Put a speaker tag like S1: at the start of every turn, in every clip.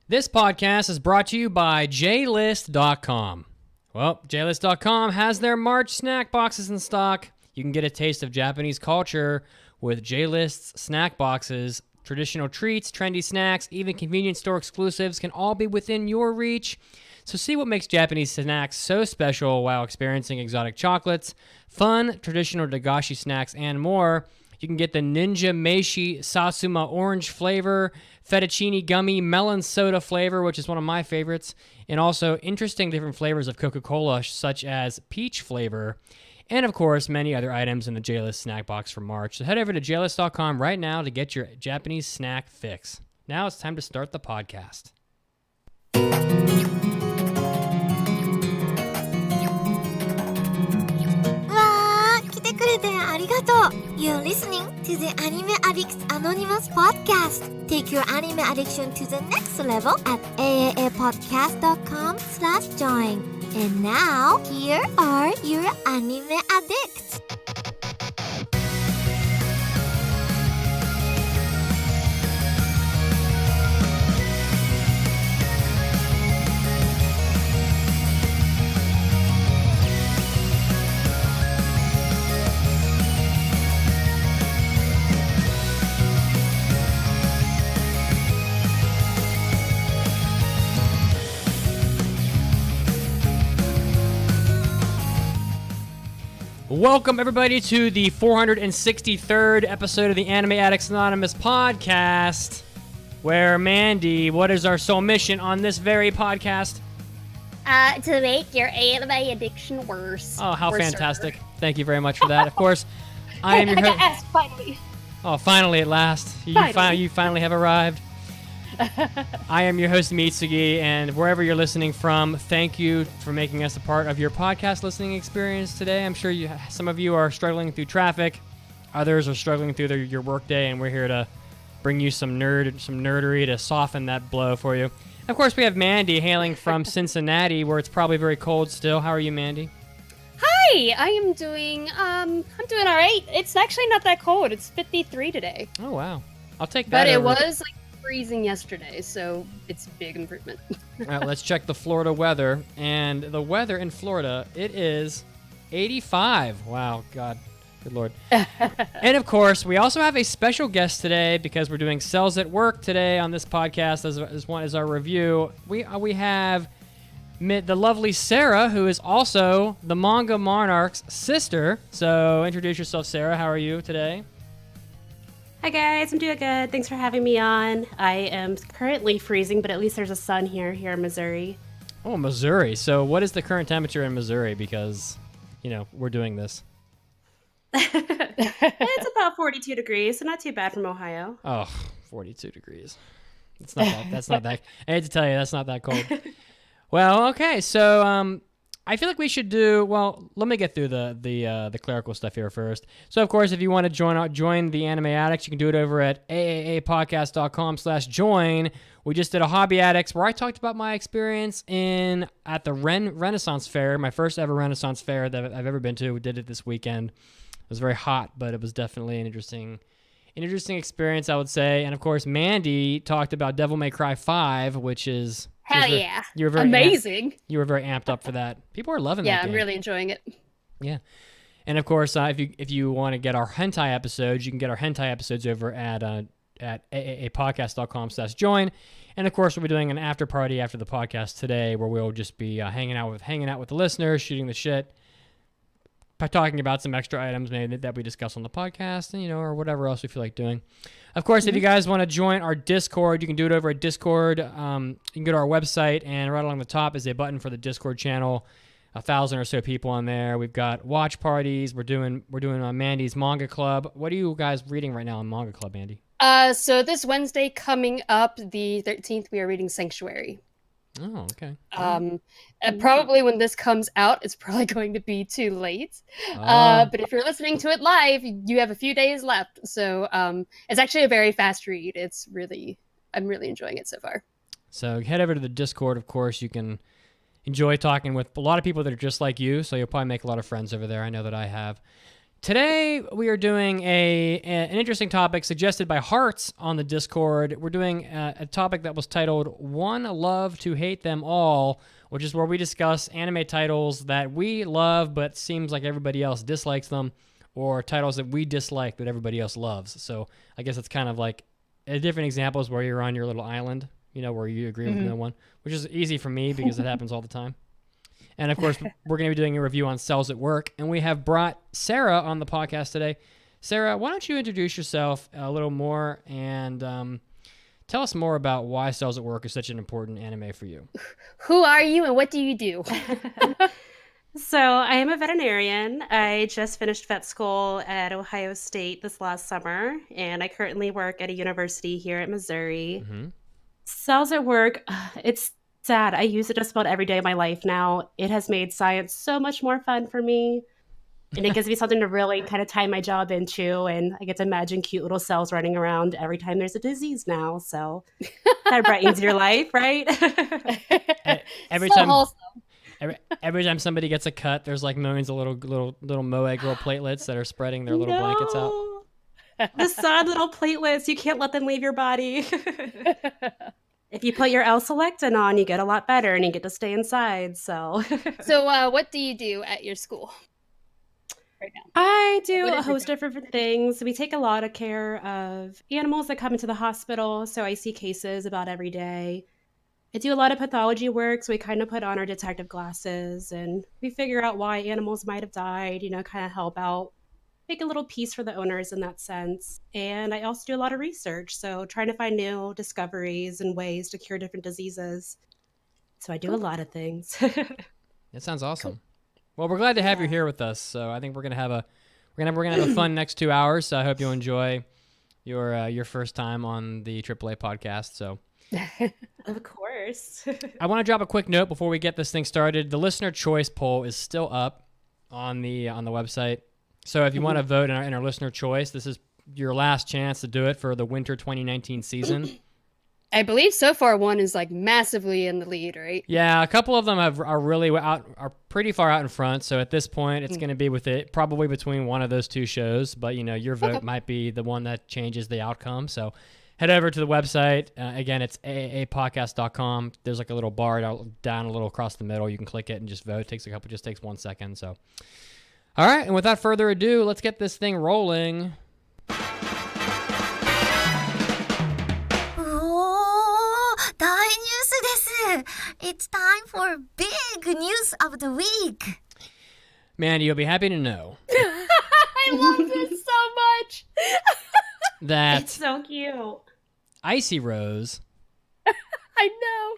S1: This podcast is brought to you by JList.com. Well, JList.com has their March snack boxes in stock. You can get a taste of Japanese culture with JList's snack boxes. Traditional treats, trendy snacks, even convenience store exclusives can all be within your reach. So see what makes Japanese snacks so special while experiencing exotic chocolates, fun, traditional dagashi snacks, and more. You can get the Ninja Meishi Satsuma orange flavor, fettuccine gummy melon soda flavor, which is one of my favorites, and also interesting different flavors of Coca-Cola, such as peach flavor, and of course, many other items in the JList snack box for March. So head over to JList.com right now to get your Japanese snack fix. Now it's time to start the podcast.
S2: You're listening to the Anime Addicts Anonymous Podcast. Take your anime addiction to the next level at AAAPodcast.com/join. And now, here are your anime addicts.
S1: Welcome, everybody, to the 463rd episode of the Anime Addicts Anonymous Podcast, where, Mandy, what is our sole mission on this very podcast?
S3: To make your anime addiction worse.
S1: Oh, how
S3: Worser.
S1: Fantastic. Thank you very much for that. Of course, I am your
S3: I got
S1: host.
S3: asked finally.
S1: Oh, finally, at last. You finally have arrived. I am your host, Mitsugi, and wherever you're listening from, thank you for making us a part of your podcast listening experience today. I'm sure some of you are struggling through traffic, others are struggling through your workday, and we're here to bring you some nerdery to soften that blow for you. And of course, we have Mandy hailing from Cincinnati, where it's probably very cold still. How are you, Mandy?
S3: Hi, I am doing all right. It's actually not that cold. It's 53 today.
S1: Oh, wow. I'll take that.
S3: But it
S1: over.
S3: was like freezing yesterday, so it's a big improvement.
S1: All right, let's check the Florida weather. And the weather in Florida, it is 85. Wow, God, good Lord. And of course, we also have a special guest today because we're doing Cells at Work today on this podcast as our review. We have the lovely Sarah, who is also the Manga Monarch's sister. So introduce yourself, Sarah. How are you today?
S4: Hi guys, I'm doing good. Thanks for having me on. I am currently freezing, but at least there's a sun here in Missouri.
S1: Oh, Missouri. So what is the current temperature in Missouri? Because, we're doing this.
S4: It's about 42 degrees, so not too bad from Ohio.
S1: Oh, 42 degrees. It's not that. That's not that. I hate to tell you, that's not that cold. Well, okay. So, I feel like we should do. Well, let me get through the clerical stuff here first. So, of course, if you want to join the Anime Addicts, you can do it over at AAAPodcast.com/join. We just did a Hobby Addicts where I talked about my experience at the Renaissance Fair, my first ever Renaissance Fair that I've ever been to. We did it this weekend. It was very hot, but it was definitely an interesting experience, I would say. And of course, Mandy talked about Devil May Cry 5, which is
S3: Hell yeah.
S1: You were very
S3: amazing.
S1: You were very amped up for that. People are loving that game.
S3: Yeah, I'm really enjoying it.
S1: Yeah. And of course, if you want to get our hentai episodes, you can get our hentai episodes over at AAAPodcast.com/join. And of course, we'll be doing an after party after the podcast today, where we'll just be hanging out with the listeners, shooting the shit, talking about some extra items maybe that we discuss on the podcast, and or whatever else we feel like doing. Of course, if you guys want to join our Discord, you can do it over at Discord. You can go to our website, and right along the top is a button for the Discord channel. 1,000 or so people on there. We've got watch parties. We're doing Mandy's Manga Club. What are you guys reading right now in Manga Club, Mandy?
S3: So this Wednesday coming up, the 13th, we are reading Sanctuary.
S1: Oh, okay.
S3: And probably when this comes out, it's probably going to be too late. But if you're listening to it live, you have a few days left. So it's actually a very fast read. I'm really enjoying it so far.
S1: So head over to the Discord. Of course, you can enjoy talking with a lot of people that are just like you. So you'll probably make a lot of friends over there. I know that I have. today we are doing an interesting topic suggested by Hearts on the Discord. We're doing a topic that was titled "One Love to Hate Them All," which is where we discuss anime titles that we love but seems like everybody else dislikes them, or titles that we dislike but everybody else loves. So I guess it's kind of like a different examples where you're on your little island, where you agree with no one, which is easy for me because it happens all the time. And of course, we're going to be doing a review on Cells at Work, and we have brought Sarah on the podcast today. Sarah, why don't you introduce yourself a little more and tell us more about why Cells at Work is such an important anime for you.
S3: Who are you and what do you do?
S4: So I am a veterinarian. I just finished vet school at Ohio State this last summer, and I currently work at a university here at Missouri.
S1: Mm-hmm.
S4: Cells at Work, it's sad. I use it just about every day of my life now. It has made science so much more fun for me. And it gives me something to really kind of tie my job into. And I get to imagine cute little cells running around every time there's a disease now. So that brightens your life, right?
S1: Every
S3: So
S1: time
S3: wholesome.
S1: every time somebody gets a cut, there's like millions of little Moag girl platelets that are spreading their little blankets out.
S4: The sad little platelets. You can't let them leave your body. If you put your L-selectin on, you get a lot better and you get to stay inside. So
S3: What do you do at your school right now?
S4: I do
S3: What
S4: a
S3: is your
S4: host of different things. We take a lot of care of animals that come into the hospital. So I see cases about every day. I do a lot of pathology work. So we kind of put on our detective glasses and we figure out why animals might have died, kind of help out, make a little piece for the owners in that sense. And I also do a lot of research. So trying to find new discoveries and ways to cure different diseases. So I do a lot of things.
S1: That sounds awesome. Well, we're glad to have you here with us. So I think we're gonna have a fun next 2 hours. So I hope you enjoy your first time on the AAA podcast. So
S4: Of course.
S1: I want to drop a quick note before we get this thing started. The listener choice poll is still up on the website. So if you want to vote in our listener choice, this is your last chance to do it for the winter 2019 season.
S3: I believe so far one is like massively in the lead, right?
S1: Yeah, a couple of them are pretty far out in front. So at this point, it's going to be probably between one of those two shows. But your vote might be the one that changes the outcome. So head over to the website. Again, it's AAAPodcast.com. There's like a little bar down a little across the middle. You can click it and just vote. It just takes 1 second. So. All right, and without further ado, let's get this thing rolling.
S2: Oh, 大ニュースです。It's time for big news of the week.
S1: Mandy, you'll be happy to know
S3: I love this so much.
S1: that
S4: It's so cute.
S1: Icy Rose.
S3: I know.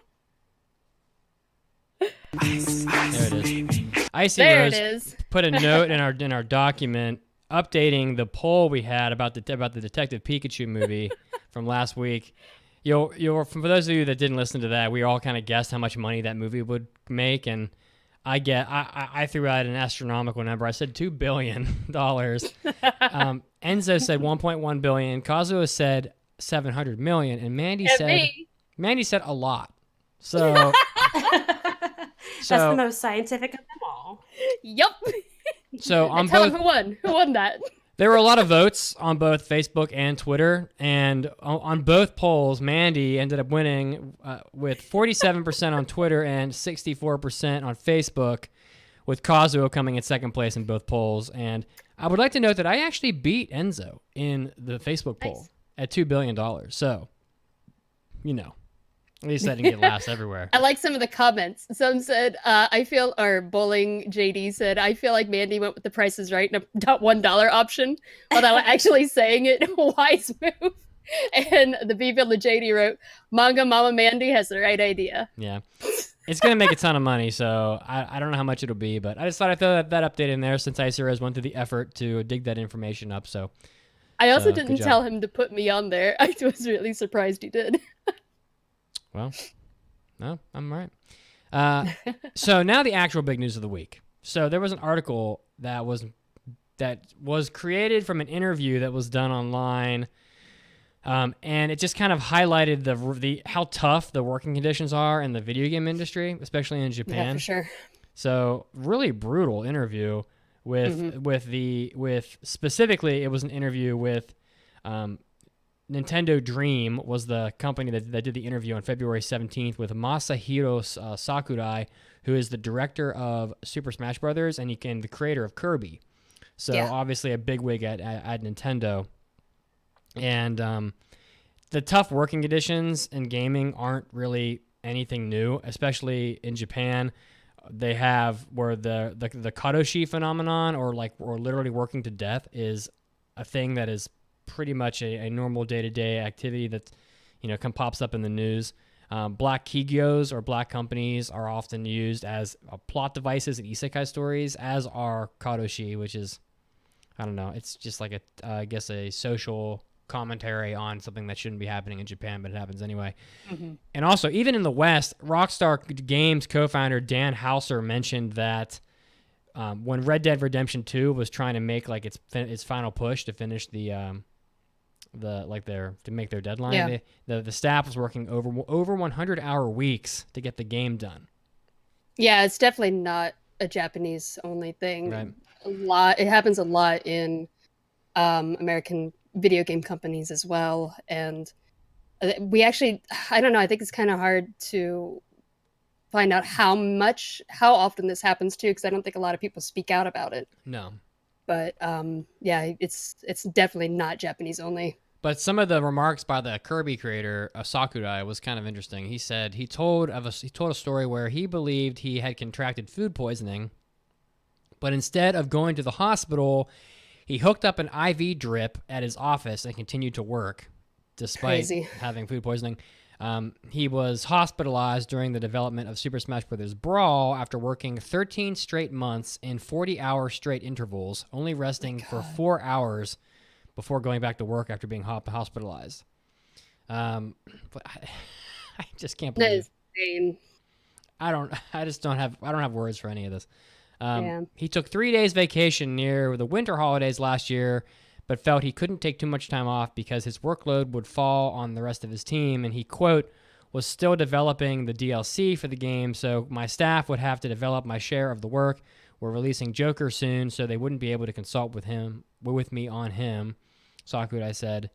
S1: There it is. Icy
S3: There
S1: Rose
S3: it is.
S1: put a note in our document updating the poll we had about the Detective Pikachu movie from last week. For those of you that didn't listen to that, we all kind of guessed how much money that movie would make, and I threw out an astronomical number. I said $2 billion. Enzo said 1.1 billion. Kazuo said 700 million, and Mandy said a lot. So.
S4: That's the most scientific of them all.
S3: Yup.
S1: So on
S3: Tell
S1: both,
S3: him who won. Who won that?
S1: there were a lot of votes on both Facebook and Twitter, and on both polls, Mandy ended up winning with 47% on Twitter and 64% on Facebook, with Kazuo coming in second place in both polls. And I would like to note that I actually beat Enzo in the Facebook poll at $2 billion. So, at least I didn't get last everywhere.
S3: I like some of the comments. Some said, Bowling JD said, I feel like Mandy went with the Price is Right and a $1 option without actually saying it. Wise move. And the B-Village JD wrote, Manga Mama Mandy has the right idea.
S1: Yeah. It's going to make a ton of money, so I don't know how much it'll be, but I just thought I'd throw that update in there since Icy Rose went through the effort to dig that information up. So
S3: I also
S1: good
S3: didn't
S1: job.
S3: tell him to put me on there. I was really surprised he did.
S1: Well, no, I'm right. So now the actual big news of the week. So there was an article that was created from an interview that was done online, and it just kind of highlighted the how tough the working conditions are in the video game industry, especially in Japan.
S3: Yeah, for sure.
S1: So really brutal interview with specifically it was an interview with Nintendo Dream was the company that did the interview on February 17th with Masahiro Sakurai, who is the director of Super Smash Brothers and the creator of Kirby. So obviously a bigwig at Nintendo. And the tough working conditions in gaming aren't really anything new, especially in Japan. They have where the karoshi phenomenon or literally working to death is a thing that is pretty much a normal day-to-day activity that pops up in the news. Black kigyos or black companies are often used as plot devices in isekai stories, as are karoshi, which is, I don't know, it's just like a social commentary on something that shouldn't be happening in Japan, but it happens anyway. And also, even in the West, Rockstar Games co-founder Dan Houser mentioned that when Red Dead Redemption 2 was trying to make its final push to finish to make their deadline, the staff was working over 100-hour weeks to get the game done.
S3: Yeah, it's definitely not a Japanese only thing.
S1: Right.
S3: It happens a lot in American video game companies as well. And we actually, I don't know, I think it's kind of hard to find out how often this happens too, because I don't think a lot of people speak out about it.
S1: No.
S3: But it's definitely not Japanese only.
S1: But some of the remarks by the Kirby creator, Sakurai, was kind of interesting. He said he told a story where he believed he had contracted food poisoning, but instead of going to the hospital, he hooked up an IV drip at his office and continued to work despite having food poisoning. He was hospitalized during the development of Super Smash Bros. Brawl after working 13 straight months in 40-hour straight intervals, only resting for 4 hours before going back to work after being hospitalized. But I just can't believe
S3: that is insane.
S1: I don't have words for any of this. He took 3 days vacation near the winter holidays last year, but felt he couldn't take too much time off because his workload would fall on the rest of his team, and he, quote, was still developing the DLC for the game, so my staff would have to develop my share of the work. We're releasing Joker soon, so they wouldn't be able to consult with me on him, Sakurai said.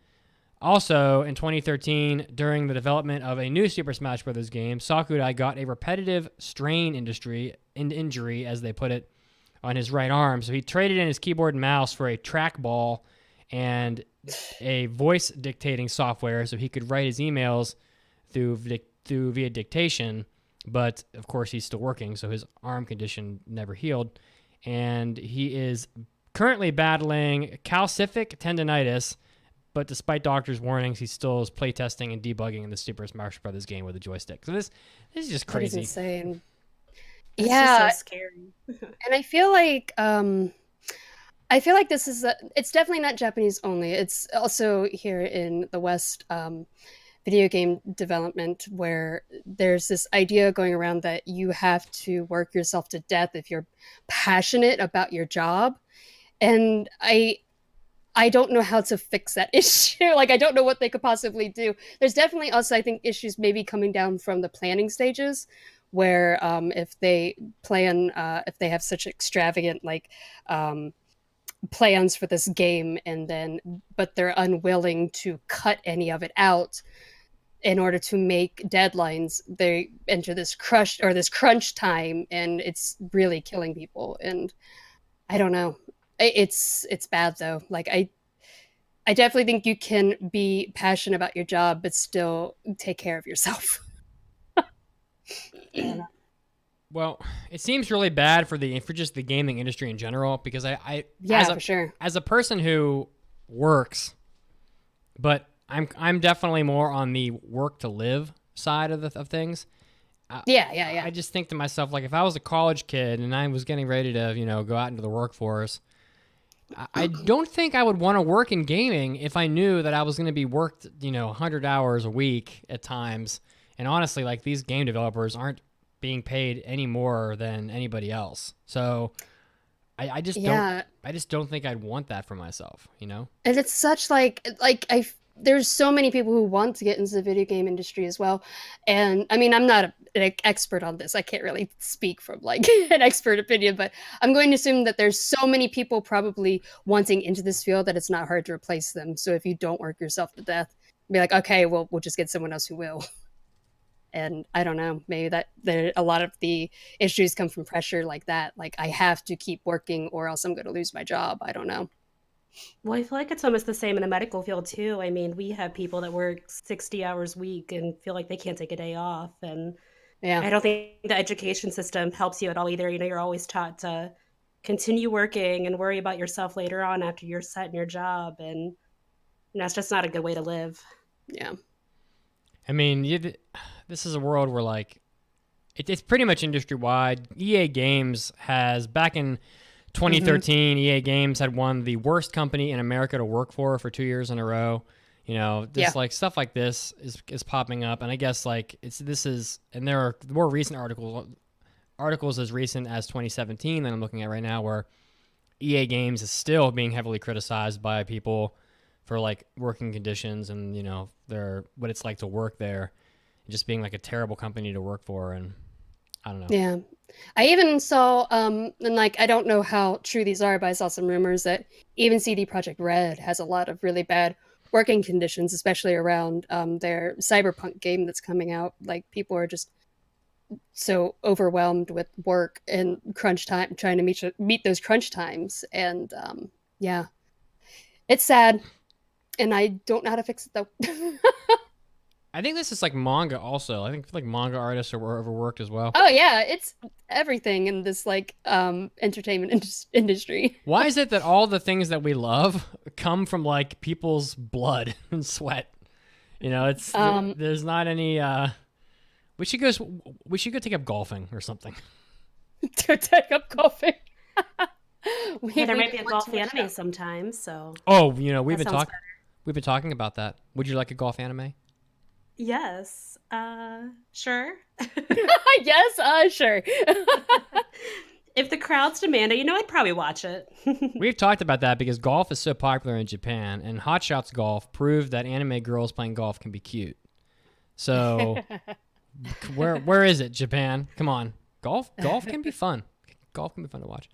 S1: Also, in 2013, during the development of a new Super Smash Bros. Game, Sakurai got a repetitive strain injury, as they put it, on his right arm. So he traded in his keyboard and mouse for a trackball and a voice dictating software so he could write his emails via dictation. But, of course, he's still working, so his arm condition never healed. And he is currently battling calcific tendonitis, but despite doctors' warnings, he still is playtesting and debugging in the Super Smash Bros. Game with a joystick. So this is just crazy.
S3: That is insane.
S4: It's
S3: yeah,
S4: just so scary.
S3: And I feel like this is it's definitely not Japanese only. It's also here in the West, video game development, where there's this idea going around that you have to work yourself to death if you're passionate about your job. And I don't know how to fix that issue. Like, I don't know what they could possibly do. There's definitely also, I think, issues maybe coming down from the planning stages, where if they have such extravagant plans for this game, but they're unwilling to cut any of it out in order to make deadlines, they enter this crunch time, and it's really killing people. And I don't know. It's bad though. Like, I definitely think you can be passionate about your job, but still take care of yourself.
S1: Well, it seems really bad for just the gaming industry in general, because
S3: for sure.
S1: As a person who works, but I'm definitely more on the work to live side of things.
S3: Yeah.
S1: I just think to myself, like, if I was a college kid and I was getting ready to go out into the workforce, I don't think I would want to work in gaming if I knew that I was going to be worked 100 hours a week at times. And honestly, like, these game developers aren't being paid any more than anybody else. So I just don't think I'd want that for myself,
S3: And it's such like there's so many people who want to get into the video game industry as well. And I mean, I'm not an expert on this. I can't really speak from like an expert opinion, but I'm going to assume that there's so many people probably wanting into this field that it's not hard to replace them. So if you don't work yourself to death, be like, okay, well, we'll just get someone else who will. And I don't know, maybe that a lot of the issues come from pressure like that. Like I have to keep working or else I'm going to lose my job. I don't know.
S4: Well, I feel like it's almost the same in the medical field too. I mean, we have people that work 60 hours a week and feel like they can't take a day off. And
S3: Yeah.
S4: I don't think the education system helps you at all either. You know, you're always taught to continue working and worry about yourself later on after you're set in your job. And it's just not a good way to live.
S3: Yeah.
S1: I mean, this is a world where like it's pretty much industry wide. EA Games has back in 2013, EA Games had won the worst company in America to work for 2 years in a row. You know, just like stuff like this is popping up, and I guess like and there are more recent articles as recent as 2017 that I'm looking at right now, where EA Games is still being heavily criticized by people for like working conditions and what it's like to work there, just being like a terrible company to work for, and I don't know.
S3: Yeah. I even saw, and like, I don't know how true these are, but I saw some rumors that even CD Projekt Red has a lot of really bad working conditions, especially around their Cyberpunk game that's coming out. Like, people are just so overwhelmed with work and crunch time, trying to meet those crunch times. And yeah, it's sad. And I don't know how to fix it, though.
S1: I think this is like manga also. I think like manga artists are overworked as well.
S3: Oh yeah, it's everything in this like entertainment industry.
S1: Why is it that all the things that we love come from like people's blood and sweat? It's there's not any. We should go take up golfing or something.
S3: To take up golfing.
S4: There might be a golf anime sometimes. So
S1: we've been talking about that. Would you like a golf anime?
S4: Yes. Sure.
S3: Yes, sure.
S4: If the crowds demand it, I'd probably watch it.
S1: We've talked about that because golf is so popular in Japan, and Hot Shots Golf proved that anime girls playing golf can be cute. So, where is it, Japan? Come on. Golf can be fun. Golf can be fun to watch.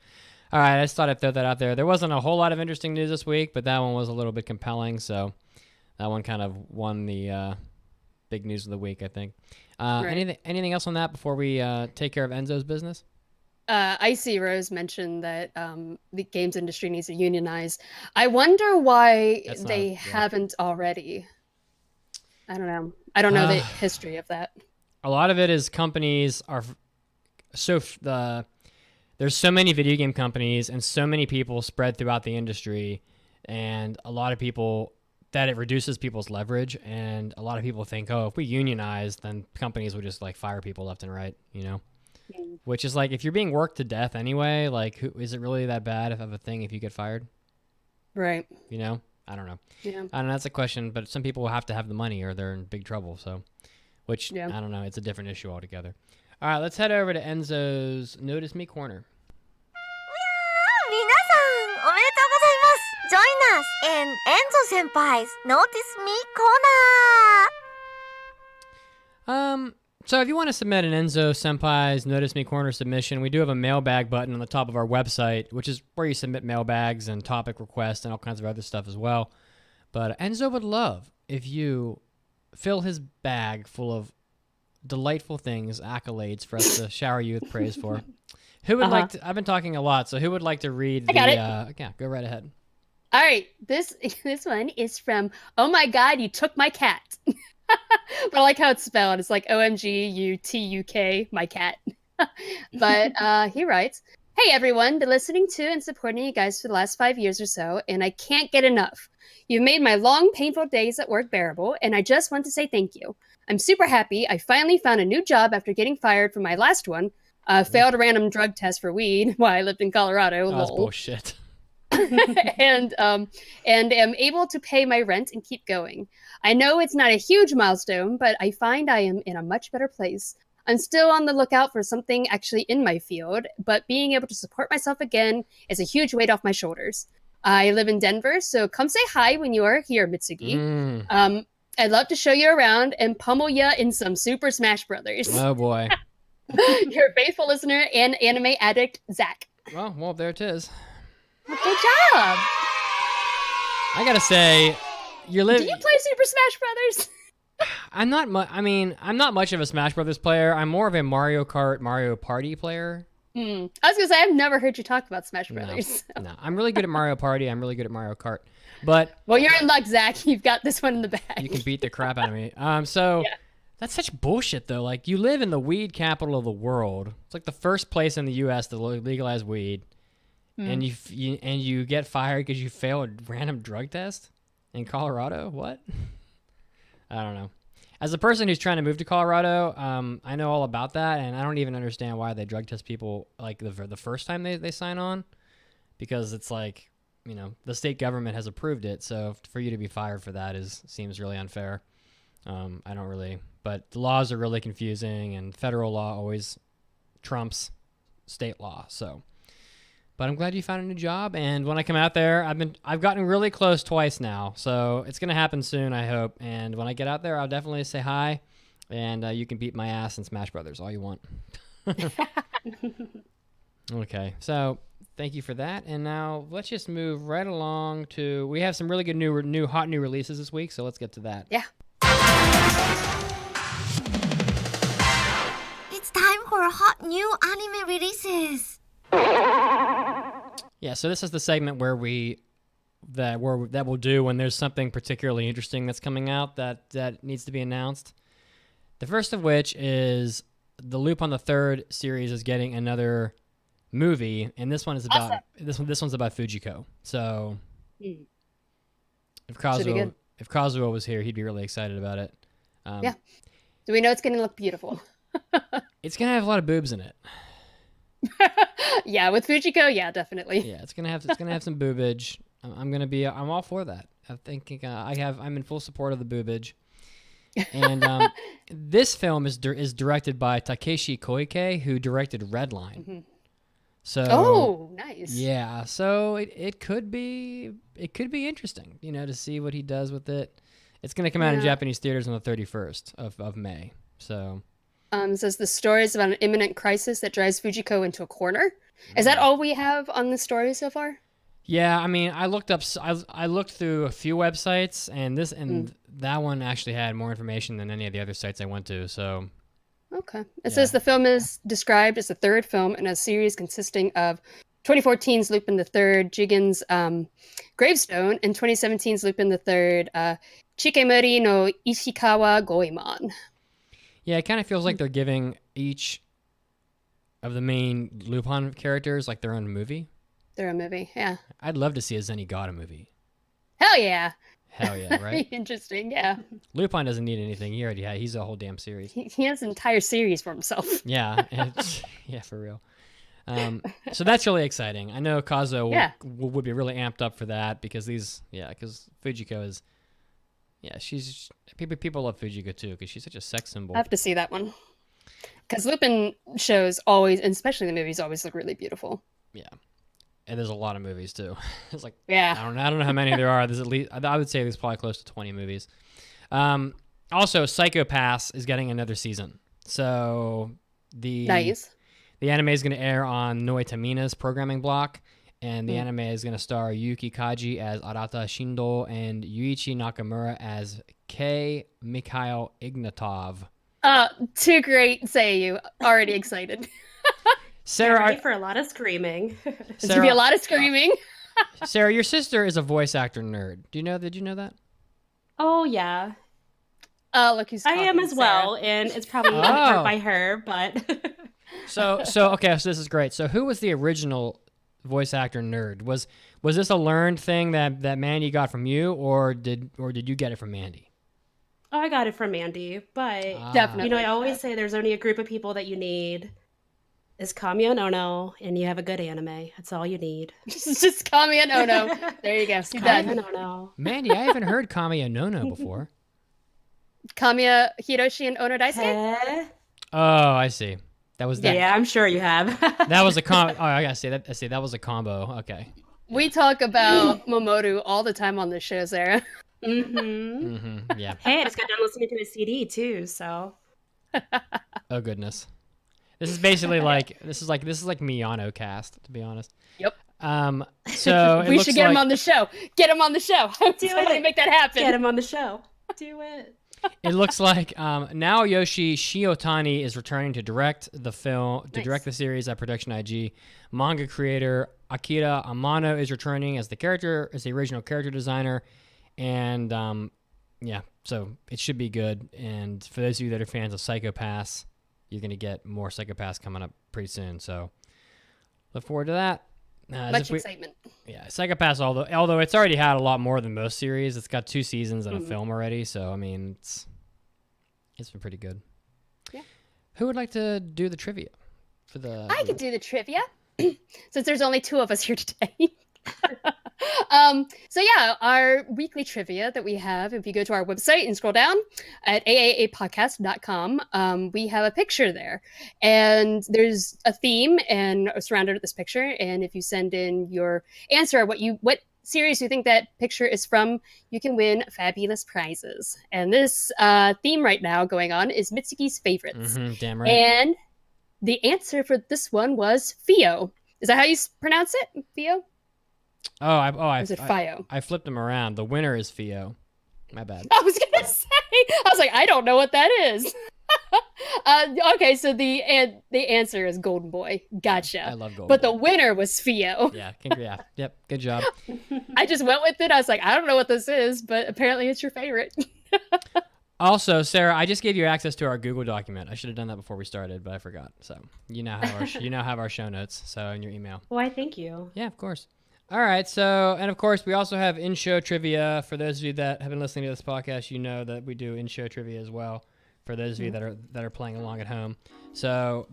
S1: All right, I just thought I'd throw that out there. There wasn't a whole lot of interesting news this week, but that one was a little bit compelling, so that one kind of won the big news of the week, I think.
S3: Right.
S1: Anything else on that before we take care of Enzo's business?
S3: Icy Rose mentioned that the games industry needs to unionize. I wonder why they haven't already. I don't know. I don't know the history of that.
S1: A lot of it is companies are there's so many video game companies and so many people spread throughout the industry, and a lot of people that it reduces people's leverage, and a lot of people think, if we unionize, then companies will just like fire people left and right, Which is like, if you're being worked to death anyway, like, is it really that bad of a thing if you get fired?
S3: Right.
S1: I don't know.
S3: Yeah.
S1: I don't know. That's a question, but some people will have to have the money or they're in big trouble. So, I don't know. It's a different issue altogether. All right, let's head over to Enzo's Notice Me Corner.
S2: 皆さんおめでとうございます Join us in Enzo Senpai's Notice Me Corner.
S1: So if you want to submit an Enzo Senpai's Notice Me Corner submission, we do have a mailbag button on the top of our website, which is where you submit mailbags and topic requests and all kinds of other stuff as well. But Enzo would love if you fill his bag full of delightful things, accolades for us to shower you with praise for. Who would like to? I've been talking a lot, so who would like to read
S3: I got it.
S1: Yeah, go right ahead.
S3: All right, this one is from, oh my god, you took my cat. But I like how it's spelled. It's like OMGUTUK, my cat. But he writes, hey everyone, been listening to and supporting you guys for the last 5 years or so, and I can't get enough. You've made my long, painful days at work bearable, and I just want to say thank you. I'm super happy. I finally found a new job after getting fired from my last one. Failed a random drug test for weed while I lived in Colorado.
S1: That's bullshit.
S3: and am able to pay my rent and keep going. I know it's not a huge milestone, but I find I am in a much better place. I'm still on the lookout for something actually in my field, but being able to support myself again is a huge weight off my shoulders. I live in Denver, so come say hi when you are here, Mitsugi.
S1: Mm.
S3: I'd love to show you around and pummel ya in some Super Smash Brothers.
S1: Oh boy.
S3: Your faithful listener and anime addict, Zach.
S1: Well, there it is.
S3: Good job.
S1: I gotta say,
S3: Do you play Super Smash Brothers?
S1: I'm not. I'm not much of a Smash Brothers player. I'm more of a Mario Kart, Mario Party player.
S3: I was gonna say I've never heard you talk about Smash Brothers.
S1: No, I'm really good at Mario Party. I'm really good at Mario Kart. But
S3: well, you're in luck, Zach. You've got this one in the bag.
S1: You can beat the crap out of me. So that's such bullshit, though. Like, you live in the weed capital of the world. It's like the first place in the U.S. to legalize weed, and you get fired because you fail a random drug test in Colorado. What? I don't know. As a person who's trying to move to Colorado, I know all about that, and I don't even understand why they drug test people like the first time they sign on, because it's like, the state government has approved it, so for you to be fired for that seems really unfair. I don't really, but the laws are really confusing, and federal law always trumps state law. So, but I'm glad you found a new job, and when I come out there, I've gotten really close twice now, so it's gonna happen soon, I hope. And when I get out there, I'll definitely say hi, and you can beat my ass in Smash Brothers all you want. Okay, so thank you for that, and now let's just move right along to. We have some really good new hot new releases this week, so let's get to that.
S3: Yeah.
S2: It's time for hot new anime releases.
S1: Yeah, so this is the segment where that we'll do when there's something particularly interesting that's coming out that needs to be announced. The first of which is the Lupin the Third series is getting another movie, and this one is about this one's about Fujiko. So if Kazuo was here, he'd be really excited about it.
S3: Yeah. Do we know it's going to look beautiful?
S1: It's gonna have a lot of boobs in it.
S3: Yeah, with Fujiko, yeah, definitely.
S1: Yeah, it's gonna have some boobage. I'm all for that. I'm thinking I'm in full support of the boobage. And this film is directed by Takeshi Koike, who directed Redline.
S3: Mm-hmm.
S1: So
S3: nice.
S1: Yeah, so it could be interesting, to see what he does with it. It's going to come out in Japanese theaters on the 31st of May. So
S3: it says the story is about an imminent crisis that drives Fujiko into a corner. Is that all we have on the story so far?
S1: Yeah, I mean, I looked through a few websites, and that one actually had more information than any of the other sites I went to. So
S3: okay, it says the film is described as the third film in a series consisting of 2014's Lupin III, Jigen's Gravestone, and 2017's Lupin III, Chikemuri no Ishikawa Goemon.
S1: Yeah, it kind of feels like they're giving each of the main Lupin characters like their own movie.
S3: Their own movie, yeah.
S1: I'd love to see a Zenigata movie.
S3: Hell yeah.
S1: Hell yeah, right?
S3: Interesting, yeah.
S1: Lupin doesn't need anything. He's a whole damn series.
S3: He has an entire series for himself.
S1: Yeah, yeah, for real. So that's really exciting. I know Kazuo would be really amped up for that because Fujiko is, she's people love Fujiko too because she's such a sex symbol.
S3: I have to see that one because Lupin shows always, and especially the movies, always look really beautiful.
S1: Yeah, and there's a lot of movies too. It's like
S3: I
S1: don't know how many there are. There's at least I would say there's probably close to 20 movies. Also, Psycho Pass is getting another season. So the anime is going to air on Noe Tamina's programming block, and the anime is going to star Yuki Kaji as Arata Shindo and Yuichi Nakamura as Kei Mikhail Ignatov.
S3: Too great, say you. Already excited.
S4: Sarah, ready for a lot of screaming.
S3: There's going to be a lot of screaming.
S1: Sarah, your sister is a voice actor nerd. Did you know that?
S4: Oh, yeah.
S3: Look who's talking,
S4: I am as
S3: Sarah.
S4: well, and it's probably in part by her, but...
S1: So this is great. So who was the original voice actor nerd? Was this a learned thing that Mandy got from you, or did you get it from Mandy?
S4: Oh, I got it from Mandy, but
S3: definitely.
S4: I always say there's only a group of people that you need. Is Kamiya and Ono, and you have a good anime. That's all you need.
S3: Just Kamiya and Ono. There you go. You're done.
S4: Ono.
S1: Mandy, I haven't heard Kamiya Nono before.
S3: Kamiya, Hiroshi, and Ono Daisuke?
S1: Oh, I see. That was that.
S4: Yeah, I'm sure you have.
S1: That was a combo. Oh, I gotta say that. That was a combo. Okay.
S3: We talk about Momoru all the time on the show, Sarah.
S1: Yeah.
S4: Hey, I just got done listening to his CD too, so.
S1: Oh goodness. This is basically like Miyano cast, to be honest.
S3: Yep.
S1: So
S3: we should get him on the show. Get him on the show. Totally make that happen.
S4: Get him on the show. Do it.
S1: It looks like Naoyoshi Shiotani is returning to direct the film, direct the series at Production IG. Manga creator Akira Amano is returning as the original character designer, and so it should be good. And for those of you that are fans of Psycho Pass, you're gonna get more Psycho Pass coming up pretty soon. So look forward to that.
S3: Much excitement.
S1: Yeah, Psycho Pass, although it's already had a lot more than most series. It's got 2 seasons and a film already, so I mean, it's been pretty good.
S3: Yeah.
S1: Who would like to do the trivia for the?
S3: I could do the trivia since there's only 2 of us here today. So yeah, our weekly trivia that we have, if you go to our website and scroll down at AAAPodcast.com, we have a picture there, and there's a theme and surrounded with this picture. And if you send in your answer, what series you think that picture is from, you can win fabulous prizes. And this theme right now going on is Mitsuki's favorites.
S1: Damn right.
S3: And the answer for this one was Fio. Is that how you pronounce it? Fio?
S1: Or
S3: is it Fio?
S1: I flipped them around. The winner is Fio. My bad.
S3: I was gonna say. I was like, I don't know what that is. Okay, so the answer is Golden Boy. Gotcha.
S1: I love Golden
S3: But
S1: Boy.
S3: the winner was Fio.
S1: Yeah. Yep. Good job.
S3: I just went with it. I was like, I don't know what this is, but apparently it's your favorite.
S1: Also, Sarah, I just gave you access to our Google document. I should have done that before we started, but I forgot. So you now have our show notes. So in your email.
S4: Why, thank you.
S1: Yeah, of course. All right, so, and of course, we also have in-show trivia. For those of you that have been listening to this podcast, you know that we do in-show trivia as well, for those of you that are playing along at home. So,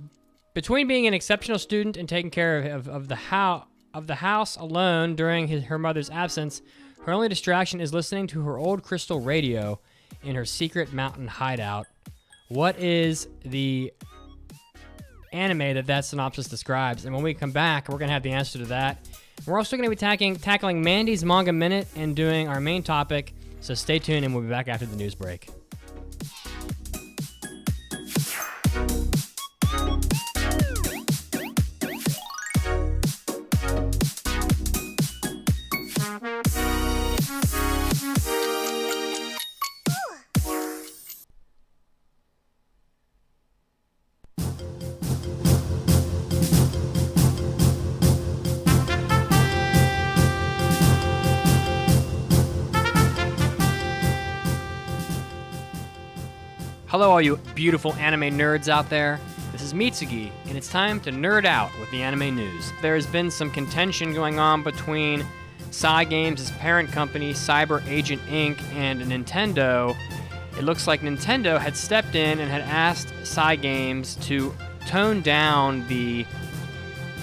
S1: between being an exceptional student and taking care of the house alone during her mother's absence, her only distraction is listening to her old crystal radio in her secret mountain hideout. What is the anime that synopsis describes? And when we come back, we're going to have the answer to that. We're also going to be tackling Mandy's Manga Minute and doing our main topic, so stay tuned and we'll be back after the news break. Hello, all you beautiful anime nerds out there. This is Mitsugi, and it's time to nerd out with the anime news. There has been some contention going on between Cygames' parent company, Cyber Agent Inc., and Nintendo. It looks like Nintendo had stepped in and had asked Cygames to tone down the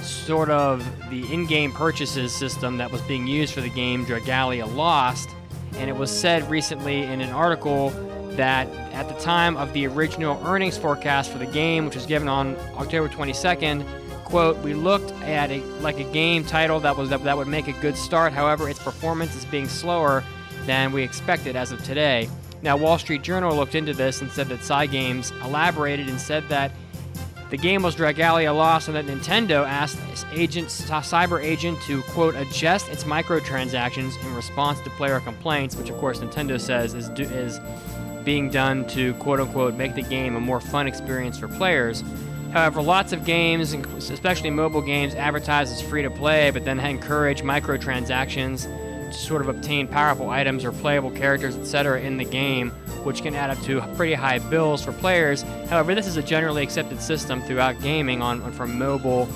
S1: sort of the in-game purchases system that was being used for the game Dragalia Lost. And it was said recently in an article that at the time of the original earnings forecast for the game, which was given on October 22nd, quote, "We looked at a game title that would make a good start. However, its performance is being slower than we expected as of today." Now, Wall Street Journal looked into this and said that Cygames elaborated and said that the game was Dragalia Lost and that Nintendo asked Cyber Agent to, quote, adjust its microtransactions in response to player complaints, which of course Nintendo says is being done to, quote-unquote, make the game a more fun experience for players. However, lots of games, especially mobile games, advertise as free-to-play, but then encourage microtransactions to sort of obtain powerful items or playable characters, etc. in the game, which can add up to pretty high bills for players. However, this is a generally accepted system throughout gaming for mobile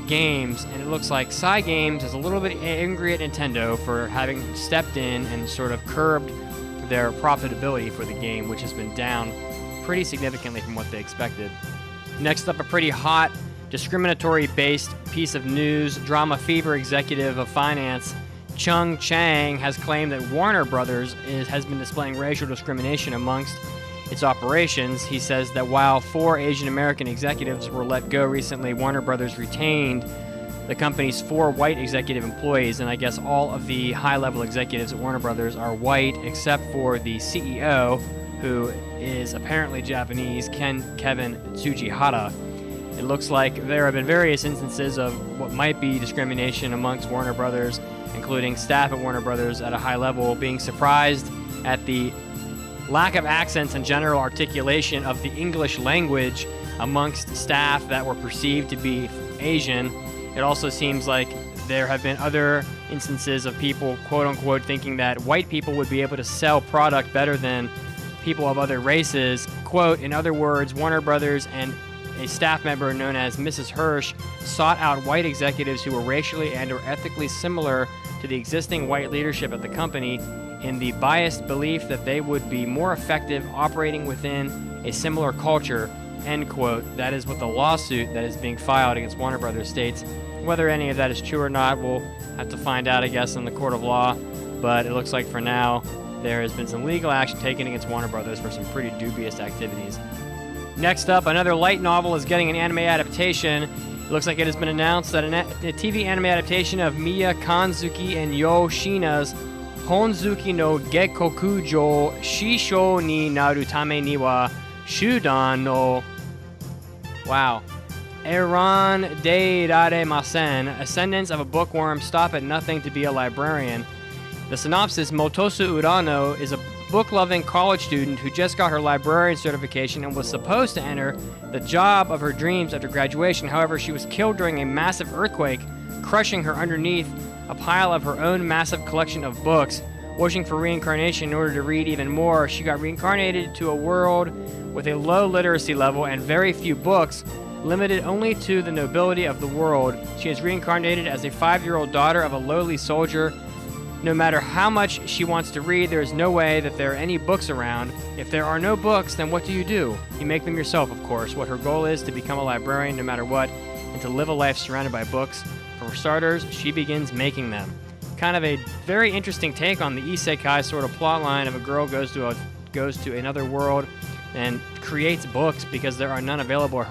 S1: games, and it looks like Cygames is a little bit angry at Nintendo for having stepped in and sort of curbed their profitability for the game, which has been down pretty significantly from what they expected. Next up, a pretty hot, discriminatory-based piece of news. Drama Fever executive of finance Chung Chang has claimed that Warner Brothers has been displaying racial discrimination amongst its operations. He says that while 4 Asian American executives were let go recently, Warner Brothers retained the company's 4 white executive employees, and I guess all of the high-level executives at Warner Brothers are white, except for the CEO, who is apparently Japanese, Kevin Tsujihara. It looks like there have been various instances of what might be discrimination amongst Warner Brothers, including staff at Warner Brothers at a high level being surprised at the lack of accents and general articulation of the English language amongst staff that were perceived to be Asian. It also seems like there have been other instances of people, quote-unquote, thinking that white people would be able to sell product better than people of other races. Quote, in other words, Warner Brothers and a staff member known as Mrs. Hirsch sought out white executives who were racially and or ethically similar to the existing white leadership at the company in the biased belief that they would be more effective operating within a similar culture, end quote. That is what the lawsuit that is being filed against Warner Brothers states. Whether any of that is true or not, we'll have to find out, I guess, in the court of law, but it looks like for now there has been some legal action taken against Warner Brothers for some pretty dubious activities. Next up, another light novel is getting an anime adaptation. It looks like it has been announced that a TV anime adaptation of Miya Kanzuki and Yo Shina's Honzuki no Gekkokujo Shisho ni Naru Tame ni wa Shudan no Eiran de Raremasen, Ascendants of a Bookworm Stop at Nothing to be a Librarian. The synopsis, Motosu Urano is a book-loving college student who just got her librarian certification and was supposed to enter the job of her dreams after graduation. However, she was killed during a massive earthquake, crushing her underneath a pile of her own massive collection of books. Wishing for reincarnation in order to read even more, she got reincarnated to a world with a low literacy level and very few books, limited only to the nobility of the world. She is reincarnated as a 5-year-old daughter of a lowly soldier. No matter how much she wants to read, there is no way that there are any books around. If there are no books, then what do? You make them yourself, of course. What her goal is to become a librarian no matter what, and to live a life surrounded by books. For starters, she begins making them. Kind of a very interesting take on the isekai sort of plotline of a girl goes to another world and creates books because there are none available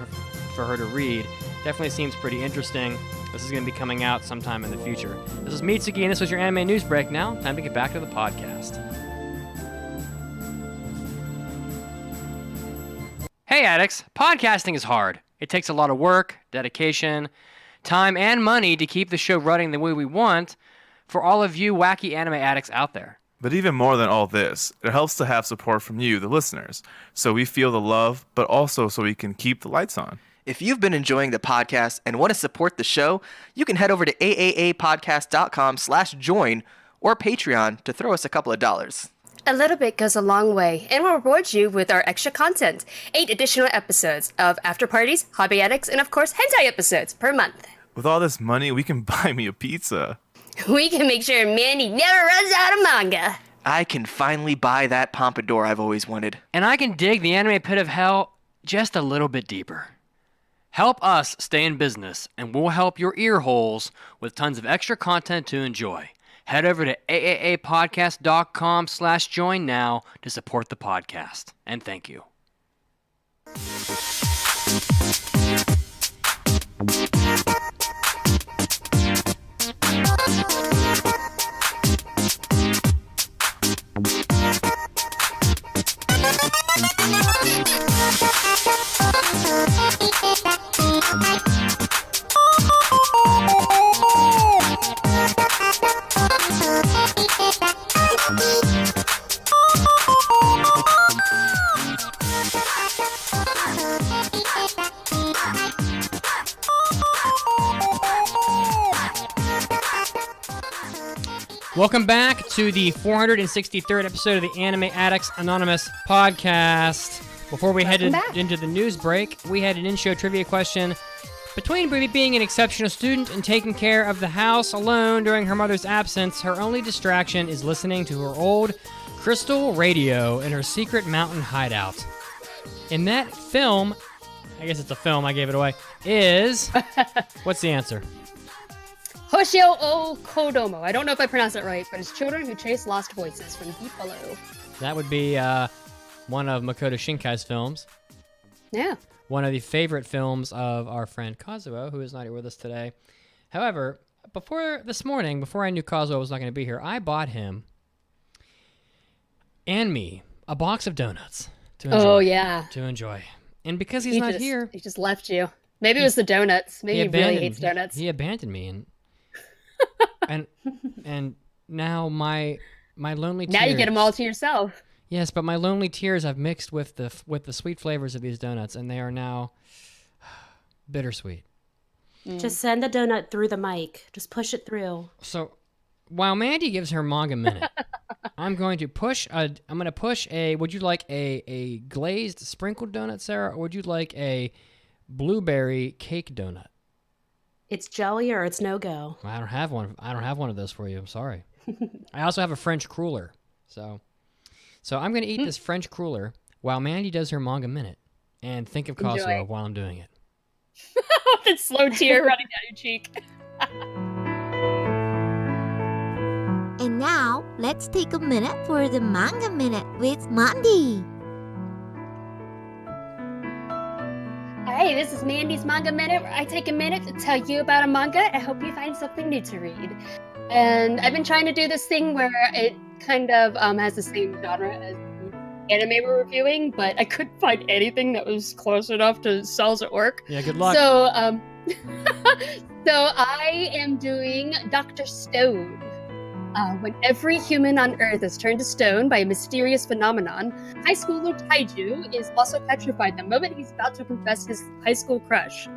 S1: for her to read. Definitely seems pretty interesting. This is going to be coming out sometime in the future. This is Mitsuki, and this was your anime news break. Now, time to get back to the podcast. Hey addicts, podcasting is hard. It takes a lot of work, dedication, time, and money to keep the show running the way we want for all of you wacky anime addicts out there.
S5: But even more than all this, it helps to have support from you, the listeners, so we feel the love, but also so we can keep the lights on.
S6: If you've been enjoying the podcast and want to support the show, you can head over to AAAPodcast.com/join or Patreon to throw us a couple of dollars.
S3: A little bit goes a long way, and we'll reward you with our extra content. 8 additional episodes of After Parties, Hobby Addicts, and of course, hentai episodes per month.
S5: With all this money, we can buy me a pizza.
S3: We can make sure Manny never runs out of manga.
S6: I can finally buy that pompadour I've always wanted.
S1: And I can dig the anime pit of hell just a little bit deeper. Help us stay in business, and we'll help your ear holes with tons of extra content to enjoy. Head over to AAAPodcast.com/join now to support the podcast. And thank you. Welcome back to the 463rd episode of the Anime Addicts Anonymous podcast. Before we headed into the news break, we had an in-show trivia question. Between being an exceptional student and taking care of the house alone during her mother's absence, her only distraction is listening to her old crystal radio in her secret mountain hideout. In that film, I guess it's a film, I gave it away, is... What's the answer?
S3: Hoshio o Kodomo. I don't know if I pronounced that right, but it's Children Who Chase Lost Voices from Deep Below.
S1: That would be one of Makoto Shinkai's films.
S3: Yeah.
S1: One of the favorite films of our friend Kazuo, who is not here with us today. However, this morning, before I knew Cosmo was not going to be here, I bought him and me a box of donuts to enjoy.
S3: Oh, yeah.
S1: To enjoy. And because he's not here...
S3: He just left you. Maybe it was the donuts. Maybe he really hates donuts.
S1: He abandoned me. And now my lonely tears...
S3: Now you get them all to yourself.
S1: Yes, but my lonely tears I've mixed with the sweet flavors of these donuts, and they are now bittersweet.
S4: Just send the donut through the mic. Just push it through.
S1: So, while Mandy gives her manga minute, I'm going to push a. Would you like a glazed sprinkled donut, Sarah, or would you like a blueberry cake donut?
S4: It's jelly or it's no go.
S1: I don't have one. I don't have one of those for you. I'm sorry. I also have a French cruller, so I'm going to eat this French cruller while Mandy does her manga minute, and think of Cosmo while I'm doing it.
S3: That slow tear running down your cheek.
S2: And now, let's take a minute for the manga minute with Mandy.
S3: Hey, this is Mandy's Manga Minute, where I take a minute to tell you about a manga and help you find something new to read. And I've been trying to do this thing where it kind of has the same genre as the anime we're reviewing, but I couldn't find anything that was close enough to cells at work.
S1: Yeah, good luck.
S3: So, so I am doing Dr. Stone. When every human on Earth is turned to stone by a mysterious phenomenon, high schooler Taiju is also petrified the moment he's about to confess his high school crush.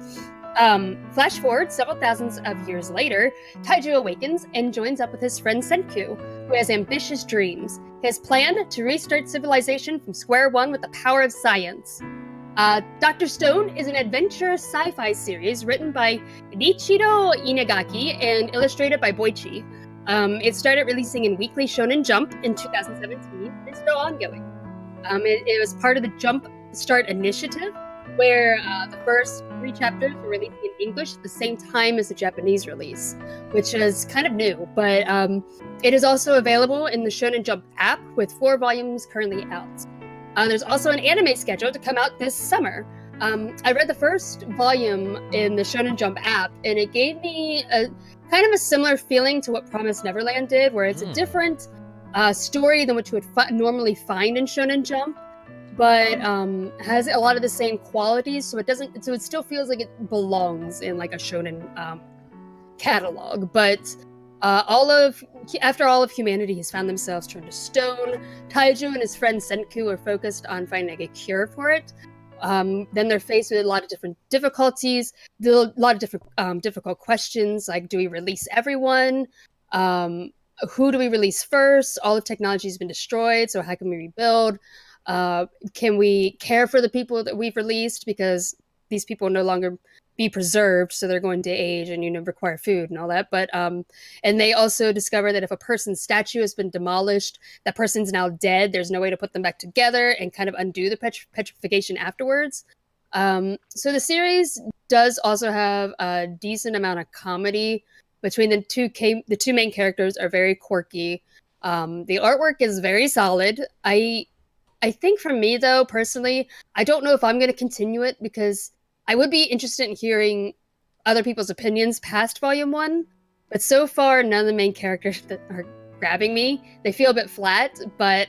S3: Flash forward several thousands of years later, Taiju awakens and joins up with his friend Senku, who has ambitious dreams. His plan to restart civilization from square one with the power of science. Dr. Stone is an adventurous sci-fi series written by Riichiro Inagaki and illustrated by Boichi. It started releasing in Weekly Shonen Jump in 2017 and is still ongoing. It was part of the Jump Start Initiative, where the first 3 chapters were released in English at the same time as the Japanese release, which is kind of new, but it is also available in the Shonen Jump app with 4 volumes currently out. There's also an anime scheduled to come out this summer. I read the first volume in the Shonen Jump app, and it gave me a kind of a similar feeling to what Promised Neverland did, where it's a different story than what you would normally find in Shonen Jump, but has a lot of the same qualities. So it still feels like it belongs in like a Shonen catalog. But after all of humanity has found themselves turned to stone, Taiju and his friend Senku are focused on finding a cure for it. Then they're faced with a lot of different difficulties, a lot of different difficult questions, like, do we release everyone? Who do we release first? All of technology has been destroyed, so how can we rebuild? Can we care for the people that we've released? Because these people will no longer be preserved, so they're going to age and, require food and all that. But and they also discover that if a person's statue has been demolished, that person's now dead. There's no way to put them back together and kind of undo the petrification afterwards. So the series does also have a decent amount of comedy between the two main characters are very quirky. The artwork is very solid. I think for me, though, personally, I don't know if I'm going to continue it because I would be interested in hearing other people's opinions past Volume 1, but so far, none of the main characters that are grabbing me. They feel a bit flat, but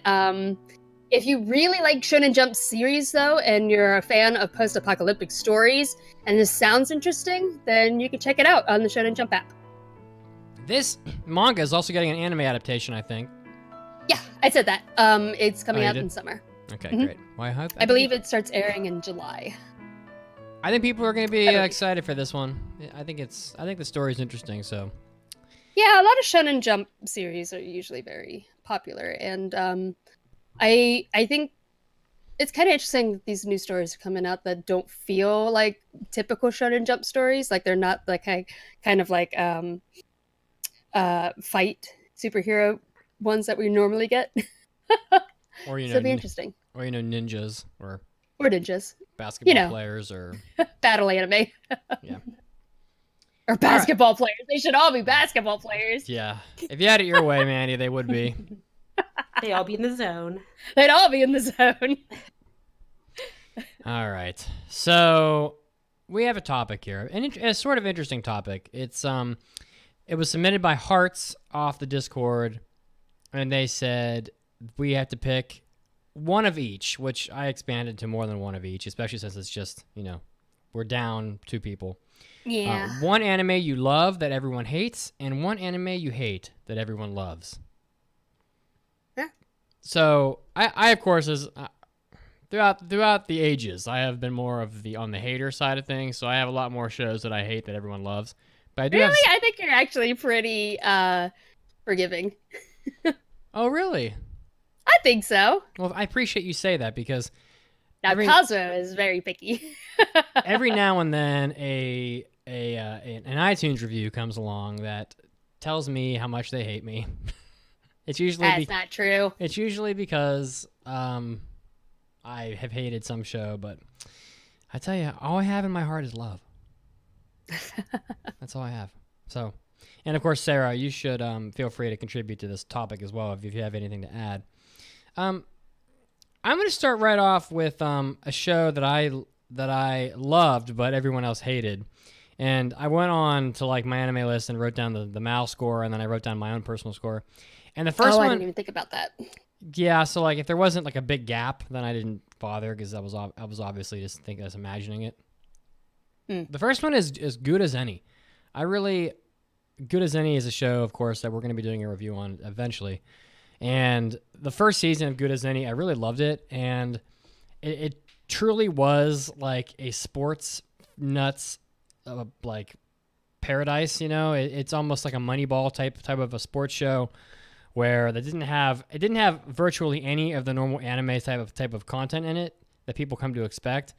S3: if you really like Shonen Jump series, though, and you're a fan of post-apocalyptic stories, and this sounds interesting, then you can check it out on the Shonen Jump app.
S1: This manga is also getting an anime adaptation, I think.
S3: Yeah, I said that. It's coming out in summer.
S1: Okay, great. Well,
S3: I believe it starts airing in July.
S1: I think people are going to be excited for this one. I think the story is interesting. So,
S3: yeah, a lot of Shonen Jump series are usually very popular, and I think it's kind of interesting that these new stories are coming out that don't feel like typical Shonen Jump stories. Like they're not like kind of like fight superhero ones that we normally get.
S1: Or
S3: so it'll be interesting.
S1: Or ninjas or
S3: ninjas.
S1: Basketball players or
S3: battle anime.
S1: Yeah.
S3: Or basketball players. They should all be basketball players.
S1: Yeah. If you had it your way, Mandy, they would be.
S4: They'd all be in the zone.
S3: They'd all be in the zone.
S1: All right. So we have a topic here, a sort of interesting topic. It was submitted by Hearts off the Discord, and they said we have to pick one of each, which I expanded to more than one of each, especially since it's just, we're down 2 people.
S3: Yeah.
S1: One anime you love that everyone hates, and one anime you hate that everyone loves.
S3: Yeah.
S1: So I of course, throughout the ages, I have been more of on the hater side of things. So I have a lot more shows that I hate that everyone loves. But I do
S3: Really? I think you're actually pretty forgiving.
S1: Oh, really?
S3: I think so.
S1: Well, I appreciate you say that because
S3: Now, Cosmo is very picky.
S1: every now and then an iTunes review comes along that tells me how much they hate me. It's usually
S3: That's not true.
S1: It's usually because I have hated some show, but I tell you, all I have in my heart is love. That's all I have. So, and of course, Sarah, you should feel free to contribute to this topic as well if you have anything to add. I'm going to start right off with a show that I loved, but everyone else hated. And I went on to like my anime list and wrote down the MAL score, and then I wrote down my own personal score. And the first one,
S3: I didn't even think about that.
S1: Yeah, so like if there wasn't like a big gap, then I didn't bother because I was obviously just thinking, I was imagining it. The first one is Good as Any. Good as Any is a show, of course, that we're going to be doing a review on eventually. And the first season of Good as Any, I really loved it, and it truly was like a sports nuts like paradise. It's almost like a Moneyball type of a sports show where it didn't have virtually any of the normal anime type of content in it that people come to expect.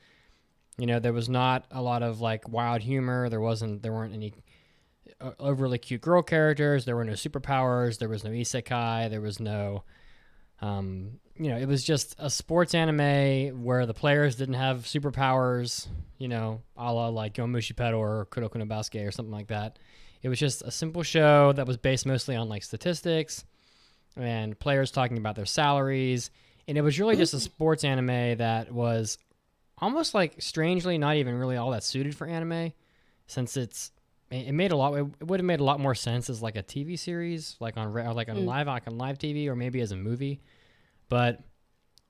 S1: There was not a lot of like wild humor. There weren't any overly cute girl characters. There were no superpowers. There was no isekai. There was no, it was just a sports anime where the players didn't have superpowers, a la like Yomushi Pedal or Kuroko no Basuke or something like that. It was just a simple show that was based mostly on like statistics and players talking about their salaries. And it was really just a sports anime that was almost like strangely not even really all that suited for anime, since it would have made a lot more sense as like a TV series, like on live TV, or maybe as a movie. But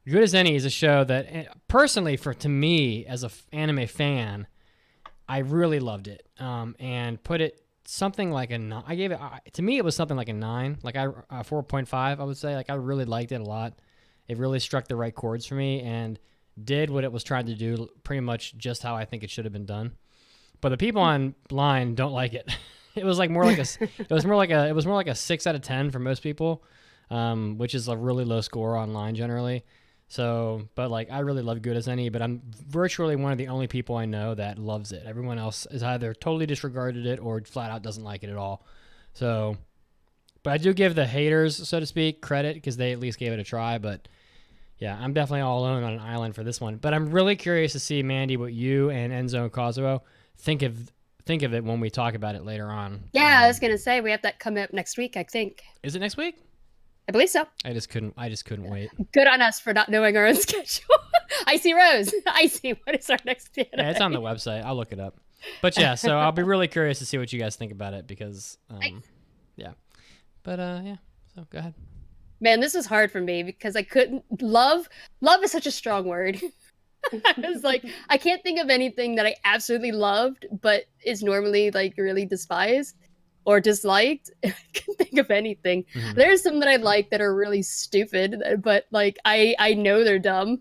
S1: Good as Any is a show that personally, to me as a anime fan, I really loved it. And put it something like a 9. I gave it, to me it was something like a 9, like 4.5, I would say. Like I really liked it a lot. It really struck the right chords for me and did what it was trying to do pretty much just how I think it should have been done. But the people online don't like it. It was more like a 6 out of 10 for most people, which is a really low score online generally. So, but like I really love Good as Any, but I'm virtually one of the only people I know that loves it. Everyone else is either totally disregarded it or flat out doesn't like it at all. So, but I do give the haters, so to speak, credit because they at least gave it a try. But yeah, I'm definitely all alone on an island for this one. But I'm really curious to see, Mandy, what you and Enzo and Kazuo think of it when we talk about it later on.
S3: Yeah, I was gonna say we have that coming up next week, I think.
S1: Is it next week?
S3: I believe so.
S1: I just couldn't wait.
S3: Good on us for not knowing our own schedule. Icy Rose. Icy, what is our next anime?
S1: Yeah, it's on the website. I'll look it up. But yeah, so I'll be really curious to see what you guys think about it because, yeah. But yeah, so go ahead.
S3: Man, this is hard for me because I couldn't. Love is such a strong word. I was like, I can't think of anything that I absolutely loved, but is normally like really despised or disliked. I can't think of anything. Mm-hmm. There's some that I like that are really stupid, but like I know they're dumb,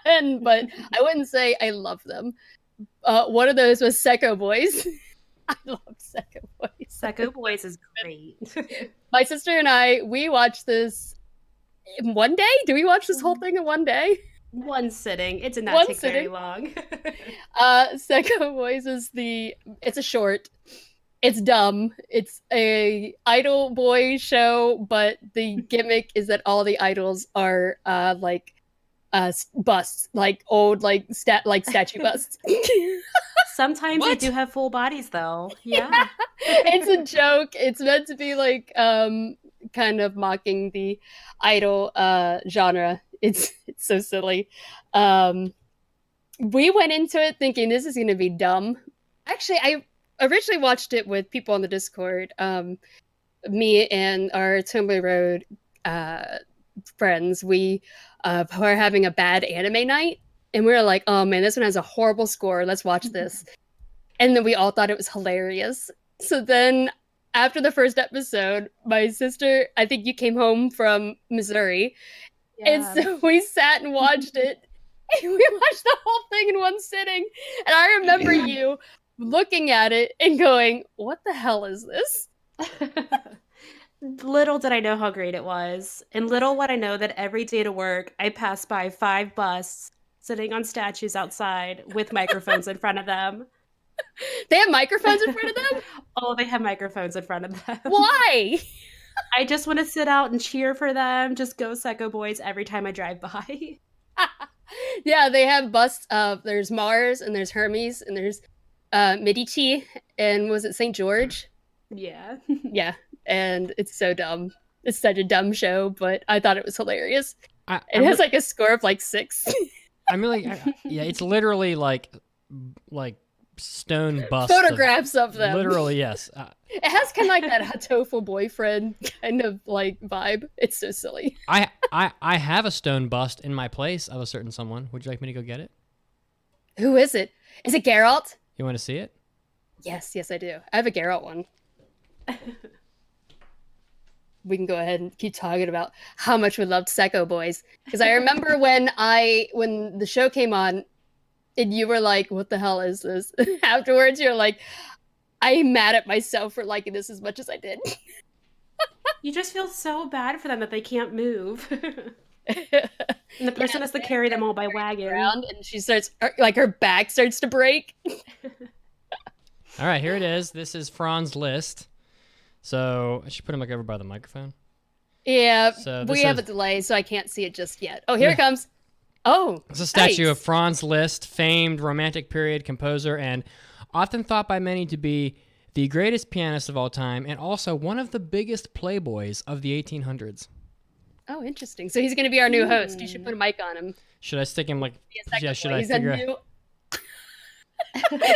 S3: but I wouldn't say I love them. One of those was Secco Boys. I love Secco Boys.
S4: Secco Boys is great.
S3: My sister and we watched this in one day. Do we watch this whole thing in one day?
S4: One sitting. It did not take very long.
S3: Secco Boys it's a short. It's dumb. It's a idol boy show, but the gimmick is that all the idols are busts, like old statue busts.
S4: Sometimes they do have full bodies though. Yeah.
S3: It's a joke. It's meant to be like kind of mocking the idol genre. It's so silly. We went into it thinking this is going to be dumb. Actually, I originally watched it with people on the Discord. Me and our Tumblr Road friends, we were having a bad anime night, and we were like, "Oh man, this one has a horrible score. Let's watch this." And then we all thought it was hilarious. So then, after the first episode, my sister, I think you came home from Missouri, and so we sat and watched it. And we watched the whole thing in one sitting. And I remember you looking at it and going, "What the hell is this?"
S4: Little did I know how great it was. And little would I know that every day to work, I passed by 5 busts sitting on statues outside with microphones in front of them.
S3: They have microphones in front of them?
S4: Oh, they have microphones in front of them.
S3: Why?
S4: I just want to sit out and cheer for them. Just go Psycho Boys every time I drive by.
S3: Yeah, they have busts of, there's Mars and there's Hermes and there's Medici and was it St. George?
S4: Yeah.
S3: Yeah, and it's so dumb. It's such a dumb show, but I thought it was hilarious. It has like a score of like 6.
S1: I'm really, yeah, it's literally like stone busts.
S3: Photographs of them.
S1: Literally, yes.
S3: It has kind of like that Hatoful boyfriend kind of like vibe. It's so silly.
S1: I have a stone bust in my place of a certain someone. Would you like me to go get it?
S3: Who is it? Is it Geralt?
S1: You want to see it?
S3: Yes, I do. I have a Geralt one. We can go ahead and keep talking about how much we loved Psycho Boys. Because I remember when the show came on, and you were like, "What the hell is this?" Afterwards, you're like, "I'm mad at myself for liking this as much as I did."
S4: You just feel so bad for them that they can't move. And the person has to carry them all by wagon.
S3: Around, and she starts, like, her back starts to break.
S1: All right, here it is. This is Fran's list. So I should put him like over by the microphone.
S3: Yeah,
S1: so
S3: we have a delay, so I can't see it just yet. Oh, here it comes. Oh,
S1: it's a statue
S3: nice.
S1: of Franz Liszt, famed Romantic period composer and often thought by many to be the greatest pianist of all time and also one of the biggest playboys of the 1800s.
S3: Oh, interesting. So he's going to be our new host. You should put a mic on him.
S1: Should I stick him like... Yeah, should
S3: he's
S1: I figure out...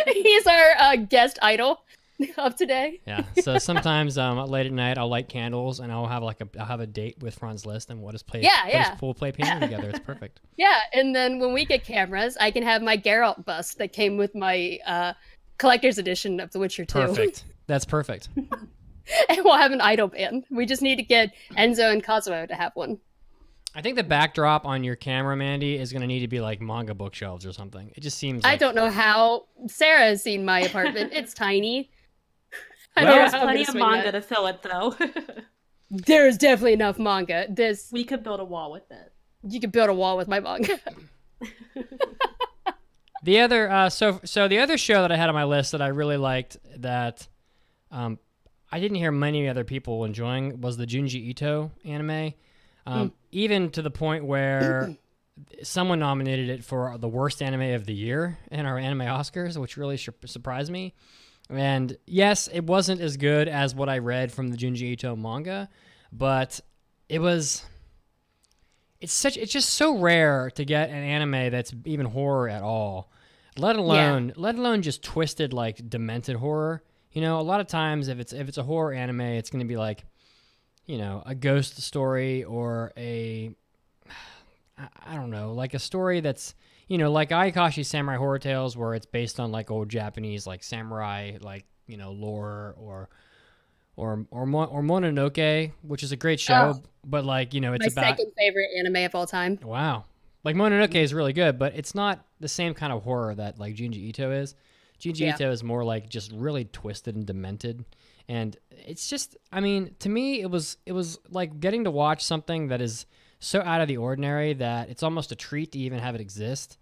S3: He's our guest idol of today.
S1: Yeah, so sometimes late at night I'll light candles and I'll have a date with Franz Liszt and we'll just play we'll play piano together. It's perfect.
S3: Yeah, and then when we get cameras, I can have my Geralt bust that came with my collector's edition of The Witcher 2.
S1: Perfect. That's perfect.
S3: And we'll have an idol band. We just need to get Enzo and Kazuo to have one.
S1: I think the backdrop on your camera, Mandy, is going to need to be like manga bookshelves or something. It just seems like...
S3: I don't know how Sarah has seen my apartment. It's tiny.
S4: There's plenty of manga to fill it, though.
S3: There's definitely enough manga.
S4: We could build a wall with it.
S3: You could build a wall with my manga.
S1: The other so the other show that I had on my list that I really liked that I didn't hear many other people enjoying was the Junji Ito anime. Even to the point where someone nominated it for the worst anime of the year in our anime Oscars, which really surprised me. And yes, it wasn't as good as what I read from the Junji Ito manga, but it's just so rare to get an anime that's even horror at all, let alone just twisted like demented horror. You know, a lot of times if it's a horror anime, it's going to be like, you know, a ghost story or I don't know, like a story that's, you know, like Ayakashi Samurai Horror Tales, where it's based on like old Japanese like samurai, like, you know, lore, or Mononoke, which is a great show, but like, you know, it's
S3: my second favorite anime of all time.
S1: Wow, like Mononoke is really good, but it's not the same kind of horror that like Junji Ito is. Junji Ito is more like just really twisted and demented, and it's just, I mean, to me, it was like getting to watch something that is so out of the ordinary that it's almost a treat to even have it exist.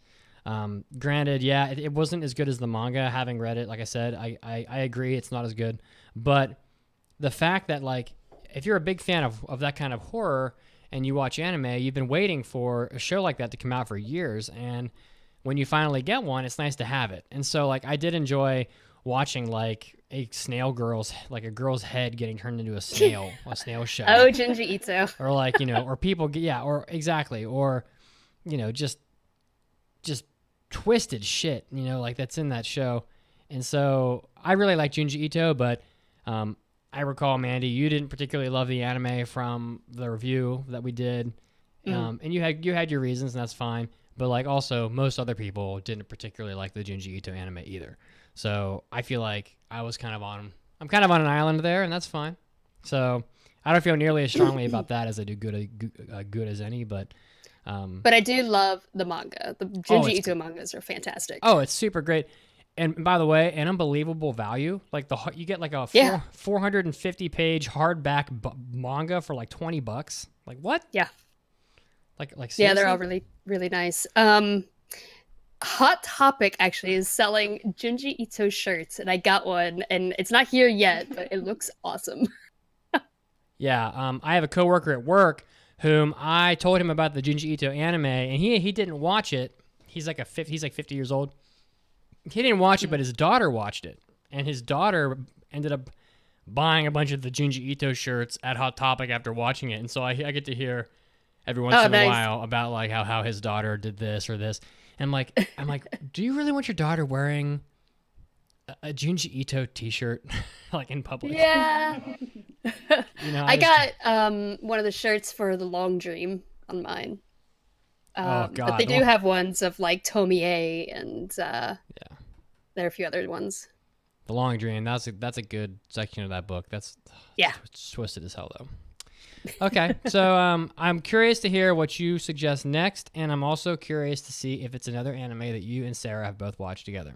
S1: Granted, it wasn't as good as the manga. Having read it, like I said, I agree it's not as good. But the fact that, like, if you're a big fan of that kind of horror and you watch anime, you've been waiting for a show like that to come out for years. And when you finally get one, it's nice to have it. And so, like, I did enjoy watching, like, a girl's head getting turned into a snail shell.
S3: Oh, Junji Ito.
S1: Or like, you know, or people, or exactly, or, you know, just twisted shit, like that's in that show. And so I really like Junji Ito, but I recall, Mandy, you didn't particularly love the anime from the review that we did. And you had your reasons, and that's fine. But like also most other people didn't particularly like the Junji Ito anime either. So I feel like I'm kind of on an island there, and that's fine. So I don't feel nearly as strongly about that as I do good as any, but
S3: I do love the manga. The Junji Ito mangas are fantastic.
S1: Oh, it's super great. And by the way, an unbelievable value. Like you get like a 450-page hardback manga for like $20. Like what?
S3: Yeah.
S1: Like
S3: yeah,
S1: seriously?
S3: they're all really, really nice. Hot Topic actually is selling Junji Ito shirts, and I got one, and it's not here yet, but it looks awesome.
S1: Yeah, I have a coworker at work whom I told him about the Junji Ito anime, and he didn't watch it. He's like 50 years old. He didn't watch it, but his daughter watched it, and his daughter ended up buying a bunch of the Junji Ito shirts at Hot Topic after watching it, and so I get to hear every once in a while about like how his daughter did this or this. And I'm like, do you really want your daughter wearing a Junji Ito t-shirt like in public?
S3: Yeah. I got one of the shirts for the Long Dream on mine.
S1: Oh God!
S3: But they do have ones of like Tomie and there are a few other ones.
S1: The Long Dream. That's a good section of that book. That's twisted as hell though. Okay, so I'm curious to hear what you suggest next, and I'm also curious to see if it's another anime that you and Sarah have both watched together.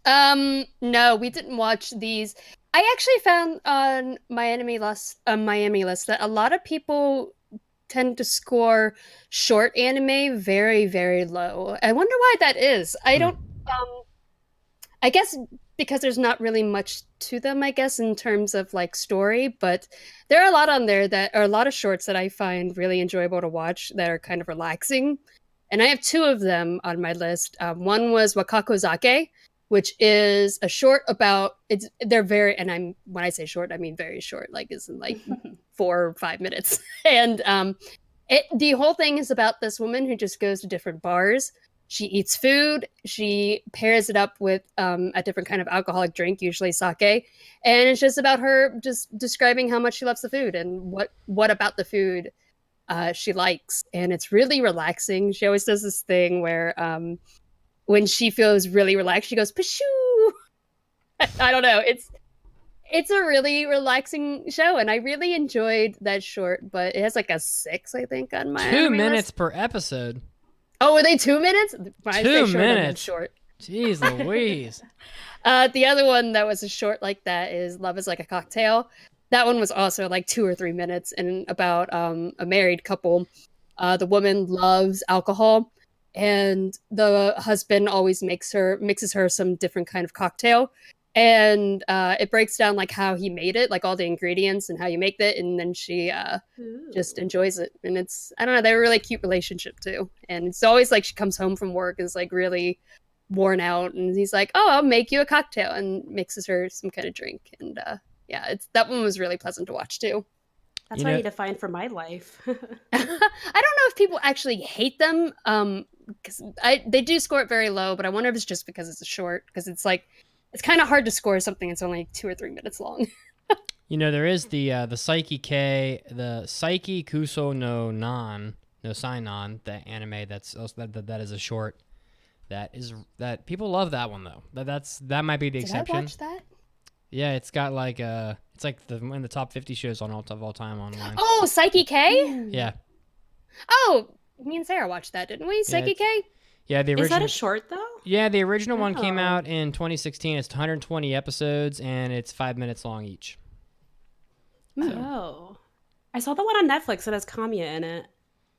S3: No, we didn't watch these. I actually found on my Miami list that a lot of people tend to score short anime very, very low. I wonder why that is. I don't. I guess because there's not really much to them, I guess, in terms of like story, but there are a lot on there that are a lot of shorts that I find really enjoyable to watch that are kind of relaxing. And I have two of them on my list. One was Wakakozake, which is a short about they're very, and when I say short, I mean very short, like isn't like 4 or 5 minutes. And the whole thing is about this woman who just goes to different bars. She eats food. She pairs it up with a different kind of alcoholic drink, usually sake. And it's just about her just describing how much she loves the food and what about the food she likes. And it's really relaxing. She always does this thing where when she feels really relaxed, she goes, "Pashoo!" I don't know. It's a really relaxing show, and I really enjoyed that short, but it has like a 6, I think, on my
S1: 2 minutes per episode.
S3: Oh, were they 2 minutes? When I say
S1: 2
S3: short,
S1: minutes.
S3: I mean short.
S1: Jeez Louise.
S3: The other one that was a short like that is Love is Like a Cocktail. That one was also like 2 or 3 minutes and about a married couple. The woman loves alcohol, and the husband always mixes her some different kind of cocktail. And it breaks down like how he made it, like all the ingredients and how you make it, and then she just enjoys it. And it's, I don't know, they're a really cute relationship too. And it's always like she comes home from work is like really worn out, and he's like, "Oh, I'll make you a cocktail," and mixes her some kind of drink. And that one was really pleasant to watch too.
S4: That's what I need to find for my life.
S3: I don't know if people actually hate them, because they do score it very low, but I wonder if it's just because it's a short, because it's like, it's kind of hard to score something that's only 2 or 3 minutes long.
S1: There is the Psyche K, the Psyche Kuso no Nan, no Sainon, the anime that is a short. That people love that one though. That might be the exception.
S3: Did I watch that?
S1: Yeah, it's got like it's like one of the top 50 shows on all time online.
S3: Oh, Psyche K?
S1: Yeah.
S3: Oh, me and Sarah watched that, didn't we? Psyche K?
S1: Yeah, the original.
S4: Is that a short though?
S1: Yeah, the original one came out in 2016. It's 120 episodes and it's 5 minutes long each.
S4: Oh, I saw the one on Netflix that has Kamiya in it.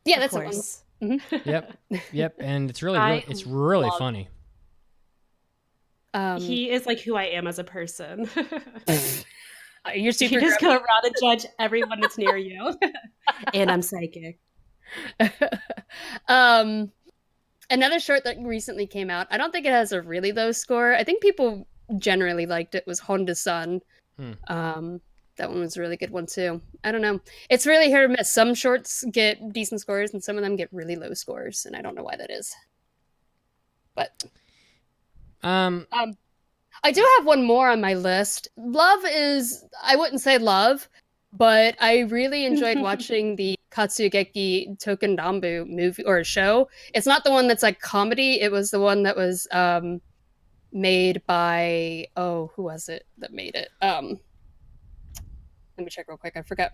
S3: Yeah, that's the one.
S1: Mm-hmm. Yep, and it's really funny.
S4: He is like who I am as a person.
S3: You're super.
S4: You just go around and judge everyone that's near you, and I'm psychic.
S3: Another short that recently came out. I don't think it has a really low score. I think people generally liked it. Was Honda-san. That one was a really good one too. I don't know. It's really hit or miss. Some shorts get decent scores, and some of them get really low scores, and I don't know why that is. But
S1: Um,
S3: I do have one more on my list. I wouldn't say love, but I really enjoyed watching the Katsugeki Tokendambu movie or show. It's not the one that's like comedy. It was the one that was made by, who was it that made it? Let me check real quick. I forgot.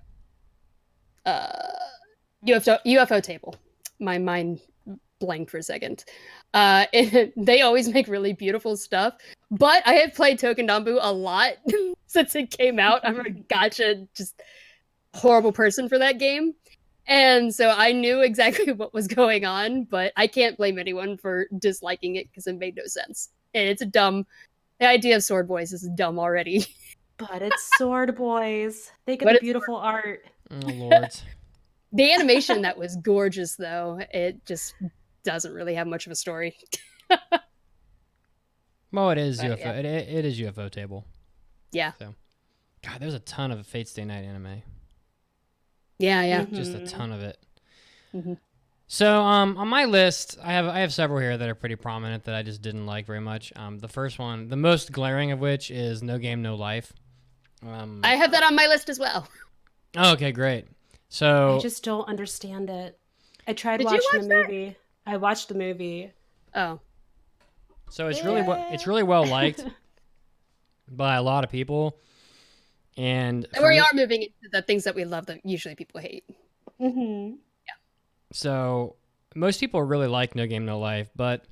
S3: UFO Table. My mind blanked for a second. They always make really beautiful stuff, but I have played Tokendambu a lot since it came out. I'm a gotcha, just horrible person for that game. And so I knew exactly what was going on, but I can't blame anyone for disliking it because it made no sense. And it's the idea of sword boys is dumb already.
S4: But it's sword boys. They get
S3: But
S4: the
S3: it's
S4: beautiful art.
S1: oh Lord.
S3: The animation that was gorgeous, though. It just doesn't really have much of a story.
S1: Well, it is
S3: But,
S1: UFO.
S3: yeah.
S1: It is UFO Table.
S3: Yeah.
S1: So, God, there's a ton of Fate Stay Night anime.
S3: Yeah.
S1: Just a ton of it.
S3: Mhm.
S1: So, on my list, I have several here that are pretty prominent that I just didn't like very much. The first one, the most glaring of which is No Game No Life.
S3: I have that on my list as well.
S1: Oh, okay, great. So
S4: I just don't understand it. I tried
S3: Did you
S4: watching the
S3: watch that?
S4: movie. I watched the movie.
S3: Oh.
S1: So it's really well liked by a lot of people, and
S3: And we are moving into the things that we love that usually people hate.
S4: Mm-hmm.
S1: so most people really like No Game No Life, but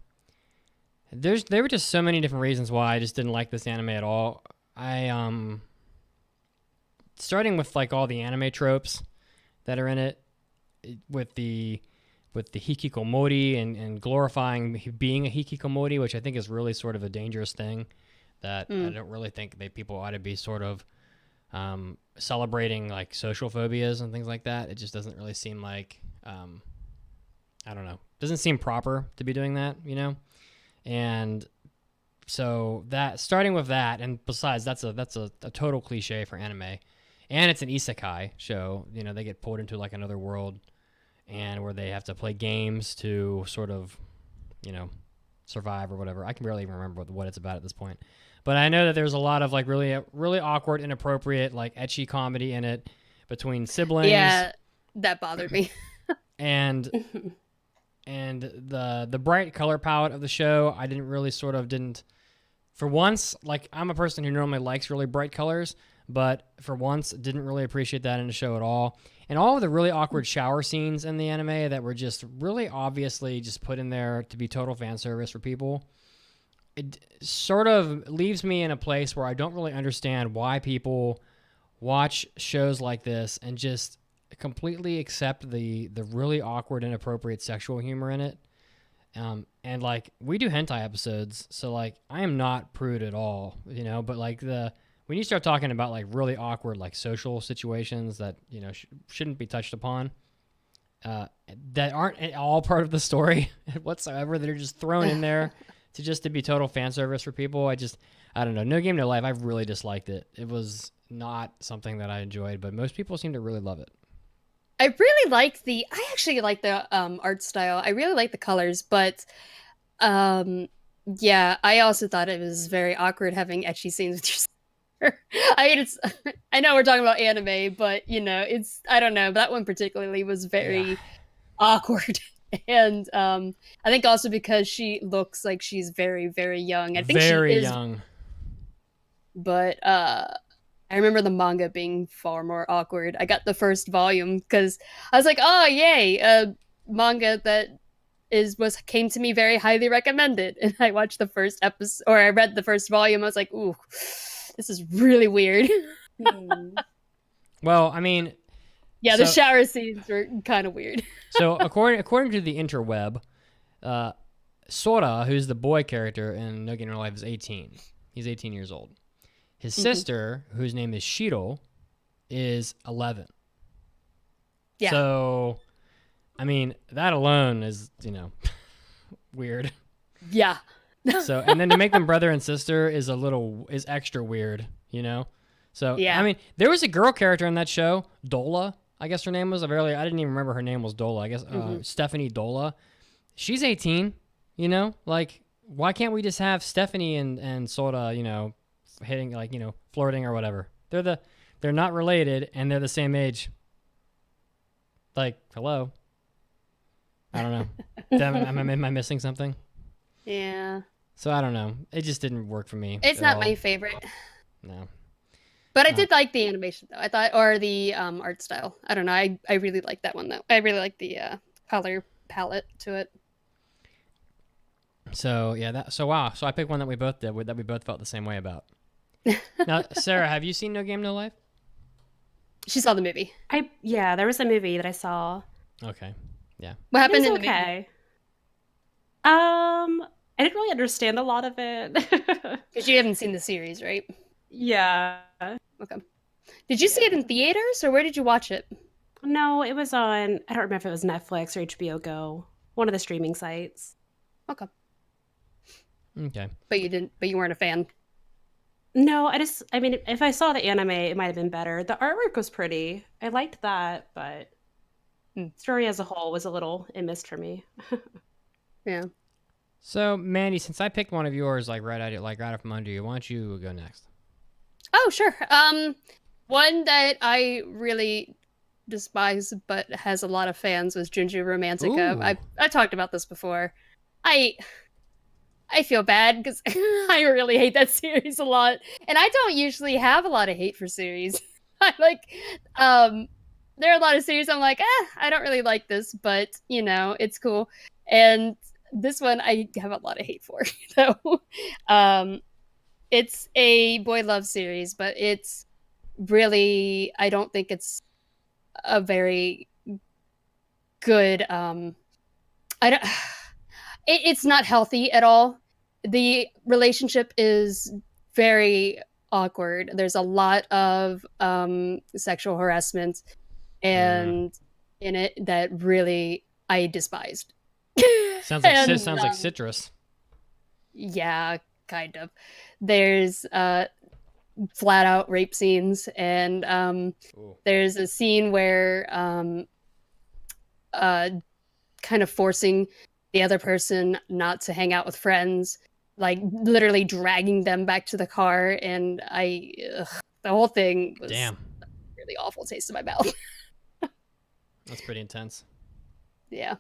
S1: there were just so many different reasons why I just didn't like this anime at all. I starting with like all the anime tropes that are in it, with the hikikomori and glorifying being a hikikomori, which I think is really sort of a dangerous thing that I don't really think people ought to be sort of celebrating like social phobias and things like that. It just doesn't really seem like, I don't know, doesn't seem proper to be doing that, you know? And so that, starting with that, and besides, that's a total cliche for anime. And it's an isekai show, you know, they get pulled into like another world and where they have to play games to sort of, you know, survive or whatever. I can barely even remember what it's about at this point. But I know that there's a lot of like really awkward, inappropriate, like ecchi comedy in it between siblings.
S3: Yeah, that bothered me.
S1: And the bright color palette of the show, I didn't for once, like I'm a person who normally likes really bright colors, but for once didn't really appreciate that in the show at all. And all of the really awkward shower scenes in the anime that were just really obviously just put in there to be total fan service for people, it sort of leaves me in a place where I don't really understand why people watch shows like this and just completely accept the really awkward, inappropriate sexual humor in it. And like we do hentai episodes, so like I am not prude at all, you know, but like when you start talking about like really awkward like social situations that, you know, shouldn't be touched upon, that aren't at all part of the story whatsoever, that are just thrown in there to be total fan service for people. I don't know. No Game No Life, I really disliked it. It was not something that I enjoyed, but most people seem to really love it.
S3: I actually like the art style. I really like the colors, but yeah, I also thought it was very awkward having ecchi scenes with your sister. I mean, I know we're talking about anime, but you know, I don't know, that one particularly was very awkward. And I think also because she looks like she's very, very young. I think
S1: very
S3: she is
S1: young.
S3: But I remember the manga being far more awkward. I got the first volume because I was like, "Oh, yay! A manga that came to me very highly recommended." And I watched the first episode, or I read the first volume. I was like, "Ooh, this is really weird."
S1: Well, I mean,
S3: Yeah, the shower scenes were kind of weird.
S1: so according to the interweb, Sora, who's the boy character in No Game No Life, is 18. He's 18 years old. His sister, whose name is Shiro, is 11.
S3: Yeah.
S1: So, I mean, that alone is, you know, weird.
S3: Yeah.
S1: So, and then to make them brother and sister is extra weird, you know? So,
S3: Yeah.
S1: I mean, there was a girl character in that show, Dola, I guess her name was. I didn't even remember her name was Dola. I guess Stephanie Dola. She's 18, you know? Like, why can't we just have Stephanie and Sora, hitting flirting or whatever? They're not related and they're the same age. Like, hello. I don't know. Am I missing something?
S3: Yeah.
S1: So I don't know. It just didn't work for me.
S3: It's not my favorite.
S1: No.
S3: But I did like the animation though. I thought, or the art style. I don't know. I really like that one though. I really like the color palette to it.
S1: So yeah, wow. So I picked one that we both did, that we both felt the same way about. Now, Sarah, have you seen No Game No Life?
S3: She saw the movie.
S4: There was a movie that I saw.
S1: Okay. Yeah.
S3: What happened
S4: It
S3: in
S4: was
S3: the movie?
S4: okay. I didn't really understand a lot of it.
S3: Because you haven't seen the series, right?
S4: Yeah.
S3: Okay. Did you see it in theaters or where did you watch it?
S4: No, it was on, I don't remember if it was Netflix or HBO Go, one of the streaming sites.
S3: Okay.
S1: Okay.
S3: But you weren't a fan.
S4: No, if I saw the anime, it might have been better. The artwork was pretty. I liked that, but story as a whole was a little, it missed for me.
S3: Yeah.
S1: So, Mandy, since I picked one of yours, right out from under you, why don't you go next?
S3: Oh, sure. One that I really despise but has a lot of fans was Junju Romantica.
S1: Ooh.
S3: I talked about this before. I feel bad because I really hate that series a lot, and I don't usually have a lot of hate for series. I there are a lot of series I'm like, I don't really like this, but it's cool. And this one I have a lot of hate for. So, it's a boy love series, but it's really, I don't think it's a very good. It's not healthy at all. The relationship is very awkward. There's a lot of sexual harassment and in it that really I despised.
S1: Sounds like citrus.
S3: Yeah, kind of. There's flat out rape scenes, and there's a scene where kind of forcing the other person not to hang out with friends, like literally dragging them back to the car, and the whole thing was a really awful taste in my mouth.
S1: That's pretty intense.
S3: Yeah.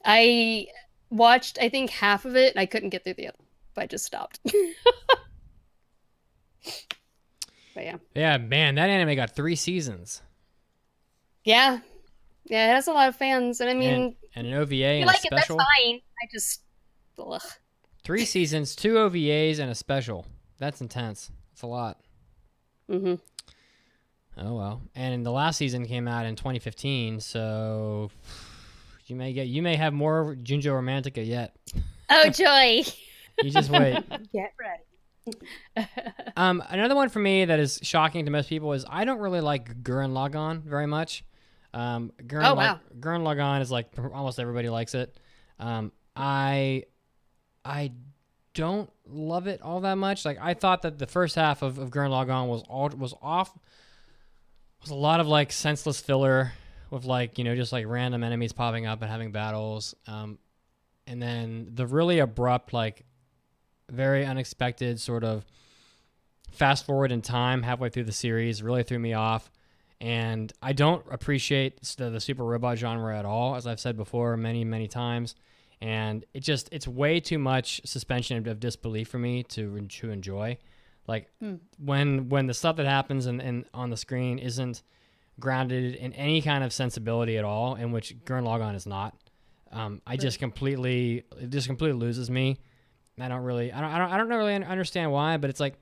S3: I watched, I think, half of it, and I couldn't get through the other. I just stopped. But yeah.
S1: Yeah, man, that anime got 3 seasons.
S3: Yeah. Yeah, it has a lot of fans, and I mean...
S1: And an OVA and a
S3: like
S1: special.
S3: it, that's fine. I just... Ugh.
S1: 3 seasons, 2 OVAs, and a special. That's intense. That's a lot.
S3: Mm-hmm.
S1: Oh, well. And the last season came out in 2015, so... You may have more Junjo Romantica yet.
S3: Oh, joy!
S1: You just wait.
S4: Get ready.
S1: Another one for me that is shocking to most people is I don't really like Gurren Lagann very much. Gurren Lagann is like almost everybody likes it. I don't love it all that much. Like I thought that the first half of Gurren Lagann was a lot of like senseless filler with just like random enemies popping up and having battles. And then the really abrupt, like very unexpected sort of fast forward in time halfway through the series really threw me off. And I don't appreciate the super robot genre at all, as I've said before many, many times. And it's way too much suspension of disbelief for me to enjoy. Like when the stuff that happens and on the screen isn't grounded in any kind of sensibility at all, in which Gurren Lagann is not. It just completely loses me. I don't really understand why, but it's like,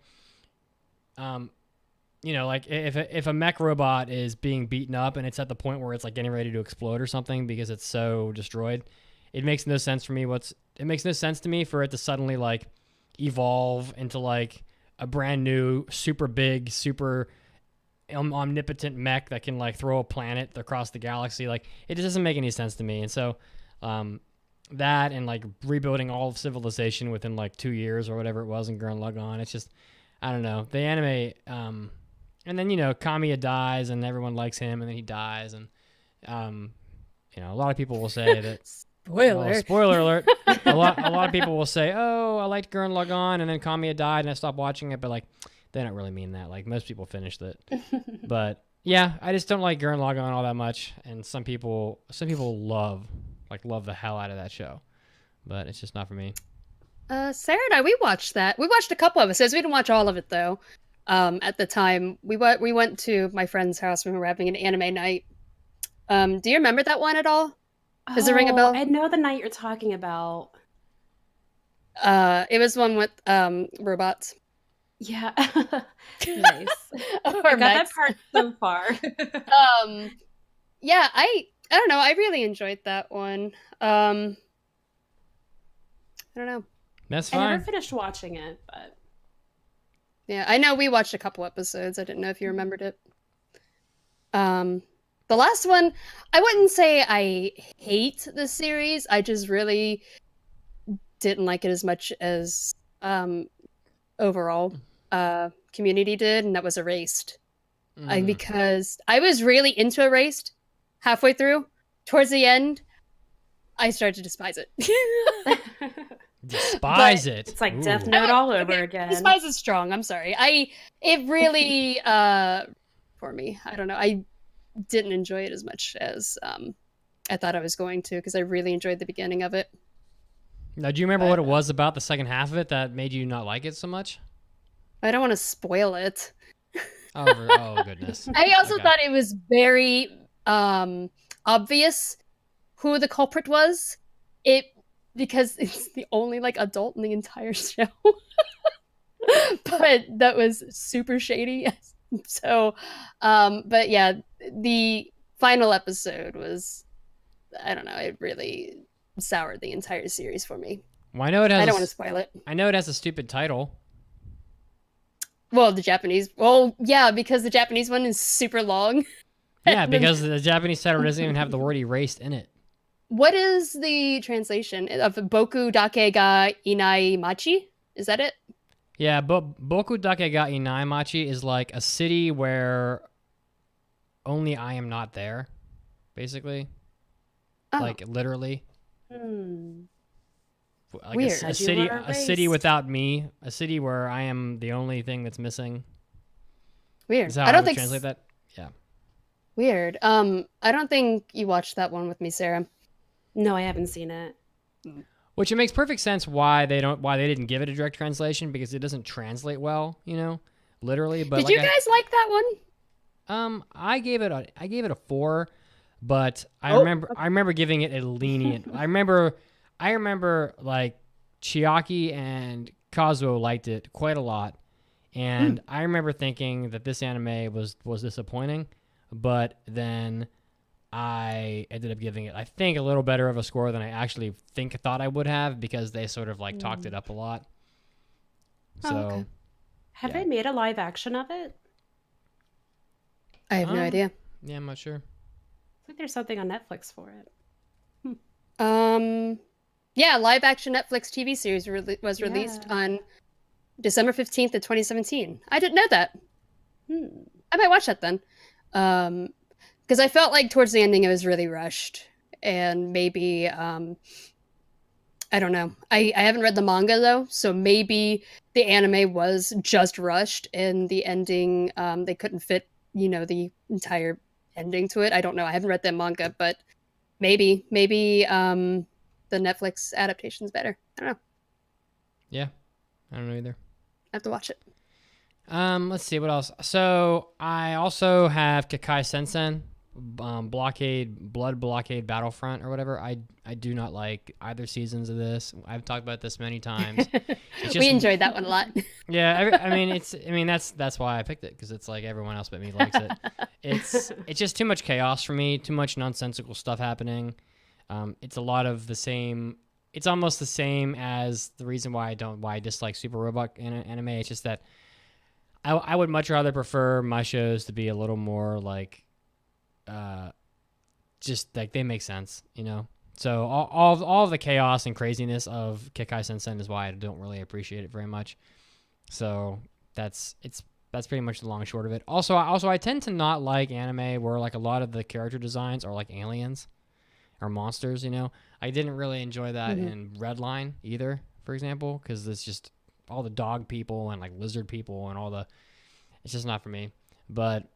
S1: like if a mech robot is being beaten up and it's at the point where it's like getting ready to explode or something because it's so destroyed, it makes no sense for me. It makes no sense to me for it to suddenly like evolve into like a brand new, super big, super omnipotent mech that can like throw a planet across the galaxy. Like it just doesn't make any sense to me. And so, that and like rebuilding all of civilization within like 2 years or whatever it was in Gurren Lagann, it's just, I don't know. The anime, and then Kamiya dies and everyone likes him, and then he dies, and a lot of people will say that
S3: Spoiler.
S1: Spoiler alert. A lot of people will say, "Oh, I liked Gurren Lagann," and then Kamiya died, and I stopped watching it. But like, they don't really mean that. Like, most people finished it. But yeah, I just don't like Gurren Lagann all that much. And some people love the hell out of that show. But it's just not for me.
S3: Sarah and I, we watched that. We watched a couple episodes. We didn't watch all of it though. At the time, we went to my friend's house when we were having an anime night. Do you remember that one at all? Does it ring a bell?
S4: I know the night you're talking about.
S3: It was one with robots.
S4: Yeah. Nice.
S3: Or
S4: I got
S3: mechs.
S4: that part so far.
S3: Yeah, I don't know. I really enjoyed that one. I don't know.
S1: That's
S4: I
S1: fine.
S4: never finished watching it, but
S3: Yeah, I know we watched a couple episodes. I didn't know if you remembered it. The last one, I wouldn't say I hate the series. I just really didn't like it as much as overall community did, and that was Erased. Because I was really into Erased halfway through. Towards the end, I started to despise it.
S1: Despise
S3: But
S1: it.
S4: it's like
S1: Ooh.
S4: Death Note all over
S3: Okay,
S4: again.
S3: Despise is strong. I'm sorry. It really for me. I don't know. I didn't enjoy it as much as I thought I was going to, because I really enjoyed the beginning of it.
S1: Now, do you remember what it was about the second half of it that made you not like it so much?
S3: I don't want to spoil it.
S1: Oh goodness.
S3: I also
S1: Okay.
S3: thought it was very obvious who the culprit was. Because it's the only like adult in the entire show. But that was super shady. So, but yeah, the final episode was, I don't know, it really soured the entire series for me.
S1: Well, I know it has.
S3: I don't want to spoil it.
S1: I know it has a stupid title.
S3: Well, yeah, because the Japanese one is super long.
S1: Yeah, because the Japanese title doesn't even have the word erased in it.
S3: What is the translation of Boku Dake ga Inai Machi? Is that it?
S1: Yeah, but Boku Dake ga Inai Machi is like a city where only I am not there, basically.
S3: Oh.
S1: Like literally. Like
S3: Weird.
S1: A
S4: As you
S1: city,
S4: were
S1: a city
S4: erased.
S1: without me, a city where I am the only thing that's missing.
S3: Weird.
S1: Is how
S3: I
S1: I
S3: don't
S1: would
S3: think
S1: translate that. Yeah.
S3: Weird. I don't think you watched that one with me, Sarah.
S4: No, I haven't seen it.
S1: Which it makes perfect sense why they didn't give it a direct translation, because it doesn't translate well, literally. But
S3: Did you guys like that one?
S1: I gave it a 4, but I
S3: Oh,
S1: remember giving it a lenient. I remember like Chiaki and Kazuo liked it quite a lot, and I remember thinking that this anime was disappointing, but then I ended up giving it, I think, a little better of a score than I actually thought I would have, because they sort of like talked it up a lot.
S3: Oh,
S1: So
S3: okay.
S4: Have
S1: Yeah.
S4: they made a live action of it?
S3: I have no idea.
S1: yeah, I'm not sure.
S4: I think there's something on Netflix for it.
S3: Yeah, live action Netflix TV series was released
S4: Yeah.
S3: on December 15th of 2017. I didn't know that. I might watch that then. Because I felt like towards the ending it was really rushed, and maybe I don't know. I haven't read the manga though, so maybe the anime was just rushed and the ending they couldn't fit, the entire ending to it. I don't know. I haven't read the manga, but maybe the Netflix adaptation's better. I don't know.
S1: Yeah, I don't know either.
S3: I have to watch it.
S1: Let's see what else. So I also have Kekai Sensen, Blood Blockade Battlefront or whatever. I do not like either seasons of this. I've talked about this many times. It's
S3: We enjoyed that one a lot.
S1: Yeah, that's why I picked it, because it's like everyone else but me likes it. It's just too much chaos for me, too much nonsensical stuff happening. It's a lot of the same. It's almost the same as the reason why I dislike Super Robot anime. It's just that I would much rather prefer my shows to be a little more like, just like they make sense, So all of the chaos and craziness of Kekai Sensen is why I don't really appreciate it very much. So that's pretty much the long and short of it. Also, I tend to not like anime where like a lot of the character designs are like aliens, are monsters. I didn't really enjoy that in Redline either, for example, because it's just all the dog people and like lizard people and all the. It's just not for me. But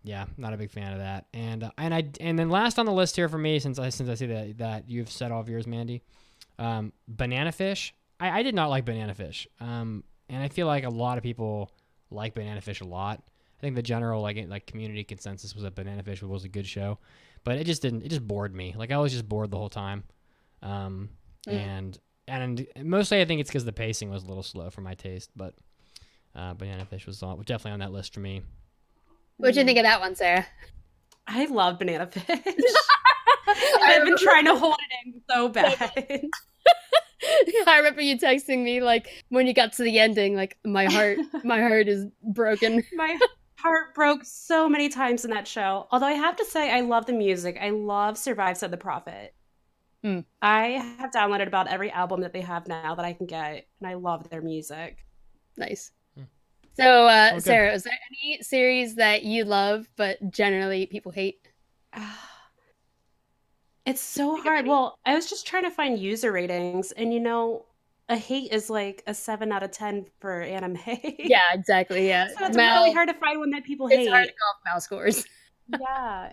S1: yeah, not a big fan of that. And then last on the list here for me, since I see that you've said all of yours, Mandy, Banana Fish. I did not like Banana Fish. And I feel like a lot of people like Banana Fish a lot. I think the general like community consensus was that Banana Fish was a good show, but it just bored me. Like I was just bored the whole time. And mostly I think it's because the pacing was a little slow for my taste, but Banana Fish was definitely on that list for me.
S3: What'd you think of that one, Sarah?
S4: I love Banana Fish. I've been trying to hold it in so bad.
S3: I remember you texting me like when you got to the ending, like my heart is broken.
S4: My heart broke so many times in that show. Although I have to say, I love the music. I love Survive Said the Prophet. I have downloaded about every album that they have now that I can get, and I love their music.
S3: Nice. So, Sarah, is there any series that you love but generally people hate?
S4: It's so hard. Well, I was just trying to find user ratings, and a hate is like a 7 out of 10 for anime.
S3: Yeah, exactly. Yeah,
S4: so it's really hard to find one that people hate.
S3: It's hard to go off Mal scores.
S4: Yeah,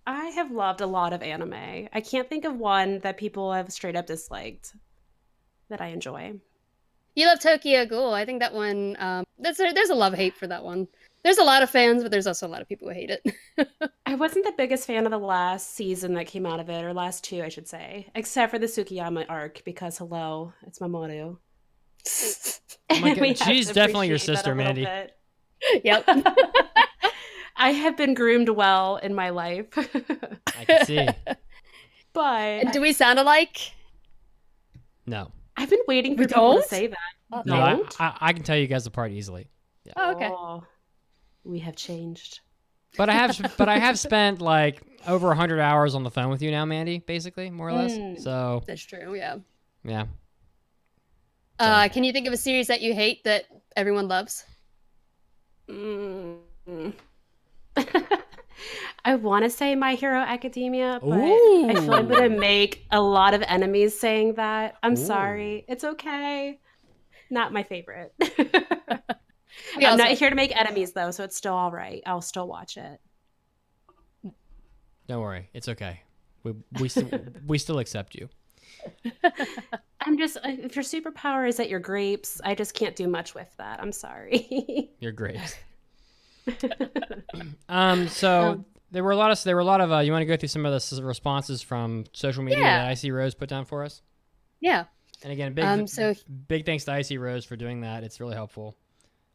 S4: I have loved a lot of anime. I can't think of one that people have straight up disliked that I enjoy.
S3: You love Tokyo Ghoul. I think that one. There's a love-hate for that one. There's a lot of fans, but there's also a lot of people who hate it.
S4: I wasn't the biggest fan of the last season that came out of it, or last 2, I should say, except for the Tsukiyama arc, because hello, it's Mamoru.
S1: Oh my God. She's definitely your sister, Mandy.
S3: Yep.
S4: I have been groomed well in my life.
S1: I can see.
S4: But
S3: do we sound alike?
S1: No.
S4: I've been waiting for people to say that.
S1: No, I can tell you guys apart easily. Yeah.
S3: Oh, okay.
S4: We have changed.
S1: But I have spent like over 100 hours on the phone with you now, Mandy, basically, more or less. So
S3: that's true. Yeah.
S1: Yeah.
S3: Can you think of a series that you hate that everyone loves?
S4: I want to say My Hero Academia, but I feel I'm going to make a lot of enemies saying that. I'm sorry. It's okay. Not my favorite. I'm not here to make enemies, though, so it's still all right. I'll still watch it.
S1: Don't worry. It's okay. We still accept you.
S4: I'm just, if your superpower is that you're grapes, I just can't do much with that. I'm sorry.
S1: You're grapes. So there were a lot of you want to go through some of the responses from social media that Icy Rose put down for us?
S3: Yeah.
S1: And again, big thanks to Icy Rose for doing that. It's really helpful.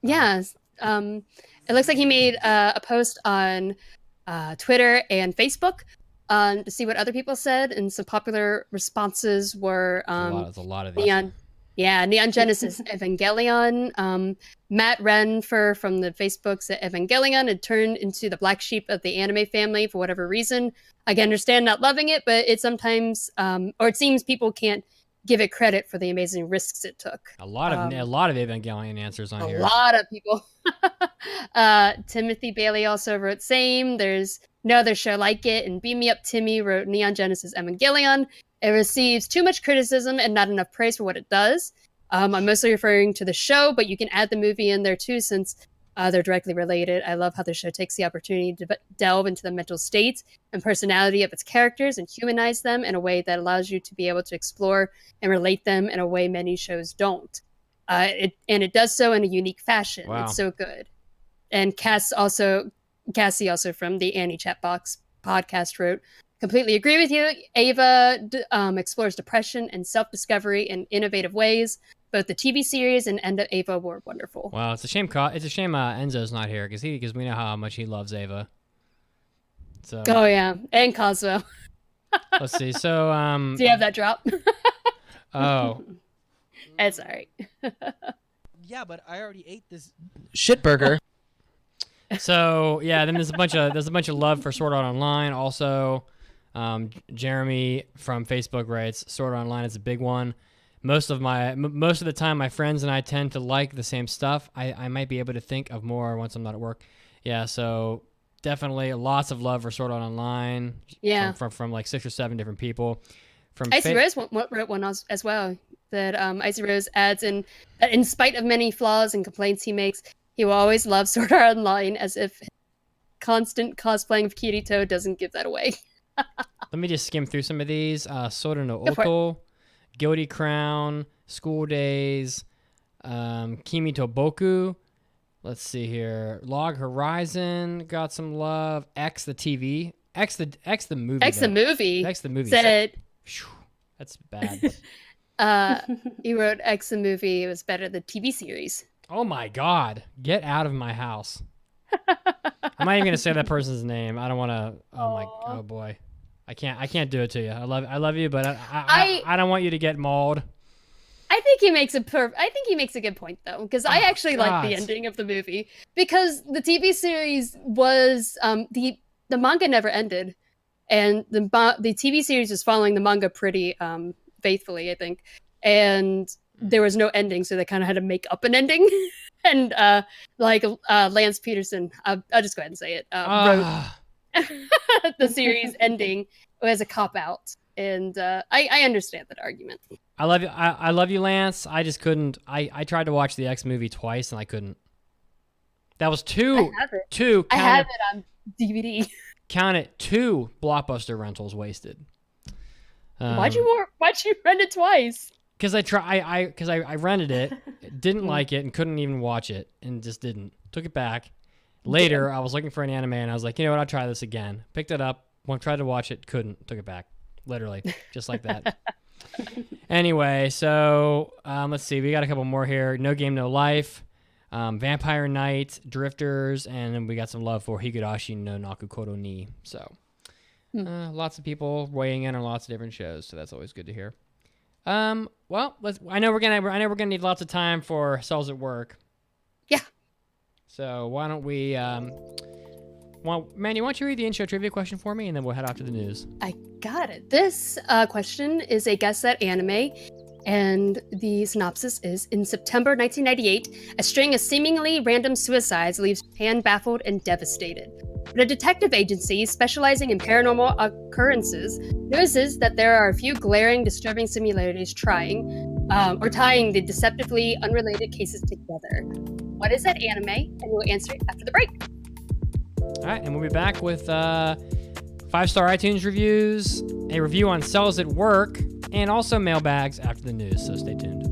S3: Yeah. It looks like he made a post on Twitter and Facebook to see what other people said, and some popular responses were
S1: there's a lot of these.
S3: Neon Genesis Evangelion. Matt Renfer from the Facebook said Evangelion had turned into the black sheep of the anime family for whatever reason. I can understand not loving it, but it sometimes, or it seems people can't give it credit for the amazing risks it took.
S1: A lot of Evangelion answers on here.
S3: A lot of people. Timothy Bailey also wrote same. There's no other show like it. And Beam Me Up Timmy wrote Neon Genesis Evangelion. It receives too much criticism and not enough praise for what it does. I'm mostly referring to the show, but you can add the movie in there too, since they're directly related. I love how the show takes the opportunity to delve into the mental states and personality of its characters and humanize them in a way that allows you to be able to explore and relate them in a way many shows don't. It does so in a unique fashion.
S1: Wow.
S3: It's so good. And Cassie also from the Annie Chatbox podcast wrote, completely agree with you. Ava explores depression and self-discovery in innovative ways. Both the TV series and End of Ava were wonderful.
S1: Wow, it's a shame. Enzo's not here because we know how much he loves Ava. So.
S3: Oh yeah, and Cosmo.
S1: Let's see. So
S3: do you have that drop?
S1: Oh,
S3: it's all right.
S7: Yeah, but I already ate this shit burger.
S1: So yeah, then there's a bunch of love for Sword Art Online. Also, Jeremy from Facebook writes Sword Art Online is a big one. Most of the time, my friends and I tend to like the same stuff. I might be able to think of more once I'm not at work. Yeah, so definitely lots of love for Sword Art Online.
S3: Yeah.
S1: From like 6 or 7 different people. From
S3: Icy Rose wrote one as well. That Icy Rose adds in spite of many flaws and complaints he makes, he will always love Sword Art Online, as if constant cosplaying of Kirito doesn't give that away.
S1: Let me just skim through some of these. Soda no
S3: Go for it.
S1: Oto, Guilty Crown, School Days, Kimi to Boku. Let's see here. Log Horizon got some love. X the TV. X the movie.
S3: X the movie.
S1: X the movie.
S3: Said
S1: Phew, that's bad.
S3: he wrote X the movie. It was better than TV series.
S1: Oh my God. Get out of my house. I'm not even gonna say that person's name. I don't want to. Oh boy, I can't do it to you. I love you, but I don't want you to get mauled.
S3: I think he makes a good point though, because I actually like the ending of the movie, because the TV series was the manga never ended, and the TV series was following the manga pretty faithfully, I think, and there was no ending, so they kind of had to make up an ending. And Lance Peterson, I'll just go ahead and say it, wrote the series ending as a cop-out. And I understand that argument.
S1: I love you. I love you, Lance. I just couldn't. I tried to watch the X movie twice, and I couldn't. That was two.
S3: I have it on DVD.
S1: Count it, 2 Blockbuster rentals wasted.
S3: Why'd you rent it twice?
S1: Because I rented it, didn't like it, and couldn't even watch it, and just didn't. Took it back. Later, I was looking for an anime, and I was like, you know what, I'll try this again. Picked it up, tried to watch it, couldn't. Took it back. Literally, just like that. Anyway, so let's see. We got a couple more here. No Game, No Life, Vampire Knight, Drifters, and then we got some love for Higurashi no Nakukoro ni. So lots of people weighing in on lots of different shows, so that's always good to hear. Well, I know we're gonna need lots of time for Cells at Work.
S3: Yeah.
S1: So why don't we, Manny, why don't you read the intro trivia question for me, and then we'll head off to the news.
S3: I got it. This question is a guess at anime, and the synopsis is: in September 1998, a string of seemingly random suicides leaves Japan baffled and devastated. But a detective agency specializing in paranormal occurrences notices that there are a few glaring, disturbing similarities tying the deceptively unrelated cases together. What is that anime? And we'll answer it after the break.
S1: All right, and we'll be back with 5-star iTunes reviews, a review on Cells at Work, and also mailbags after the news, so stay tuned.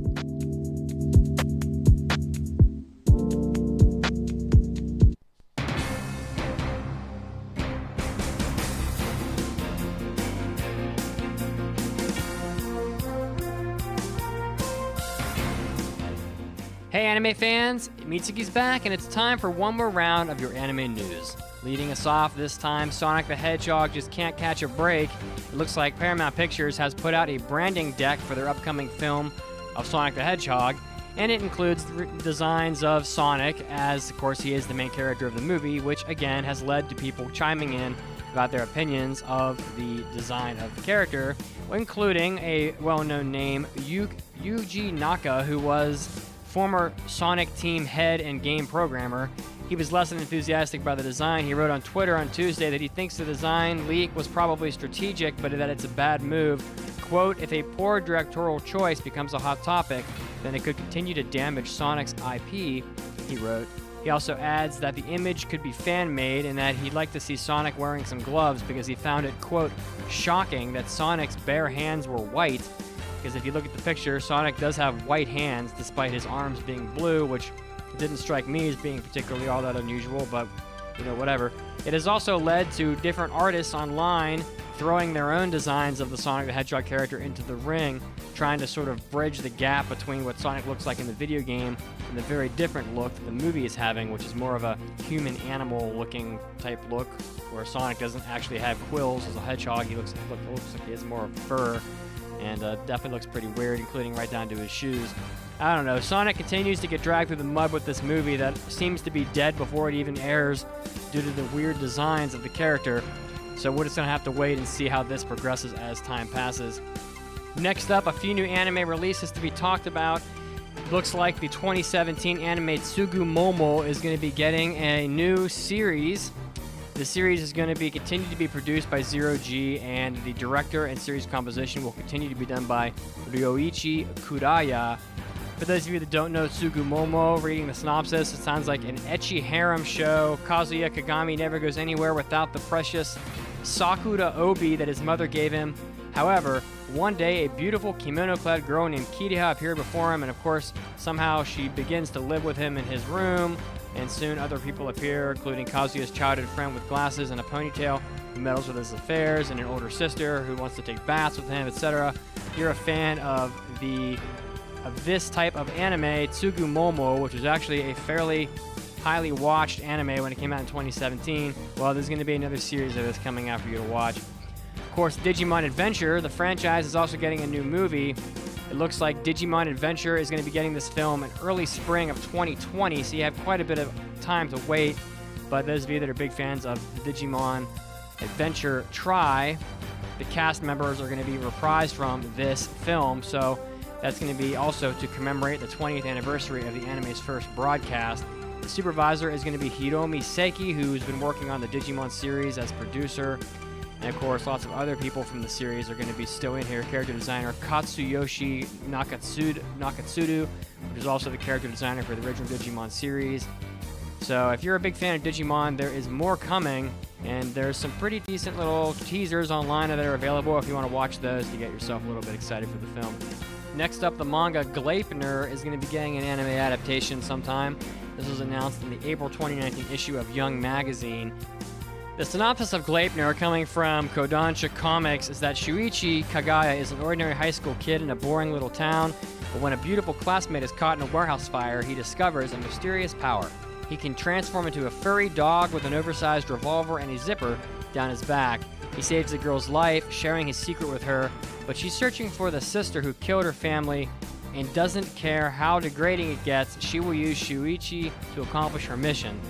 S1: Hey anime fans, Mitsuki's back, and it's time for one more round of your anime news. Leading us off this time, Sonic the Hedgehog just can't catch a break. It looks like Paramount Pictures has put out a branding deck for their upcoming film of Sonic the Hedgehog, and it includes designs of Sonic, as of course he is the main character of the movie, which again has led to people chiming in about their opinions of the design of the character, including a well-known name, Yuji Naka, who was former Sonic team head and game programmer. He was less than enthusiastic by the design. He wrote on Twitter on Tuesday that he thinks the design leak was probably strategic, but that it's a bad move. Quote, if a poor directorial choice becomes a hot topic, then it could continue to damage Sonic's IP, he wrote. He also adds that the image could be fan-made and that he'd like to see Sonic wearing some gloves because he found it, quote, shocking that Sonic's bare hands were white. Because if you look at the picture, Sonic does have white hands despite his arms being blue, which didn't strike me as being particularly all that unusual, but, you know, whatever. It has also led to different artists online throwing their own designs of the Sonic the Hedgehog character into the ring, trying to sort of bridge the gap between what Sonic looks like in the video game and the very different look that the movie is having, which is more of a human-animal-looking type look, where Sonic doesn't actually have quills as a hedgehog. He looks like he has more fur, and definitely looks pretty weird, including right down to his shoes. I don't know. Sonic continues to get dragged through the mud with this movie that seems to be dead before it even airs due to the weird designs of the character. So we're just going to have to wait and see how this progresses as time passes. Next up, a few new anime releases to be talked about. Looks like the 2017 anime Tsugu Momo is going to be getting a new series. The series is going to continue to be produced by Zero G, and the director and series composition will continue to be done by Ryoichi Kuraya. For those of you that don't know Tsugumomo, reading the synopsis, it sounds like an ecchi harem show. Kazuya Kagami never goes anywhere without the precious Sakura Obi that his mother gave him. However, one day a beautiful kimono-clad girl named Kiriha appeared before him, and of course, somehow she begins to live with him in his room, and soon other people appear, including Kazuya's childhood friend with glasses and a ponytail who meddles with his affairs, and an older sister who wants to take baths with him, etc. If you're a fan of this type of anime, Tsugumomo, which is actually a fairly highly watched anime when it came out in 2017, well, there's going to be another series of this coming out for you to watch. Of course, Digimon Adventure, the franchise, is also getting a new movie. It looks like Digimon Adventure is going to be getting this film in early spring of 2020, so you have quite a bit of time to wait. But those of you that are big fans of the Digimon Adventure the cast members are going to be reprised from this film, so that's going to be also to commemorate the 20th anniversary of the anime's first broadcast. The supervisor is going to be Hiromi Seki, who's been working on the Digimon series as producer. And of course, lots of other people from the series are going to be still in here. Character designer Katsuyoshi Nakatsuru, which is also the character designer for the original Digimon series. So if you're a big fan of Digimon, there is more coming, and there's some pretty decent little teasers online that are available if you want to watch those to get yourself a little bit excited for the film. Next up, the manga Gleipnir is going to be getting an anime adaptation sometime. This was announced in the April 2019 issue of Young Magazine. The synopsis of Gleipnir, coming from Kodansha Comics, is that Shuichi Kagaya is an ordinary high school kid in a boring little town, but when a beautiful classmate is caught in a warehouse fire, he discovers a mysterious power. He can transform into a furry dog with an oversized revolver and a zipper down his back. He saves the girl's life, sharing his secret with her, but she's searching for the sister who killed her family and doesn't care how degrading it gets. She will use Shuichi to accomplish her mission.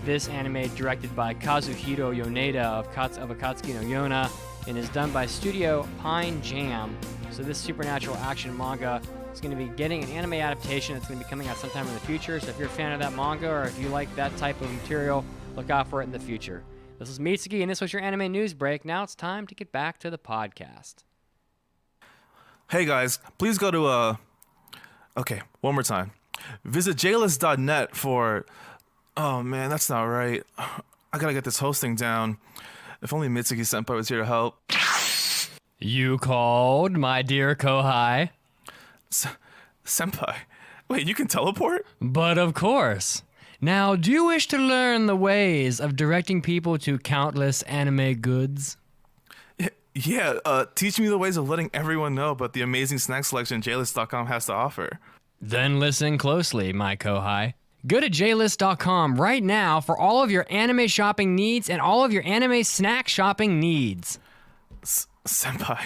S1: This anime, directed by Kazuhiro Yoneda of Akatsuki no Yona, and is done by Studio Pine Jam. So this supernatural action manga is going to be getting an anime adaptation that's going to be coming out sometime in the future. So if you're a fan of that manga, or if you like that type of material, look out for it in the future. This is Mitsuki, and this was your anime news break. Now it's time to get back to the podcast.
S5: Hey guys, please go to okay, one more time. Visit jlist.net for... Oh man, that's not right. I gotta get this hosting down. If only Mitsuki Senpai was here to help.
S1: You called, my dear Kohai.
S5: Senpai? Wait, you can teleport?
S1: But of course. Now, do you wish to learn the ways of directing people to countless anime goods?
S5: Yeah, teach me the ways of letting everyone know about the amazing snack selection JList.com has to offer.
S1: Then listen closely, my Kohai. Go to jlist.com right now for all of your anime shopping needs and all of your anime snack shopping needs.
S5: Senpai,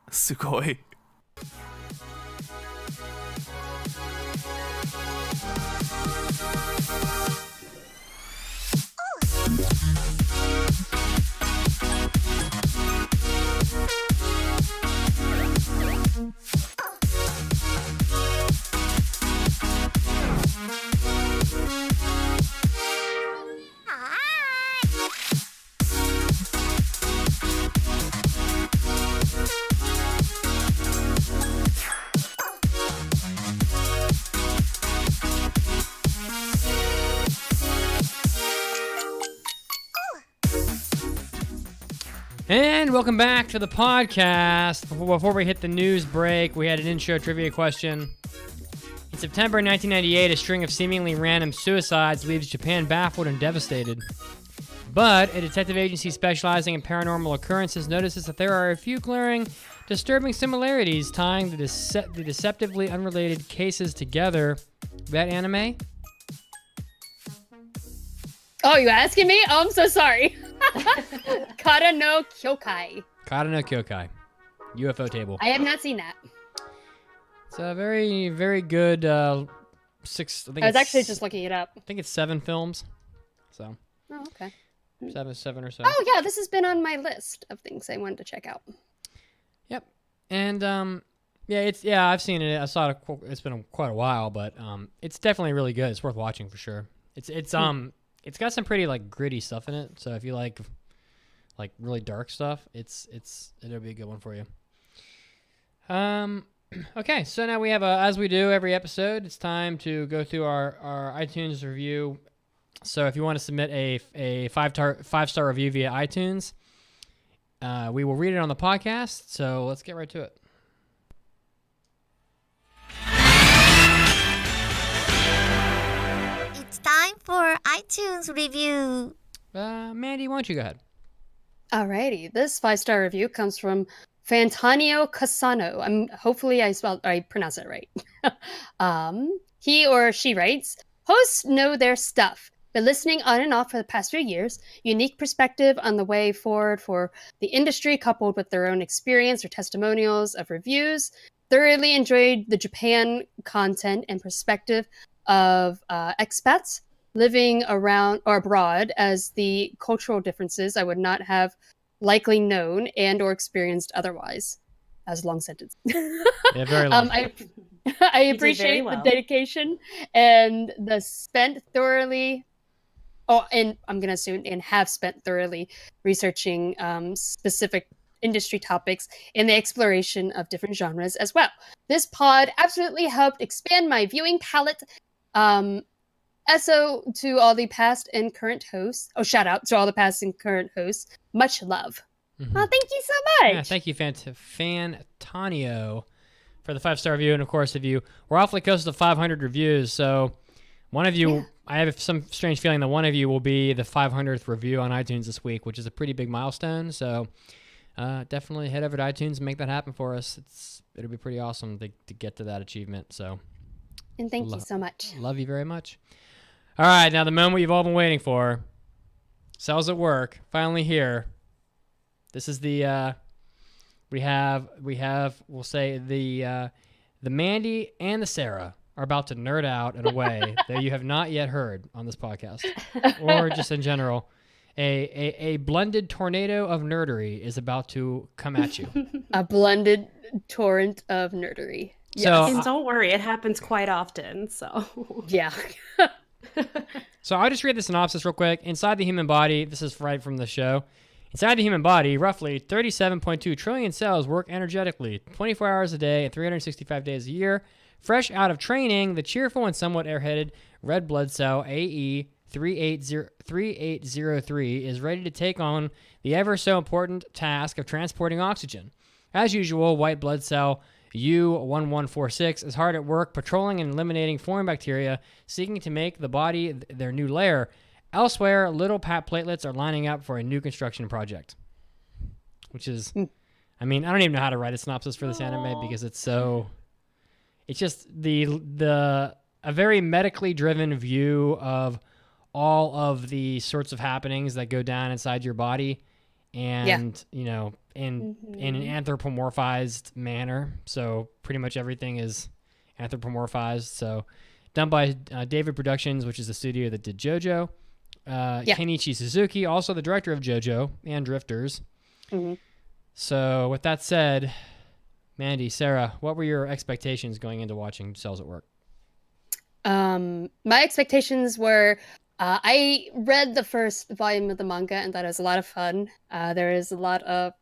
S5: sugoi.
S1: And welcome back to the podcast. Before we hit the news break, we had an intro trivia question. In September 1998, a string of seemingly random suicides leaves Japan baffled and devastated. But a detective agency specializing in paranormal occurrences notices that there are a few glaring, disturbing similarities tying the deceptively unrelated cases together. That anime?
S3: Oh, you asking me? Oh, I'm so sorry. Kara no Kyokai.
S1: Kara no Kyokai. UFO table.
S3: I have not seen that.
S1: It's a very, very good six.
S3: I was actually just looking it up.
S1: I think it's 7 films. So.
S3: Oh, okay.
S1: Seven or so.
S3: Oh, yeah, this has been on my list of things I wanted to check out.
S1: Yep. And I've seen it. I saw it. It's been quite a while, but it's definitely really good. It's worth watching for sure. It's It's got some pretty like gritty stuff in it. So if you like really dark stuff, it'll be a good one for you. Okay, so now we have as we do every episode, it's time to go through our iTunes review. So if you want to submit a 5-star review via iTunes, we will read it on the podcast. So let's get right to it.
S2: It's time for iTunes review.
S1: Mandy, why don't you go ahead?
S3: Alrighty, this 5-star review comes from Fantanio Casano. Hopefully I pronounced it right. He or she writes, hosts know their stuff. Been listening on and off for the past few years. Unique perspective on the way forward for the industry, coupled with their own experience or testimonials of reviews. Thoroughly enjoyed the Japan content and perspective of expats living around or abroad, as the cultural differences I would not have likely known and or experienced otherwise. That was a long sentence.
S1: Yeah, very long.
S3: I appreciate the dedication and the spent thoroughly. Oh, and I'm going to assume and have spent thoroughly researching specific industry topics and the exploration of different genres as well. This pod absolutely helped expand my viewing palette. So to all the past and current hosts. Oh, shout out to all the past and current hosts. Much love.
S1: Mm-hmm.
S3: Oh, thank you so much.
S1: Yeah, thank you, Fantanio, for the 5-star review. And of course, we're awfully close to 500 reviews. So one of you, I have some strange feeling that one of you will be the 500th review on iTunes this week, which is a pretty big milestone. So definitely head over to iTunes and make that happen for us. It'll be pretty awesome to get to that achievement. So,
S3: and thank you so much.
S1: Love you very much. All right, now the moment you've all been waiting for. Cells at Work, finally here. This is the we'll say the Mandy and the Sarah are about to nerd out in a way that you have not yet heard on this podcast, or just in general. A blended tornado of nerdery is about to come at you.
S3: A blended torrent of nerdery.
S4: Yes. So, and don't worry, it happens quite often. So
S3: yeah.
S1: So I'll just read the synopsis real quick. Inside the human body, this is right from the show. Inside the human body, roughly 37.2 trillion cells work energetically 24 hours a day and 365 days a year. Fresh out of training, the cheerful and somewhat airheaded red blood cell AE 3803 is ready to take on the ever so important task of transporting oxygen. As usual, white blood cell U1146 is hard at work patrolling and eliminating foreign bacteria, seeking to make the body their new lair. Elsewhere, little platelets are lining up for a new construction project. Which is, I mean, I don't even know how to write a synopsis for this anime because it's just a very medically driven view of all of the sorts of happenings that go down inside your body, and in an anthropomorphized manner. So pretty much everything is anthropomorphized. So done by David Productions, which is the studio that did JoJo. Kenichi Suzuki, also the director of JoJo and Drifters. Mm-hmm. So with that said, Mandy, Sarah, what were your expectations going into watching Cells at Work?
S3: My expectations were, I read the first volume of the manga and thought it was a lot of fun. There is a lot of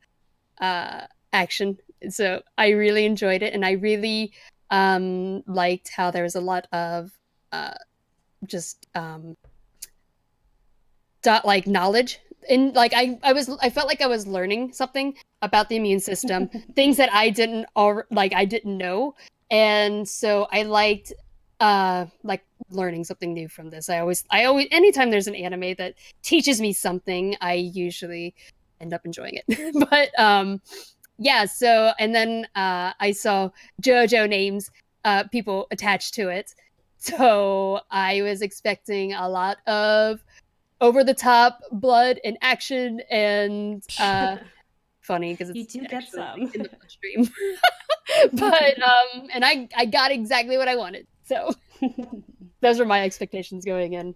S3: action, so I really enjoyed it, and I really liked how there was a lot of knowledge. And I felt like I was learning something about the immune system, things that I didn't know, and so I liked learning something new from this. I always anytime there's an anime that teaches me something, I usually end up enjoying it. But so and then I saw JoJo names, people attached to it, so I was expecting a lot of over-the-top blood and action and funny because it's
S4: you do get some
S3: in the bloodstream. But and I got exactly what I wanted, so those were my expectations going in.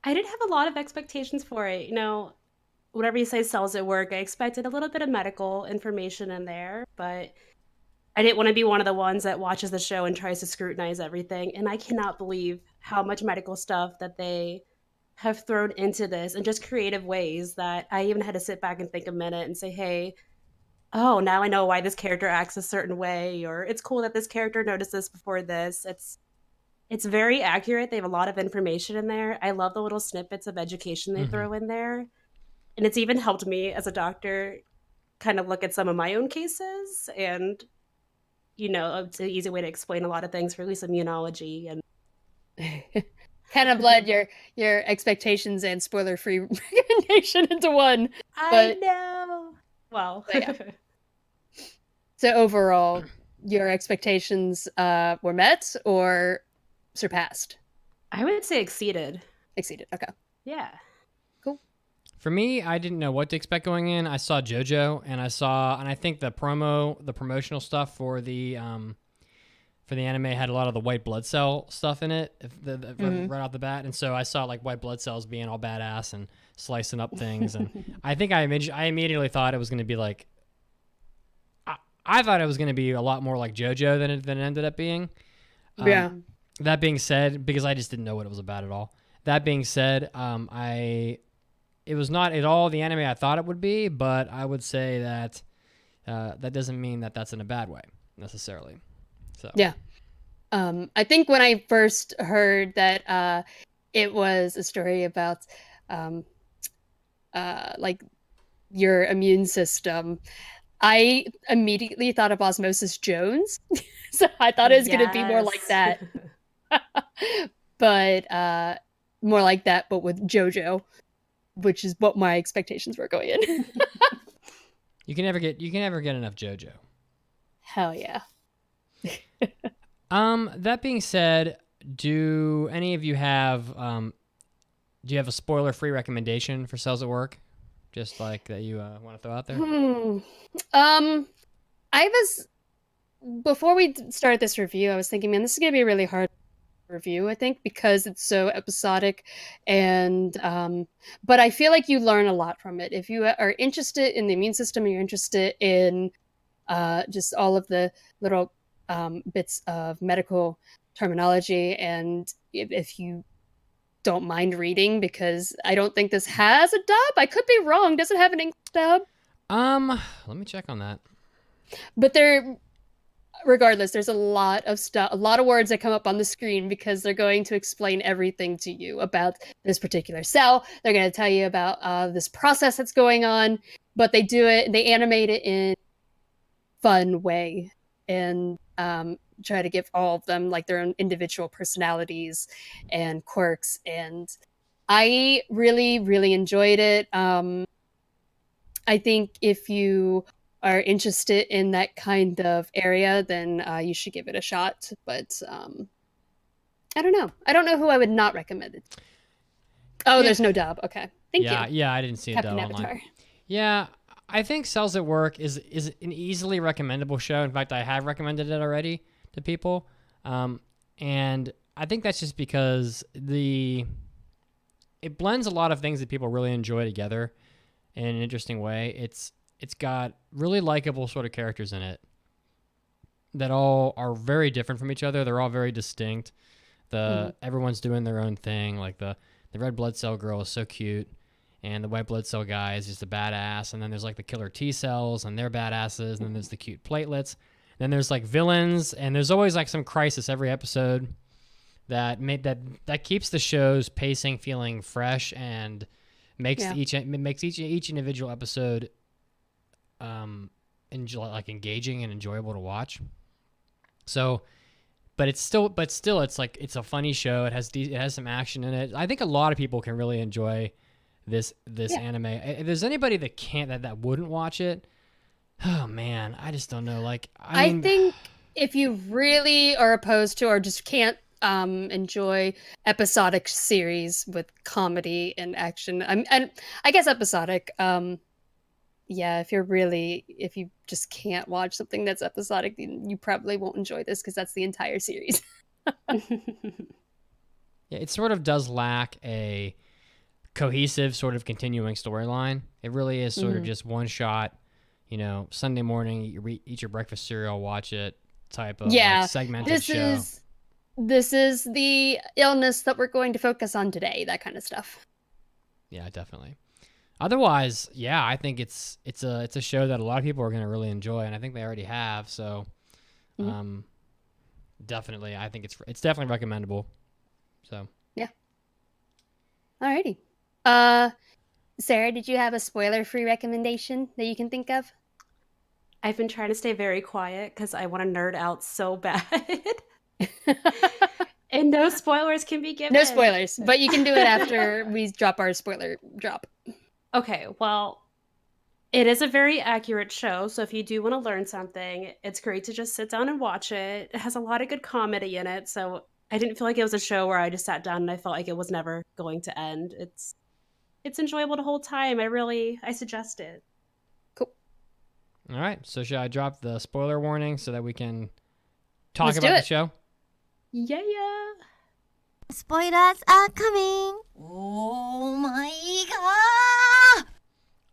S4: I did have a lot of expectations for it. Whenever you say Cells at Work, I expected a little bit of medical information in there, but I didn't want to be one of the ones that watches the show and tries to scrutinize everything. And I cannot believe how much medical stuff that they have thrown into this in just creative ways that I even had to sit back and think a minute and say, hey, oh, now I know why this character acts a certain way, or it's cool that this character noticed this before this. It's very accurate. They have a lot of information in there. I love the little snippets of education they throw in there. And it's even helped me as a doctor kind of look at some of my own cases. And, it's an easy way to explain a lot of things, for at least immunology. And
S3: kind of blend your expectations and spoiler-free recommendation into one.
S4: I know. Well,
S3: yeah. So overall, your expectations were met or surpassed?
S4: I would say exceeded.
S3: Exceeded. Okay.
S4: Yeah.
S3: Cool.
S1: For me, I didn't know what to expect going in. I saw JoJo, and I think the promotional stuff for the anime had a lot of the white blood cell stuff in it, right off the bat. And so I saw like white blood cells being all badass and slicing up things, and I think I immediately thought it was going to be like. I thought it was going to be a lot more like JoJo than it ended up being.
S3: Yeah.
S1: That being said, because I just didn't know what it was about at all. That being said, it was not at all the anime I thought it would be, but I would say that that doesn't mean that that's in a bad way necessarily. So
S3: yeah, I think when I first heard that it was a story about like your immune system, I immediately thought of Osmosis Jones. So I thought it was going to be more like that. But more like that, but with JoJo, which is what my expectations were going in.
S1: You can never get enough JoJo.
S3: Hell yeah.
S1: That being said, do any of you have do you have a spoiler-free recommendation for Cells at Work? Just like that you want to throw out there?
S3: I was, before we started this review, I was thinking, man, this is going to be a really hard review, I think, because it's so episodic. And, but I feel like you learn a lot from it. If you are interested in the immune system and you're interested in just all of the little bits of medical terminology, and if you don't mind reading, because I don't think this has a dub. I could be wrong. Does it have an English dub?
S1: Let me check on that.
S3: But regardless, there's a lot of stuff, a lot of words that come up on the screen because they're going to explain everything to you about this particular cell. They're going to tell you about this process that's going on, but they animate it in a fun way and try to give all of them like their own individual personalities and quirks. And I really, really enjoyed it. I think if you are interested in that kind of area, then you should give it a shot. But I don't know. I don't know who I would not recommend it. Oh, there's no dub. Okay. Thank you.
S1: Yeah, I didn't see a dub online. Yeah, I think Cells at Work is an easily recommendable show. In fact, I have recommended it already to people. And I think that's just because it blends a lot of things that people really enjoy together in an interesting way. It's got really likable sort of characters in it that all are very different from each other. They're all very distinct. Everyone's doing their own thing. Like the red blood cell girl is so cute, and the white blood cell guy is just a badass. And then there's like the killer T cells, and they're badasses. And then there's the cute platelets. Then there's like villains, and there's always like some crisis every episode that keeps the show's pacing feeling fresh and makes each individual episode engaging and enjoyable to watch. So, but still it's like it's a funny show. It has some action in it. I think a lot of people can really enjoy this anime. If there's anybody that wouldn't watch it, oh man, I just don't know. Like I
S3: think if you really are opposed to or just can't enjoy episodic series with comedy and action, and I guess episodic, yeah, if you just can't watch something that's episodic, you probably won't enjoy this because that's the entire series.
S1: Yeah, it sort of does lack a cohesive sort of continuing storyline. It really is sort of just one shot, Sunday morning, you eat your breakfast cereal, watch it type of segmented show.
S3: this is the illness that we're going to focus on today, that kind of stuff.
S1: Yeah, definitely. Otherwise, yeah, I think it's a show that a lot of people are going to really enjoy, and I think they already have. So, definitely, I think it's definitely recommendable. So,
S3: yeah. Alrighty. Sarah, did you have a spoiler-free recommendation that you can think of?
S4: I've been trying to stay very quiet because I want to nerd out so bad. And no spoilers can be given.
S3: No spoilers, but you can do it after we drop our spoiler drop.
S4: Okay, well, it is a very accurate show, so if you do want to learn something, it's great to just sit down and watch it. It has a lot of good comedy in it, so I didn't feel like it was a show where I just sat down and I felt like it was never going to end. It's enjoyable the whole time. I suggest it.
S3: Cool.
S1: all right. So, should I drop the spoiler warning so that we can talk
S3: Let's do
S1: about the
S3: it.
S1: show?
S4: Yeah.
S2: Spoilers are coming. Oh my god.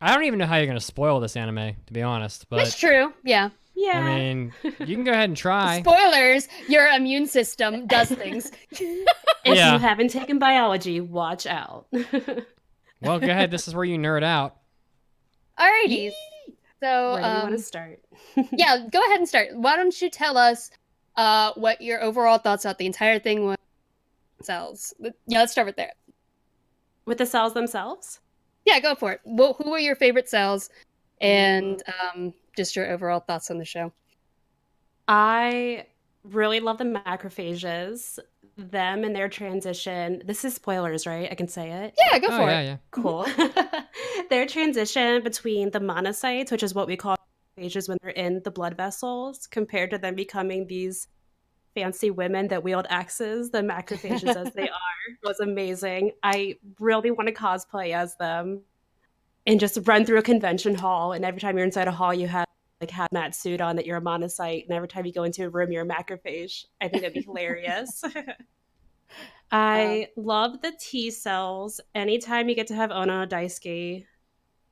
S1: I don't even know how you're going to spoil this anime, to be honest. But
S3: That's true. Yeah.
S4: Yeah.
S1: I mean, you can go ahead and try.
S3: Spoilers, your immune system does things.
S4: If
S1: Yeah.
S4: you haven't taken biology, watch out.
S1: Well, go ahead. This is where you nerd out.
S3: Alrighty. So,
S4: Where do you want to start?
S3: yeah, go ahead and start. Why don't you tell us what your overall thoughts about the entire thing was? Cells. Yeah, let's start with there.
S4: With the cells themselves?
S3: Yeah, go for it. Well, who were your favorite cells, and just your overall thoughts on the show?
S4: I really love the macrophages, them and their transition. This is spoilers, right? I can say it.
S3: Yeah, go for it.
S1: Yeah.
S4: Cool. Their transition between the monocytes, which is what we call macrophages when they're in the blood vessels, compared to them becoming these fancy women that wield axes, the macrophages as they are, was amazing. I really want to cosplay as them and just run through a convention hall, and every time you're inside a hall you have like hazmat suit on that you're a monocyte, and every time you go into a room you're a macrophage. I think that'd be hilarious. I love the T cells. Anytime you get to have Ono Daisuke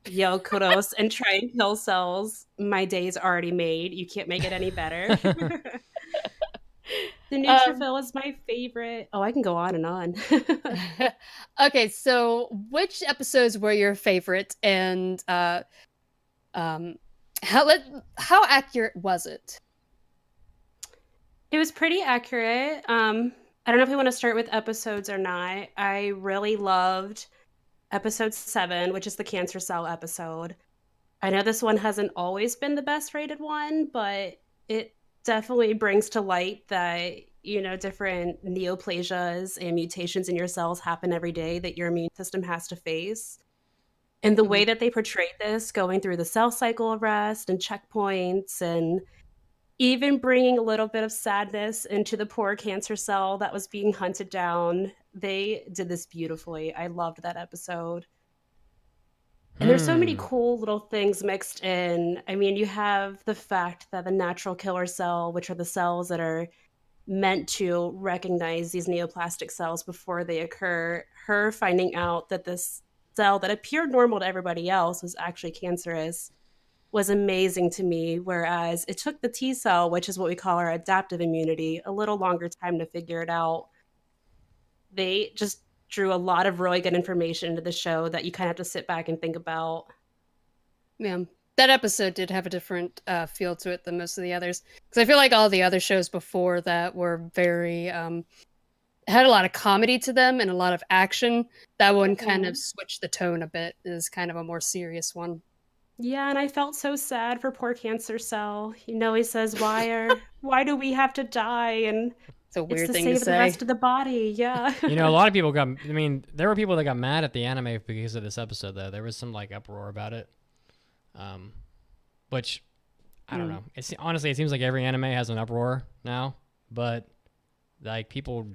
S4: yell kudos and try and kill cells, my day's already made. You can't make it any better. The neutrophil is my favorite. Oh, I can go on and on.
S3: Okay, so which episodes were your favorite, and how accurate was it?
S4: It was pretty accurate. I don't know if we want to start with episodes or not. I really loved episode 7, which is the cancer cell episode. I know this one hasn't always been the best rated one, but it definitely brings to light that, you know, different neoplasias and mutations in your cells happen every day that your immune system has to face. And the way that they portrayed this, going through the cell cycle arrest and checkpoints, and even bringing a little bit of sadness into the poor cancer cell that was being hunted down, they did this beautifully. I loved that episode. And there's so many cool little things mixed in. I mean, you have the fact that the natural killer cell, which are the cells that are meant to recognize these neoplastic cells before they occur, her finding out that this cell that appeared normal to everybody else was actually cancerous, was amazing to me. Whereas it took the T cell, which is what we call our adaptive immunity, a little longer time to figure it out. They just drew a lot of really good information into the show that you kind of have to sit back and think about.
S3: Yeah, that episode did have a different feel to it than most of the others, because I feel like all the other shows before that were very had a lot of comedy to them and a lot of action. That one kind of switched the tone a bit, is kind of a more serious one.
S4: Yeah, and I felt so sad for poor cancer cell. You know, he says, why do we have to die? And
S3: it's a weird
S4: it's to
S3: thing
S4: save
S3: to
S4: the
S3: say.
S4: rest of the body. Yeah.
S1: You know, a lot of people there were people that got mad at the anime because of this episode, though. There was some, like, uproar about it. Which, I don't know. Honestly, it seems like every anime has an uproar now. But, like, people...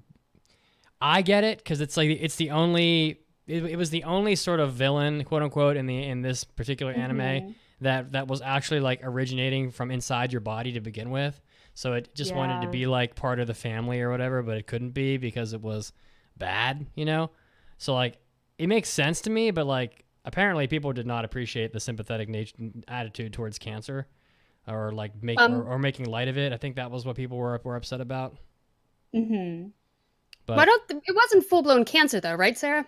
S1: I get it, because it's, like, it's the only... It was the only sort of villain, quote unquote, in this particular anime that was actually like originating from inside your body to begin with. So it just wanted to be like part of the family or whatever, but it couldn't be because it was bad, you know? So like it makes sense to me, but like apparently people did not appreciate the sympathetic attitude towards cancer or like making light of it. I think that was what people were upset about.
S4: Mm-hmm.
S1: But
S3: It wasn't full blown cancer though, right, Sarah?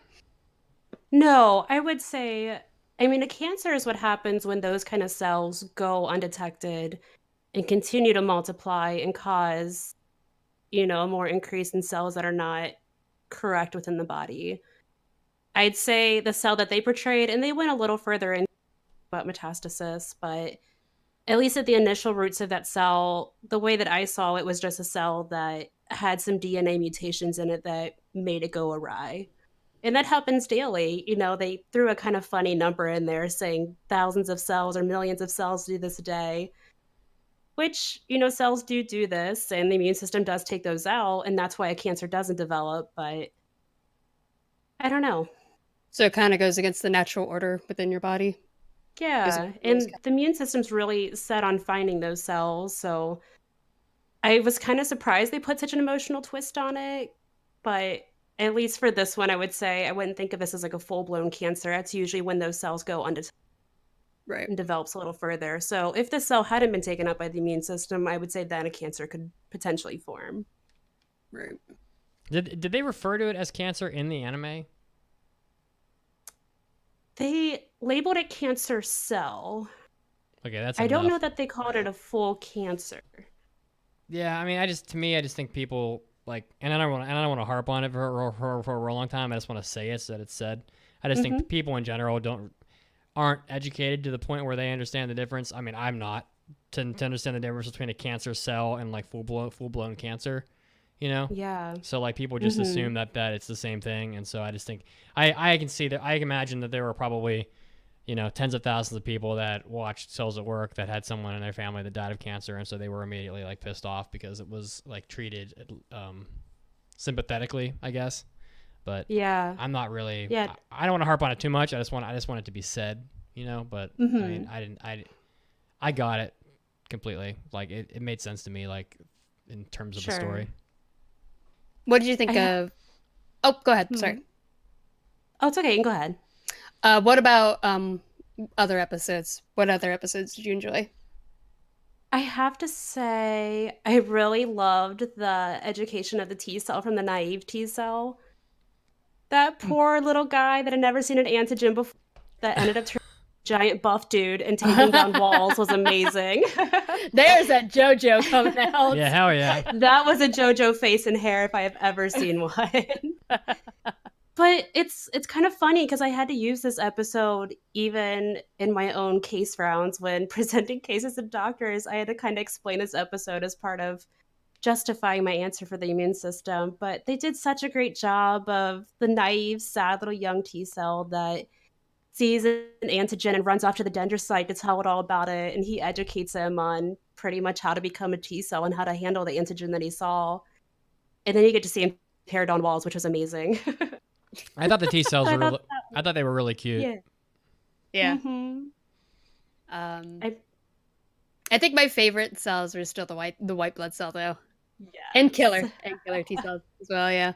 S4: No, I would say, I mean, a cancer is what happens when those kind of cells go undetected and continue to multiply and cause, a more increase in cells that are not correct within the body. I'd say the cell that they portrayed, and they went a little further in about metastasis, but at least at the initial roots of that cell, the way that I saw it was just a cell that had some DNA mutations in it that made it go awry. And that happens daily. They threw a kind of funny number in there saying thousands of cells or millions of cells do this a day, which, cells do this, and the immune system does take those out. And that's why a cancer doesn't develop. But I don't know.
S3: So it kind of goes against the natural order within your body.
S4: Yeah. And the immune system's really set on finding those cells. So I was kind of surprised they put such an emotional twist on it. But at least for this one, I would say I wouldn't think of this as like a full-blown cancer. That's usually when those cells go undetected and develops a little further. So if the cell hadn't been taken up by the immune system, I would say then a cancer could potentially form.
S3: Right.
S1: Did they refer to it as cancer in the anime?
S4: They labeled it cancer cell.
S1: Okay, that's
S4: I don't know
S1: enough.
S4: that they called it a full cancer.
S1: Yeah, I mean, I just think people like, and I don't want to harp on it for a real long time. I just want to say it so that it's said. I just think people in general aren't educated to the point where they understand the difference. I mean, I'm not to understand the difference between a cancer cell and like full blown cancer.
S4: Yeah.
S1: So like people just assume that it's the same thing, and so I just think I can see that. I imagine that there were probably tens of thousands of people that watched Cells at Work that had someone in their family that died of cancer, and so they were immediately like pissed off because it was like treated sympathetically, I guess. But
S4: yeah,
S1: I'm not really.
S4: Yeah.
S1: I don't want to harp on it too much. I just want it to be said, But I mean, I got it completely. Like it made sense to me, like in terms of the story.
S3: What did you think of? Oh, go ahead. Sorry.
S4: Oh, it's okay. You can go ahead.
S3: What about other episodes? What other episodes did you enjoy?
S4: I have to say, I really loved the education of the T cell from the naive T cell. That poor little guy that had never seen an antigen before that ended up turning into a giant buff dude and taking down walls was amazing.
S3: There's that JoJo coming out.
S1: Yeah, hell yeah.
S4: That was a JoJo face and hair if I have ever seen one. But it's kind of funny because I had to use this episode even in my own case rounds when presenting cases to doctors. I had to kind of explain this episode as part of justifying my answer for the immune system. But they did such a great job of the naive, sad little young T cell that sees an antigen and runs off to the dendrocyte to tell it all about it. And he educates him on pretty much how to become a T cell and how to handle the antigen that he saw. And then you get to see him tear down walls, which was amazing.
S1: I thought the T cells were. I thought they were really cute.
S3: Yeah.
S4: Mm-hmm.
S3: I think my favorite cells were still the white blood cell though.
S4: Yeah.
S3: And killer T cells as well. Yeah.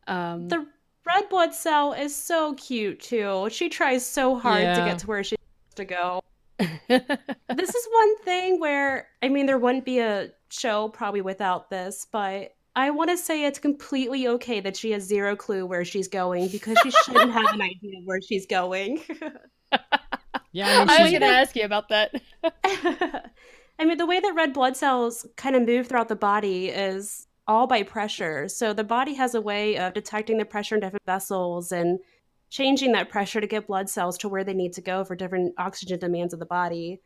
S4: The red blood cell is so cute too. She tries so hard to get to where she's supposed to go. This is one thing where there wouldn't be a show probably without this, but I want to say it's completely okay that she has zero clue where she's going because she shouldn't have an idea where she's going.
S1: Yeah,
S3: I was going to ask you about that.
S4: The way that red blood cells kind of move throughout the body is all by pressure. So the body has a way of detecting the pressure in different vessels and changing that pressure to get blood cells to where they need to go for different oxygen demands of the body.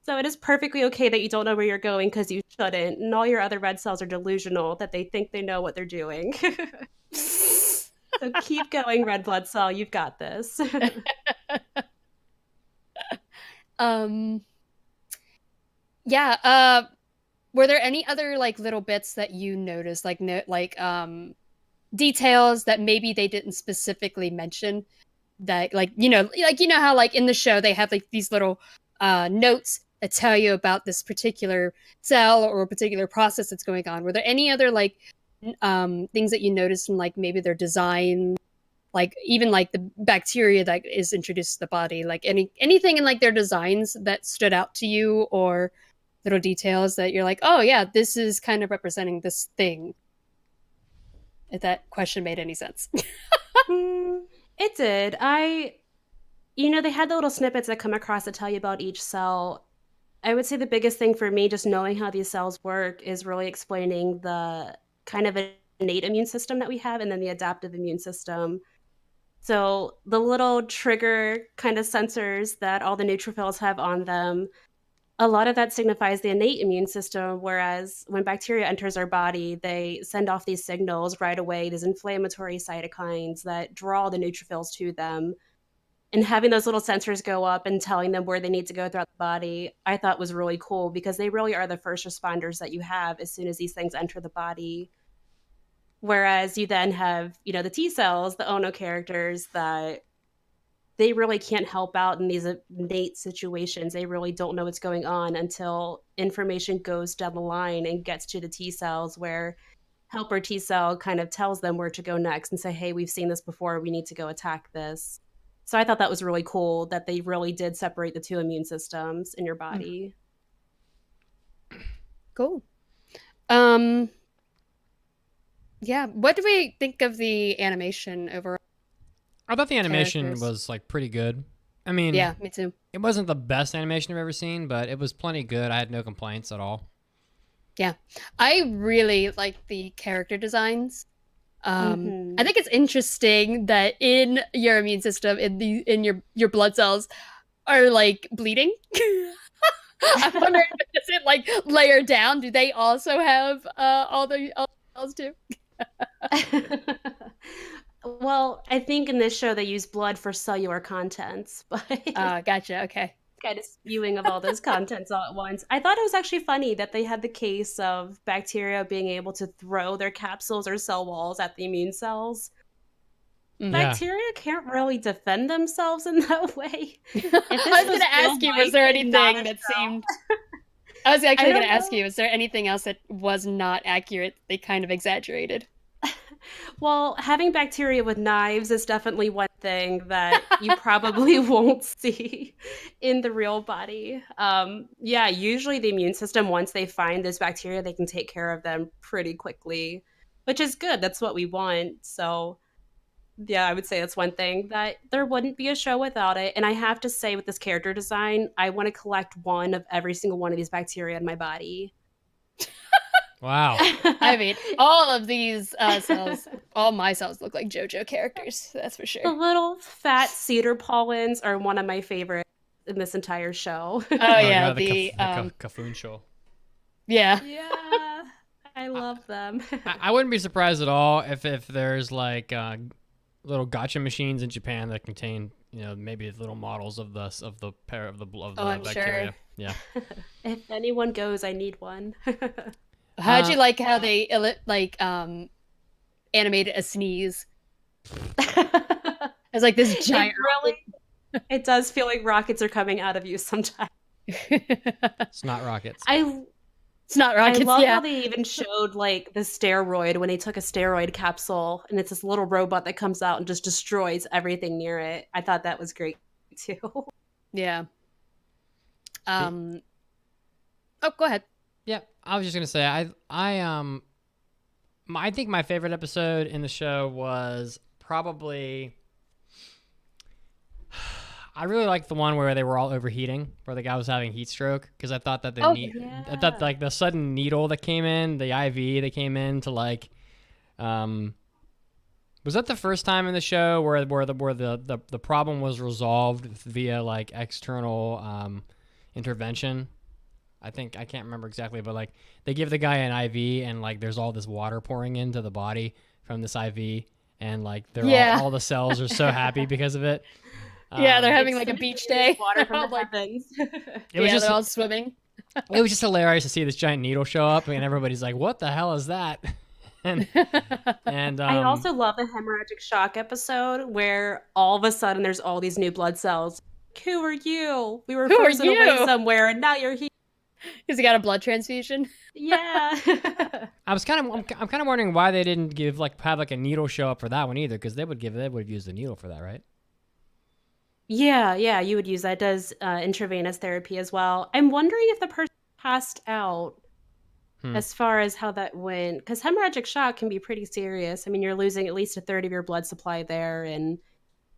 S4: So it is perfectly okay that you don't know where you're going because you shouldn't, and all your other red cells are delusional that they think they know what they're doing. So keep going, red blood cell. You've got this.
S3: Yeah. Were there any other like little bits that you noticed, like details that maybe they didn't specifically mention? That how like in the show they have like these little notes that tell you about this particular cell or a particular process that's going on. Were there any other like things that you noticed in like maybe their design, like even like the bacteria that is introduced to the body, like anything in like their designs that stood out to you or little details that you're like, oh yeah, this is kind of representing this thing. If that question made any sense.
S4: It did. They had the little snippets that come across that tell you about each cell. I would say the biggest thing for me, just knowing how these cells work, is really explaining the kind of innate immune system that we have and then the adaptive immune system. So the little trigger kind of sensors that all the neutrophils have on them, a lot of that signifies the innate immune system, whereas when bacteria enters our body, they send off these signals right away, these inflammatory cytokines that draw the neutrophils to them. And having those little sensors go up and telling them where they need to go throughout the body, I thought was really cool because they really are the first responders that you have as soon as these things enter the body. Whereas you then have, the T cells, the Ono characters, that they really can't help out in these innate situations. They really don't know what's going on until information goes down the line and gets to the T cells, where helper T cell kind of tells them where to go next and say, hey, we've seen this before. We need to go attack this. So I thought that was really cool that they really did separate the two immune systems in your body.
S3: Cool. Yeah, what do we think of the animation overall?
S1: I thought the animation
S3: Characters.
S1: was like pretty good. I mean,
S3: Yeah, me too.
S1: it wasn't the best animation I've ever seen, but it was plenty good. I had no complaints at all.
S3: Yeah, I really like the character designs. I think it's interesting that in your immune system, in your blood cells, are like bleeding. I'm wondering, does it like layer down? Do they also have all the cells too?
S4: Well, I think in this show they use blood for cellular contents, but
S3: Gotcha. Okay.
S4: kind of spewing of all those contents all at once. I thought it was actually funny that they had the case of bacteria being able to throw their capsules or cell walls at the immune cells.
S1: Yeah.
S4: Bacteria can't really defend themselves in that way.
S3: I was going to ask you, was there anything that seemed... I was actually going to ask you, is there anything else that was not accurate? They kind of exaggerated.
S4: Well, having bacteria with knives is definitely one thing that you probably won't see in the real body. Yeah, usually the immune system, once they find this bacteria, they can take care of them pretty quickly, which is good. That's what we want. So yeah, I would say that's one thing that there wouldn't be a show without it. And I have to say, with this character design, I want to collect one of every single one of these bacteria in my body.
S1: Wow.
S3: I mean, all of these cells, all my cells look like JoJo characters. That's for sure.
S4: The little fat cedar pollens are one of my favorites in this entire show.
S3: Oh yeah,
S1: God,
S3: the
S1: Kafun show.
S3: Yeah.
S4: Yeah, I love them.
S1: I wouldn't be surprised at all if there's like little gotcha machines in Japan that contain maybe little models of the
S3: I'm
S1: bacteria.
S3: sure.
S1: Yeah.
S3: If
S4: anyone goes, I need one.
S3: How'd you like how they animated a sneeze? It's like this giant.
S4: It does feel like rockets are coming out of you sometimes.
S1: It's not rockets.
S3: It's not rockets.
S4: I love how they even showed like the steroid when they took a steroid capsule, and it's this little robot that comes out and just destroys everything near it. I thought that was great too.
S3: Yeah. Oh, go ahead.
S1: Yeah, I was just gonna say I think my favorite episode in the show was probably. I really liked the one where they were all overheating, where the guy was having heat stroke, because I thought that I thought like the sudden needle that came in, the IV that came in to like, was that the first time in the show where the problem was resolved via like external intervention? I can't remember exactly, but like they give the guy an IV and like there's all this water pouring into the body from this IV, and like all the cells are so happy because of it.
S3: Yeah, they're having like a beach day.
S4: Water from the heavens.
S3: They're all swimming.
S1: It was just hilarious to see this giant needle show up, and everybody's like, "What the hell is that?" and
S4: I also love the hemorrhagic shock episode where all of a sudden there's all these new blood cells. Who are you? We were frozen away somewhere, and now you're here.
S3: Because he got a blood transfusion.
S4: Yeah.
S1: I'm kind of wondering why they didn't have a needle show up for that one either, because they would have used the needle for that, right?
S4: Yeah, you would use that. It does intravenous therapy as well. I'm wondering if the person passed out as far as how that went. Because hemorrhagic shock can be pretty serious. I mean, you're losing at least a third of your blood supply there, and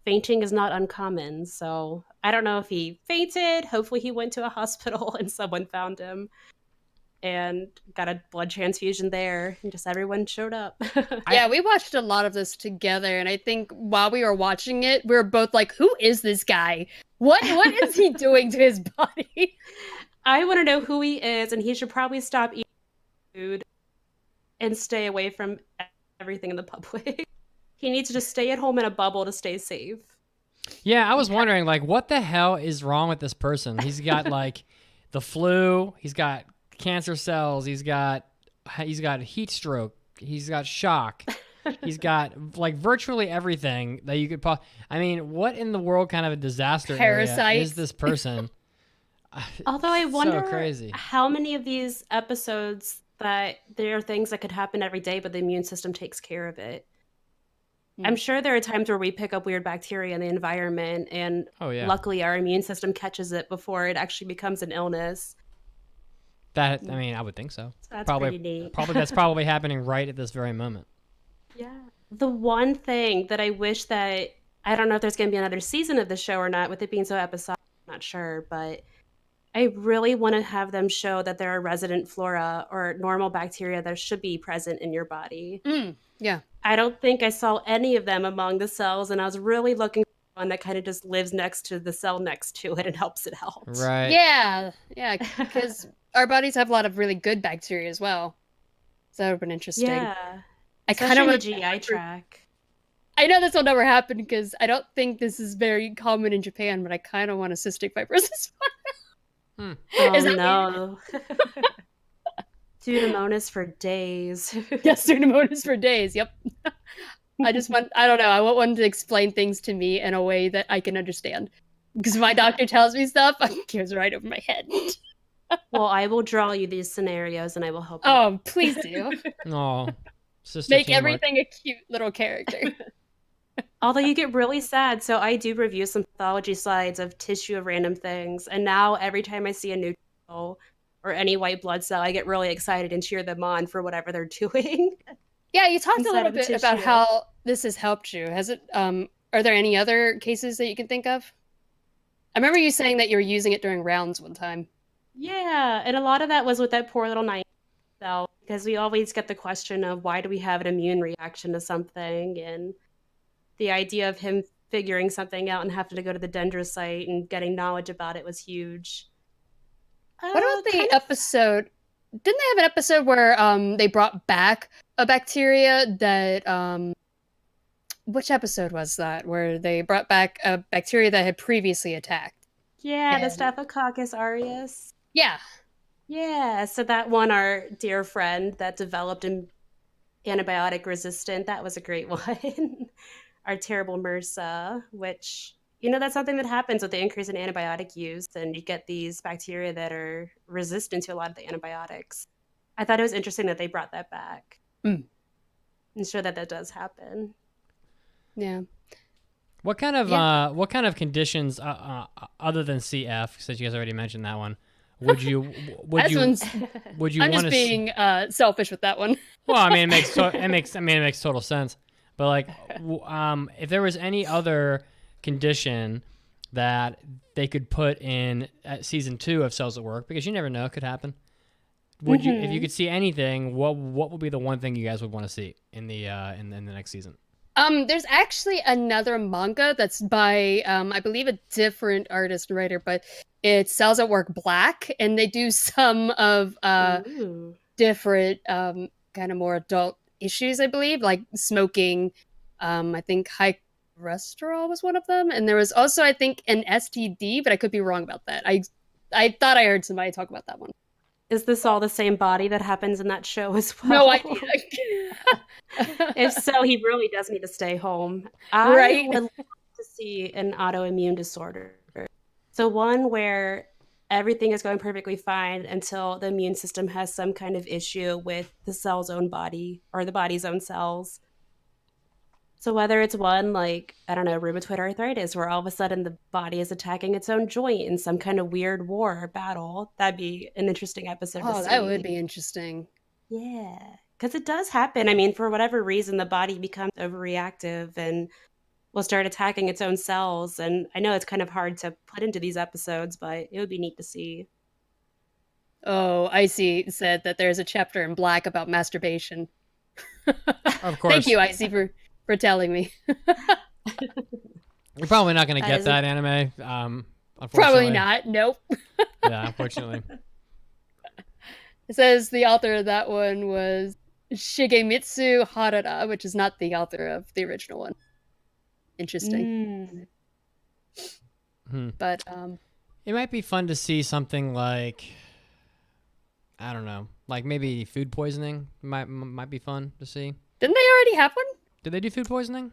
S4: fainting is not uncommon. So I don't know if he fainted. Hopefully he went to a hospital and someone found him and got a blood transfusion there, and just everyone showed up.
S3: Yeah, we watched a lot of this together, and I think while we were watching it, we were both like, who is this guy? What is he doing to his body?
S4: I want to know who he is, and he should probably stop eating food and stay away from everything in the public. He needs to just stay at home in a bubble to stay safe.
S1: Yeah, I was wondering, like, what the hell is wrong with this person? He's got like the flu. He's got cancer cells. He's got heat stroke. He's got shock. He's got like virtually everything that you could. I mean, what in the world kind of a disaster area is this person?
S4: Although I wonder
S1: so crazy.
S4: How many of these episodes that there are things that could happen every day, but the immune system takes care of it. I'm sure there are times where we pick up weird bacteria in the environment, and luckily our immune system catches it before it actually becomes an illness.
S1: I mean, I would think so.
S4: That's pretty neat.
S1: That's probably happening right at this very moment.
S4: Yeah. The one thing that I wish that, I don't know if there's going to be another season of the show or not, with it being so episodic, I'm not sure, but I really want to have them show that there are resident flora or normal bacteria that should be present in your body.
S3: Yeah.
S4: I don't think I saw any of them among the cells, and I was really looking for one that kind of just lives next to the cell next to it and helps it out.
S1: Right.
S3: Yeah, because our bodies have a lot of really good bacteria as well. So that would have been interesting.
S4: Yeah.
S3: I kind of
S4: want the GI tract.
S3: I know this will never happen because I don't think this is very common in Japan, but I kind of want a cystic fibrosis one.
S4: Oh, no. Pseudomonas for days.
S3: Yes, Pseudomonas for days. Yep. I don't know. I want one to explain things to me in a way that I can understand. Because my doctor tells me stuff, it goes right over my head.
S4: Well, I will draw you these scenarios and I will help you.
S3: Oh, please do.
S1: Oh,
S3: make everything a cute little character.
S4: Although you get really sad. So I do review some pathology slides of tissue of random things. And now every time I see a new cell or any white blood cell, I get really excited and cheer them on for whatever they're doing.
S3: Yeah, you talked a little bit about how this has helped you. Has it? Are there any other cases that you can think of? I remember you saying that you were using it during rounds one time.
S4: Yeah, and a lot of that was with that poor little 9 cell, because we always get the question of why do we have an immune reaction to something, and the idea of him figuring something out and having to go to the dendrocyte and getting knowledge about it was huge.
S3: What about the episode? Didn't they have an episode where they brought back a bacteria that which episode was that? Where they brought back a bacteria that had previously attacked?
S4: Yeah, the Staphylococcus aureus.
S3: Yeah.
S4: Yeah, so that one, our dear friend that developed an antibiotic resistant, that was a great one. Our terrible MRSA, which, that's something that happens with the increase in antibiotic use, and you get these bacteria that are resistant to a lot of the antibiotics. I thought it was interesting that they brought that back and show that does happen.
S3: Yeah.
S1: What kind of conditions other than CF, since you guys already mentioned that one, would you
S3: I'm just being selfish with that one.
S1: Well, I mean, it makes total sense. But like, if there was any other condition that they could put in at season 2 of Cells at Work, because you never know, it could happen. Would you, if you could see anything, what would be the one thing you guys would want to see in the next season?
S3: There's actually another manga that's by I believe a different artist and writer, but it's Cells at Work Black, and they do some of different kind of more adult issues, I believe, like smoking. I think high cholesterol was one of them, and there was also, I think, an STD, but I could be wrong about that. I thought I heard somebody talk about that one.
S4: Is this all the same body that happens in that show as well?
S3: No idea.
S4: If so, he really does need to stay home.
S3: Right?
S4: I would love to see an autoimmune disorder. So one where everything is going perfectly fine until the immune system has some kind of issue with the cell's own body or the body's own cells. So whether it's one like, I don't know, rheumatoid arthritis, where all of a sudden the body is attacking its own joint in some kind of weird war or battle, that'd be an interesting episode to
S3: Oh, that would
S4: see.
S3: be interesting.
S4: Yeah, because it does happen. I mean, for whatever reason, the body becomes overreactive and will start attacking its own cells. And I know it's kind of hard to put into these episodes, but it would be neat to see.
S3: Oh, Icy said that there's a chapter in Black about masturbation.
S1: Of course.
S3: Thank you, Icy, for telling me.
S1: You're probably not going to
S4: That
S1: get
S4: is
S1: that anime. Unfortunately.
S3: Probably not. Nope.
S1: Yeah, unfortunately.
S3: It says the author of that one was Shigemitsu Harada, which is not the author of the original one. Interesting. But
S1: It might be fun to see something like, I don't know, like maybe food poisoning might be fun to see.
S3: didn't they already have one?
S1: Did they do food poisoning?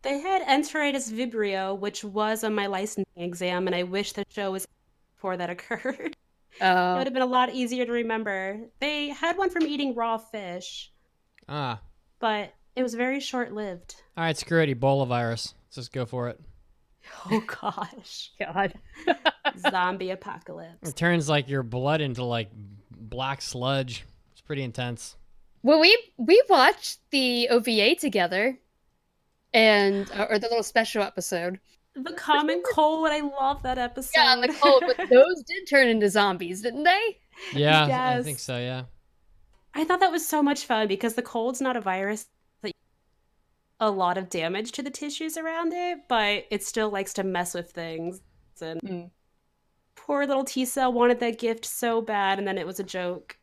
S4: They had enteritis vibrio, which was on my licensing exam, and I wish the show was before that occurred. It would have been a lot easier to remember. They had one from eating raw fish,
S1: Ah.
S4: but it was very short-lived.
S1: All right, screw it. Ebola virus. Let's just go for it.
S4: Oh gosh.
S3: God.
S4: Zombie apocalypse.
S1: It turns like your blood into like black sludge. It's pretty intense.
S3: Well, we watched the OVA together, and or the little special episode.
S4: The common cold, I love that episode.
S3: Yeah, on the cold, but those did turn into zombies, didn't they?
S1: Yeah, I
S4: Yes.
S1: think so, yeah.
S4: I thought that was so much fun because the cold's not a virus that a lot of damage to the tissues around it, but it still likes to mess with things. And poor little T cell wanted that gift so bad, and then it was a joke.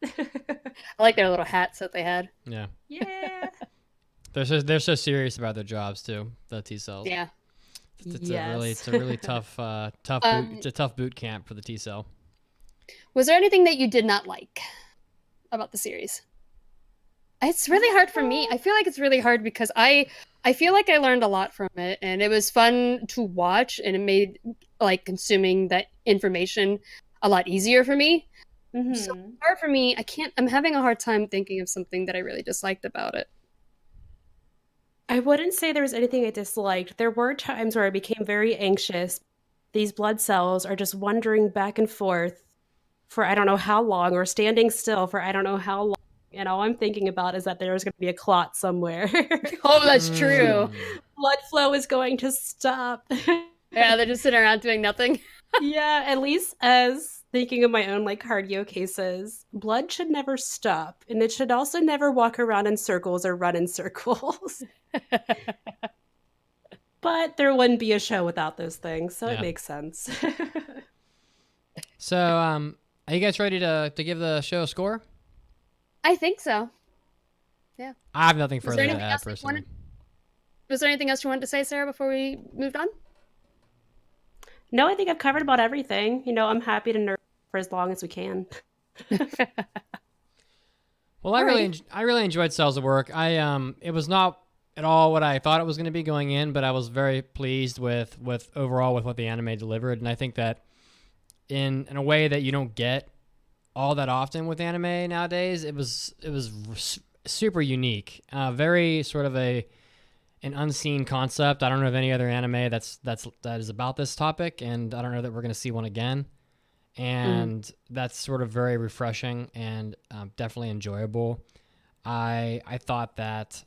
S3: I like their little hats that they had.
S1: Yeah.
S4: Yeah.
S1: They're so serious about their jobs too, the T cells.
S3: Yeah.
S1: It's
S4: Yes.
S1: a really tough it's a tough boot camp for the T cell.
S3: Was there anything that you did not like about the series? It's really hard for me. I feel like it's really hard because I feel like I learned a lot from it, and it was fun to watch, and it made like consuming that information a lot easier for me.
S4: Mhm.
S3: So hard for me. I'm having a hard time thinking of something that I really disliked about it.
S4: I wouldn't say there was anything I disliked. There were times where I became very anxious. These blood cells are just wandering back and forth for I don't know how long, or standing still for I don't know how long. And all I'm thinking about is that there's going to be a clot somewhere.
S3: Oh, that's true.
S4: Blood flow is going to stop.
S3: Yeah, they're just sitting around doing nothing.
S4: Yeah, at least as thinking of my own like cardio cases, blood should never stop. And it should also never walk around in circles or run in circles. But there wouldn't be a show without those things, so
S1: Yeah.
S4: it makes sense.
S1: So, are you guys ready to give the show a score?
S3: I think so. Yeah.
S1: I have nothing
S3: Was
S1: further
S3: there
S1: to
S3: anything
S1: add
S3: else that you
S1: personally.
S3: Was there anything else you wanted to say, Sarah, before we moved on?
S4: No, I think I've covered about everything. You know, I'm happy to nerd for as long as we can.
S1: Well, I really enjoyed Cells at Work. It was not at all what I thought it was going to be going in, but I was very pleased with overall with what the anime delivered, and I think that in a way that you don't get all that often with anime nowadays, it was super unique, very sort of an unseen concept. I don't know of any other anime that is about this topic, and I don't know that we're going to see one again. And that's sort of very refreshing and definitely enjoyable. I thought that,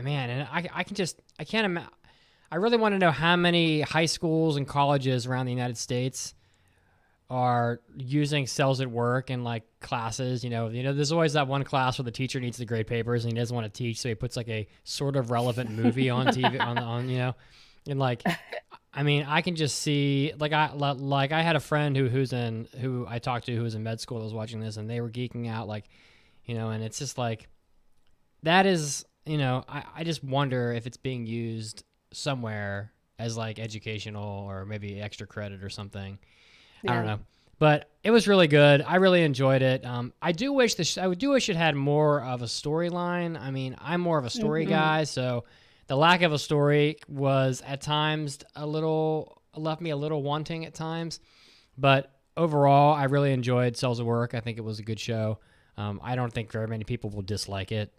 S1: man, and I can't imagine. I really want to know how many high schools and colleges around the United States are using Cells at Work in like classes. You know, there's always that one class where the teacher needs to grade papers and he doesn't want to teach, so he puts like a sort of relevant movie on TV on and like. I mean, I can just see I had a friend who I talked to who was in med school that was watching this, and they were geeking out, like, and it's just like that is, I just wonder if it's being used somewhere as like educational or maybe extra credit or something. Yeah. I don't know, but it was really good. I really enjoyed it. I do wish it had more of a storyline. I mean, I'm more of a story guy, so. The lack of a story was at times left me a little wanting at times, but overall, I really enjoyed Cells at Work. I think it was a good show. I don't think very many people will dislike it.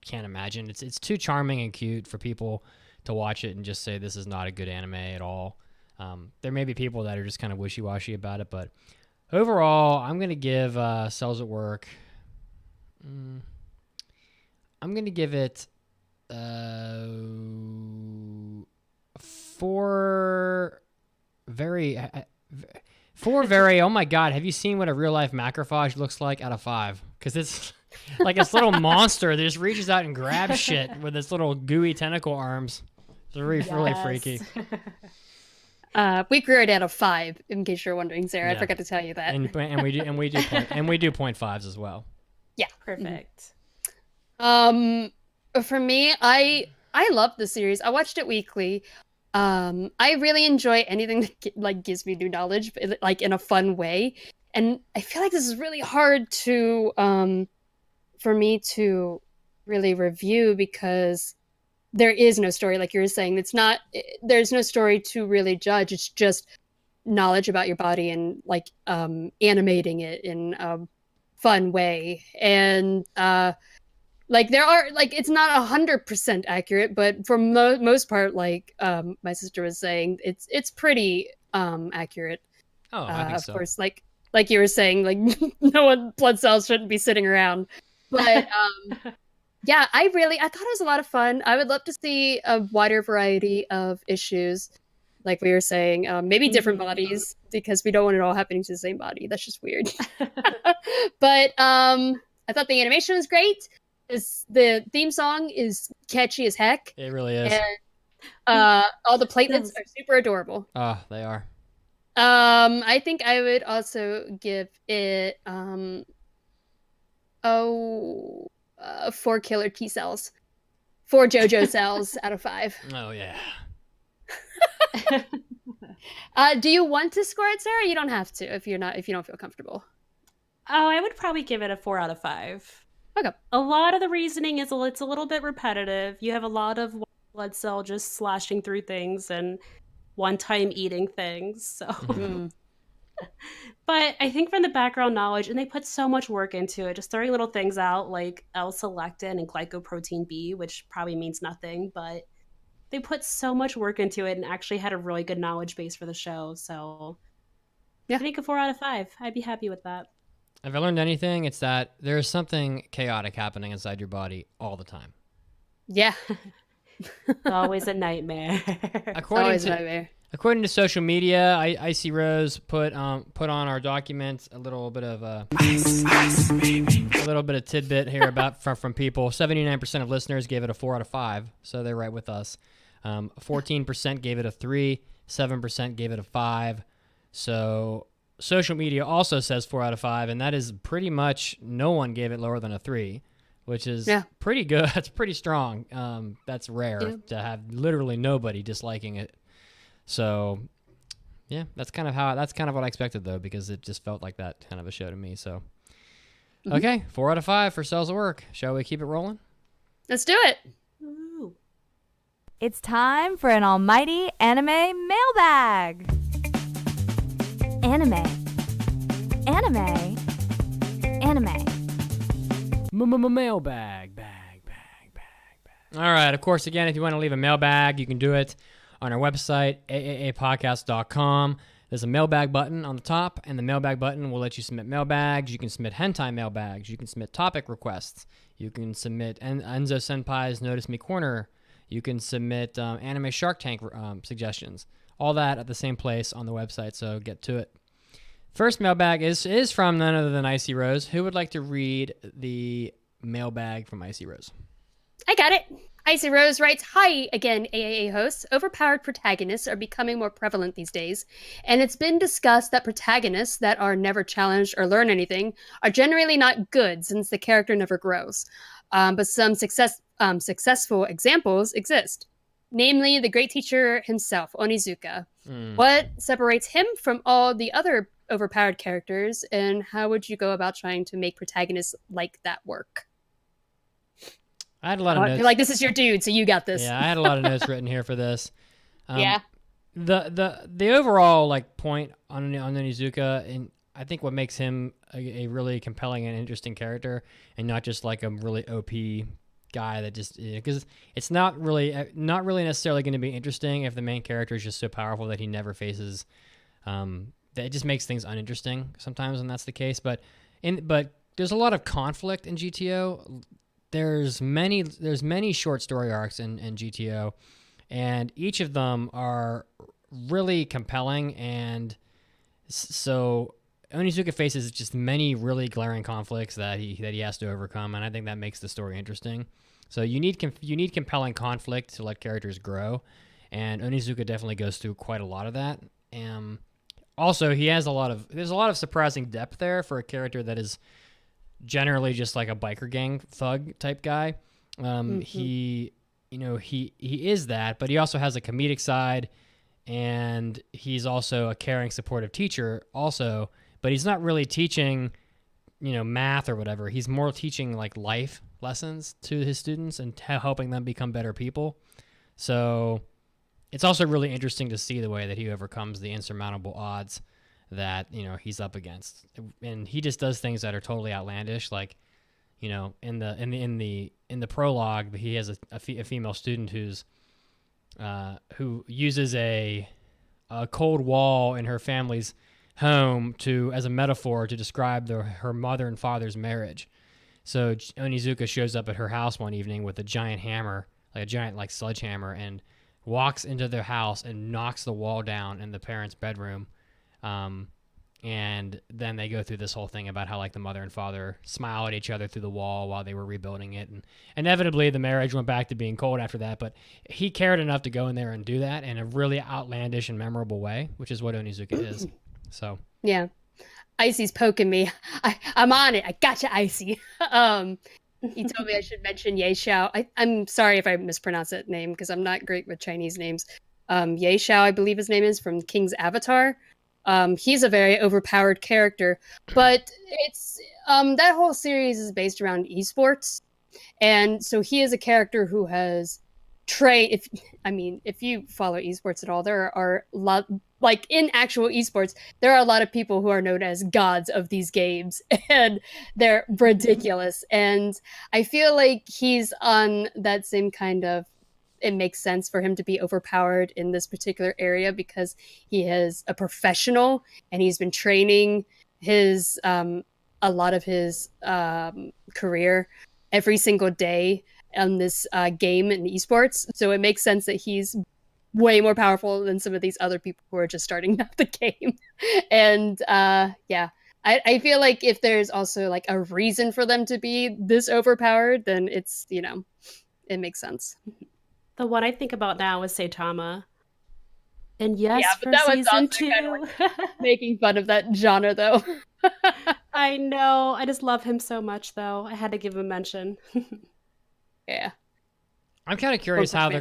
S1: can't imagine. It's too charming and cute for people to watch it and just say this is not a good anime at all. There may be people that are just kind of wishy-washy about it, but overall, I'm going to give Cells at Work. I'm going to give it four very. Oh my god, have you seen what a real life macrophage looks like out of 5? Because it's like this little monster that just reaches out and grabs shit with its little gooey tentacle arms. It's really freaky.
S3: We grew it out of 5, in case you're wondering, Sarah.
S1: Yeah.
S3: I forgot to tell you that.
S1: And we do 0.5s as well.
S3: Yeah.
S4: Perfect.
S3: For me, I love the series. I watched it weekly. I really enjoy anything that gives me new knowledge, like in a fun way. And I feel like this is really hard to for me to really review because there is no story, like you were saying. There's no story to really judge. It's just knowledge about your body and animating it in a fun way. And there are it's not 100% accurate, but for most part, my sister was saying, it's pretty accurate.
S1: Oh, I think so.
S3: Of course, like you were saying, no one blood cells shouldn't be sitting around. But yeah, I thought it was a lot of fun. I would love to see a wider variety of issues, like we were saying, maybe different bodies, because we don't want it all happening to the same body. That's just weird. But I thought the animation was great. The theme song is catchy as heck.
S1: It really is.
S3: And all the platelets are super adorable.
S1: Oh, they are.
S3: I think I would also give it 4 killer T cells. 4 JoJo cells out of 5.
S1: Oh yeah.
S3: Do you want to score it, Sarah? You don't have to if you don't feel comfortable.
S4: Oh, I would probably give it a 4 out of 5.
S3: Okay.
S4: A lot of the reasoning is it's a little bit repetitive. You have a lot of blood cell just slashing through things and one-time eating things. So, but I think from the background knowledge, and they put so much work into it, just throwing little things out like L-selectin and glycoprotein B, which probably means nothing, but they put so much work into it and actually had a really good knowledge base for the show. So, yeah, I think a 4 out of 5. I'd be happy with that.
S1: If I learned anything, it's that there's something chaotic happening inside your body all the time.
S3: Yeah.
S4: Always a nightmare.
S1: According to social media, Icy Rose put on our document a little bit of a little bit of tidbit here about from people. 79% of listeners gave it a 4 out of 5, so they're right with us. 14% gave it a 3, 7% gave it a 5. So social media also says 4 out of 5, and that is pretty much no one gave it lower than a 3. Which is pretty good. That's pretty strong. That's rare to have literally nobody disliking it. So, yeah, that's kind of what I expected though, because it just felt like that kind of a show to me. So, okay, 4 out of 5 for Cells at Work. Shall we keep it rolling?
S3: Let's do it.
S4: Ooh.
S8: It's time for an almighty anime mailbag. Anime.
S1: Mailbag. All right. Of course, again, if you want to leave a mailbag, you can do it on our website, AAAPodcast.com. There's a mailbag button on the top, and the mailbag button will let you submit mailbags. You can submit hentai mailbags. You can submit topic requests. You can submit Enzo Senpai's Notice Me Corner. You can submit Anime Shark Tank suggestions. All that at the same place on the website, so get to it. First mailbag is from none other than Icy Rose. Who would like to read the mailbag from Icy Rose?
S3: I got it. Icy Rose writes, "Hi again, AAA hosts. Overpowered protagonists are becoming more prevalent these days, and it's been discussed that protagonists that are never challenged or learn anything are generally not good since the character never grows. But some successful examples exist. Namely, the great teacher himself, Onizuka. What separates him from all the other overpowered characters, and how would you go about trying to make protagonists like that work?"
S1: I had a lot of notes.
S3: You're like, this is your dude, so you got this.
S1: Yeah, I had a lot of notes written here for this.
S3: Yeah.
S1: The overall point on Onizuka, and I think what makes him a really compelling and interesting character, and not just like a really OP guy that just because it's not really necessarily going to be interesting if the main character is just so powerful that he never faces. That it just makes things uninteresting sometimes when that's the case. But there's a lot of conflict in GTO. There's many short story arcs in GTO, and each of them are really compelling. And so Onizuka faces just many really glaring conflicts that he has to overcome, and I think that makes the story interesting. So you need compelling conflict to let characters grow, and Onizuka definitely goes through quite a lot of that. Also, there's a lot of surprising depth there for a character that is generally just like a biker gang thug type guy. He is that, but he also has a comedic side, and he's also a caring, supportive teacher also, but he's not really teaching, math or whatever. He's more teaching like life lessons to his students and helping them become better people. So it's also really interesting to see the way that he overcomes the insurmountable odds that he's up against, and he just does things that are totally outlandish. Like, in the prologue, he has a female student who uses a cold wall in her family's home as a metaphor to describe her mother and father's marriage. So Onizuka shows up at her house one evening with a giant hammer, like a giant sledgehammer, and walks into their house and knocks the wall down in the parents' bedroom. And then they go through this whole thing about how the mother and father smile at each other through the wall while they were rebuilding it. And inevitably the marriage went back to being cold after that, but he cared enough to go in there and do that in a really outlandish and memorable way, which is what Onizuka is. So
S3: yeah. Icy's poking me. I'm on it. I gotcha, Icy. He told me I should mention Ye Xiao. I'm sorry if I mispronounce that name because I'm not great with Chinese names. Ye Xiao, I believe his name is, from King's Avatar. He's a very overpowered character, but it's that whole series is based around esports, and so he is a character who has trained. If you follow esports at all, there are a lot, like in actual esports, there are a lot of people who are known as gods of these games, and they're ridiculous. And I feel like he's on that same kind of. It makes sense for him to be overpowered in this particular area because he is a professional and he's been training his a lot of his career every single day on this game in esports. So it makes sense that he's way more powerful than some of these other people who are just starting up the game. And I feel like if there's also like a reason for them to be this overpowered, then it's it makes sense.
S4: The one I think about now is Saitama. And yes,
S3: yeah,
S4: for
S3: that
S4: season 2.
S3: Kind of like making fun of that genre, though.
S4: I know. I just love him so much, though. I had to give him a mention.
S3: Yeah.
S1: I'm kind of curious I'm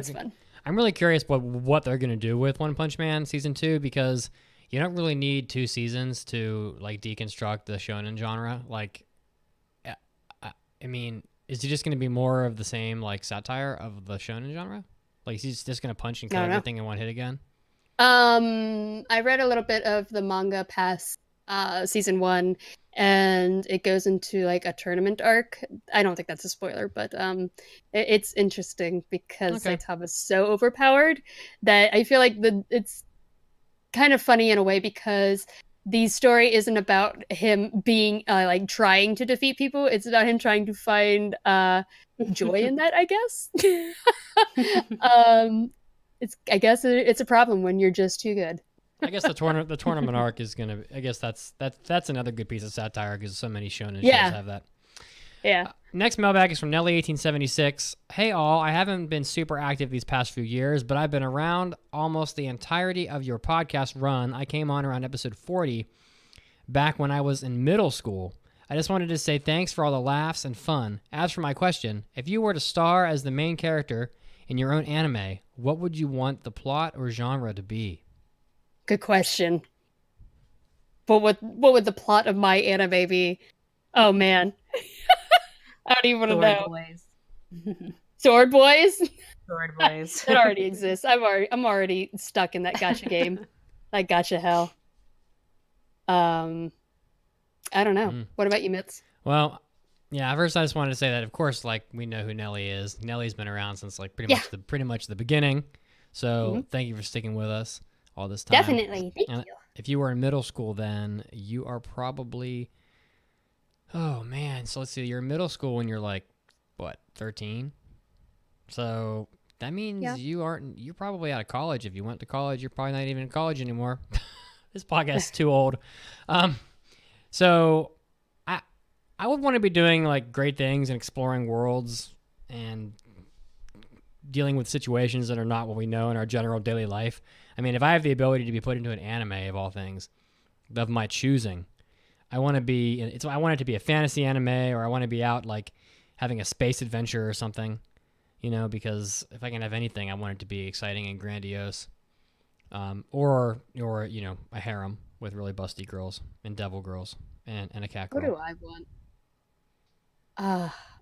S1: really curious what they're going to do with One Punch Man season 2, because you don't really need 2 seasons to deconstruct the shonen genre. Is he just going to be more of the same satire of the shonen genre? He's just going to punch and kill everything in one hit again?
S3: I read a little bit of the manga past season 1, and it goes into a tournament arc. I don't think that's a spoiler, but it's interesting because Saitama's so overpowered that I feel like it's kind of funny in a way because the story isn't about him being trying to defeat people. It's about him trying to find joy in that, I guess. I guess it's a problem when you're just too good.
S1: I guess the tournament arc is gonna. I guess that's another good piece of satire because so many shonen shows have that.
S3: Yeah.
S1: Next mailbag is from Nelly 1876. Hey all, I haven't been super active these past few years, but I've been around almost the entirety of your podcast run. I came on around episode 40 back when I was in middle school. I just wanted to say thanks for all the laughs and fun. As for my question, if you were to star as the main character in your own anime, what would you want the plot or genre to be?
S3: Good question. But what would the plot of my anime be? Oh man. I don't even want to know.
S4: Boys.
S3: Sword Boys?
S4: Sword Boys.
S3: It already exists. I'm already stuck in that gacha game. That gacha hell. I don't know. What about you, Mitz?
S1: Well, Yeah, first I just wanted to say that, of course, like we know who Nelly is. Nelly's been around since like pretty much the beginning. So thank you for sticking with us all this time.
S3: Definitely. Thank you.
S1: If you were in middle school, then you are probably, oh man. So let's see, you're in middle school when you're like, what, 13? So that means you're probably out of college. If you went to college, you're probably not even in college anymore. This podcast is too old. So I would want to be doing like great things and exploring worlds and dealing with situations that are not what we know in our general daily life. I mean, if I have the ability to be put into an anime of all things, of my choosing, I want it to be a fantasy anime, or I want to be out like having a space adventure or something, because if I can have anything, I want it to be exciting and grandiose. Or a harem with really busty girls and devil girls and a cat girl.
S3: What do I want?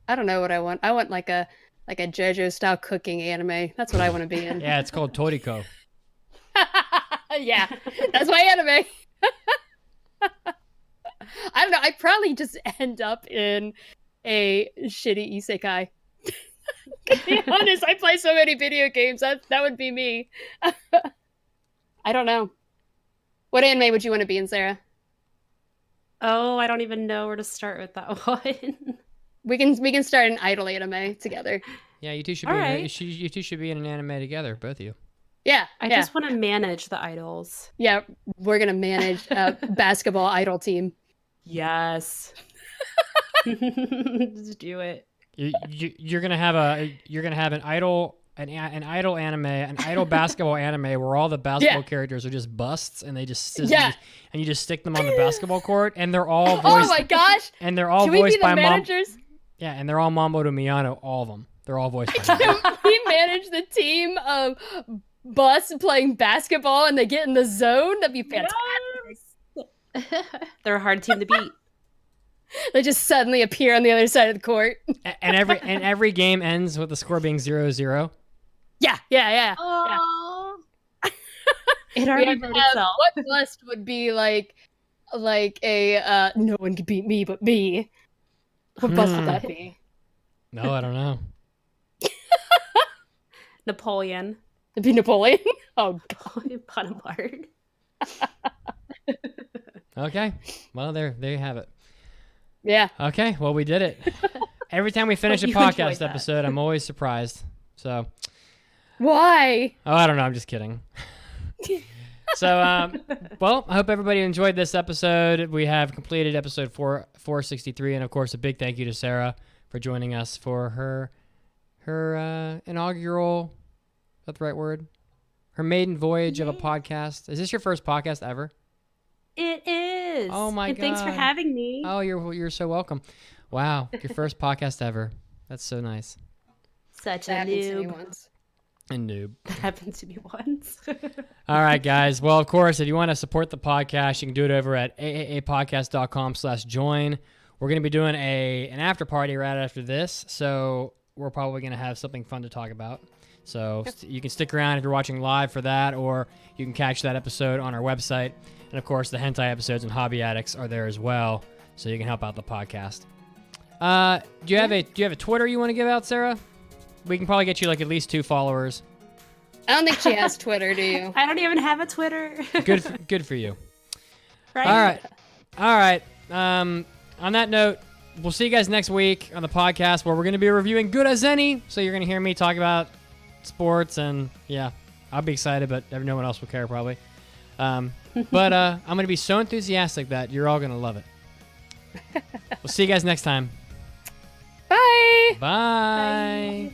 S3: I don't know what I want. I want like a JoJo style cooking anime. That's what I want to be in.
S1: Yeah, it's called Toriko.
S3: Yeah, that's my anime. I don't know. I probably just end up in a shitty isekai. To be honest, I play so many video games. That would be me. I don't know. What anime would you want to be in, Sarah?
S4: Oh, I don't even know where to start with that one.
S3: We can start an idol anime together.
S1: Yeah, you two should
S3: All
S1: be in an anime together, both of you.
S3: Yeah,
S4: I just want to manage the idols.
S3: Yeah, we're gonna manage a basketball idol team.
S4: Yes. Just do it.
S1: You're gonna have an idol anime, an idol basketball anime where all the basketball characters are just busts and they just and you just stick them on the basketball court and they're all voiced.
S3: Oh my gosh!
S1: And they're all
S3: Can we
S1: voiced
S3: be the
S1: by
S3: managers?
S1: Yeah, and they're all Mamoru Miyano, all of them. They're all voiced by him.
S3: Can we manage the team of Bus playing basketball and they get in the zone? That'd be fantastic.
S4: They're a hard team to beat.
S3: They just suddenly appear on the other side of the court.
S1: and every game ends with the score being 0-0.
S3: Yeah.
S4: Oh. It already wrote itself.
S3: What list would be like a no one can beat me but me? What bus would that be?
S1: No, I don't know.
S4: Napoleon.
S3: It'd be Napoleon. Oh god.
S4: Bonaparte.
S1: Okay. Well, there you have it.
S3: Yeah.
S1: Okay. Well, we did it. Every time we finish a podcast episode, I'm always surprised. So.
S3: Why?
S1: Oh, I don't know. I'm just kidding. So, well, I hope everybody enjoyed this episode. We have completed episode 463, and of course, a big thank you to Sarah for joining us for her inaugural. Is that the right word? Her maiden voyage of a podcast. Is this your first podcast ever?
S4: It is.
S1: Oh my god!
S4: Thanks for having me.
S1: Oh, you're so welcome. Wow, your first podcast ever. That's so nice.
S4: Such
S3: That
S4: a
S3: happened to me
S4: noob.
S3: once.
S1: A noob.
S4: That happened to me once.
S1: All right, guys. Well, of course, if you want to support the podcast, you can do it over at AAAPodcast.com/join. We're going to be doing an after party right after this, so we're probably going to have something fun to talk about. So you can stick around if you're watching live for that, or you can catch that episode on our website. And, of course, the hentai episodes and hobby addicts are there as well, so you can help out the podcast. Do you have a Twitter you want to give out, Sarah? We can probably get you like at least 2 followers.
S3: I don't think she has Twitter, do you?
S4: I don't even have a Twitter.
S1: Good for you.
S4: Right?
S1: All right. On that note, we'll see you guys next week on the podcast where we're going to be reviewing Good as Any. So you're going to hear me talk about sports, and yeah, I'll be excited, but no one else will care probably. But I'm going to be so enthusiastic that you're all going to love it. We'll see you guys next time.
S3: Bye.
S1: Bye.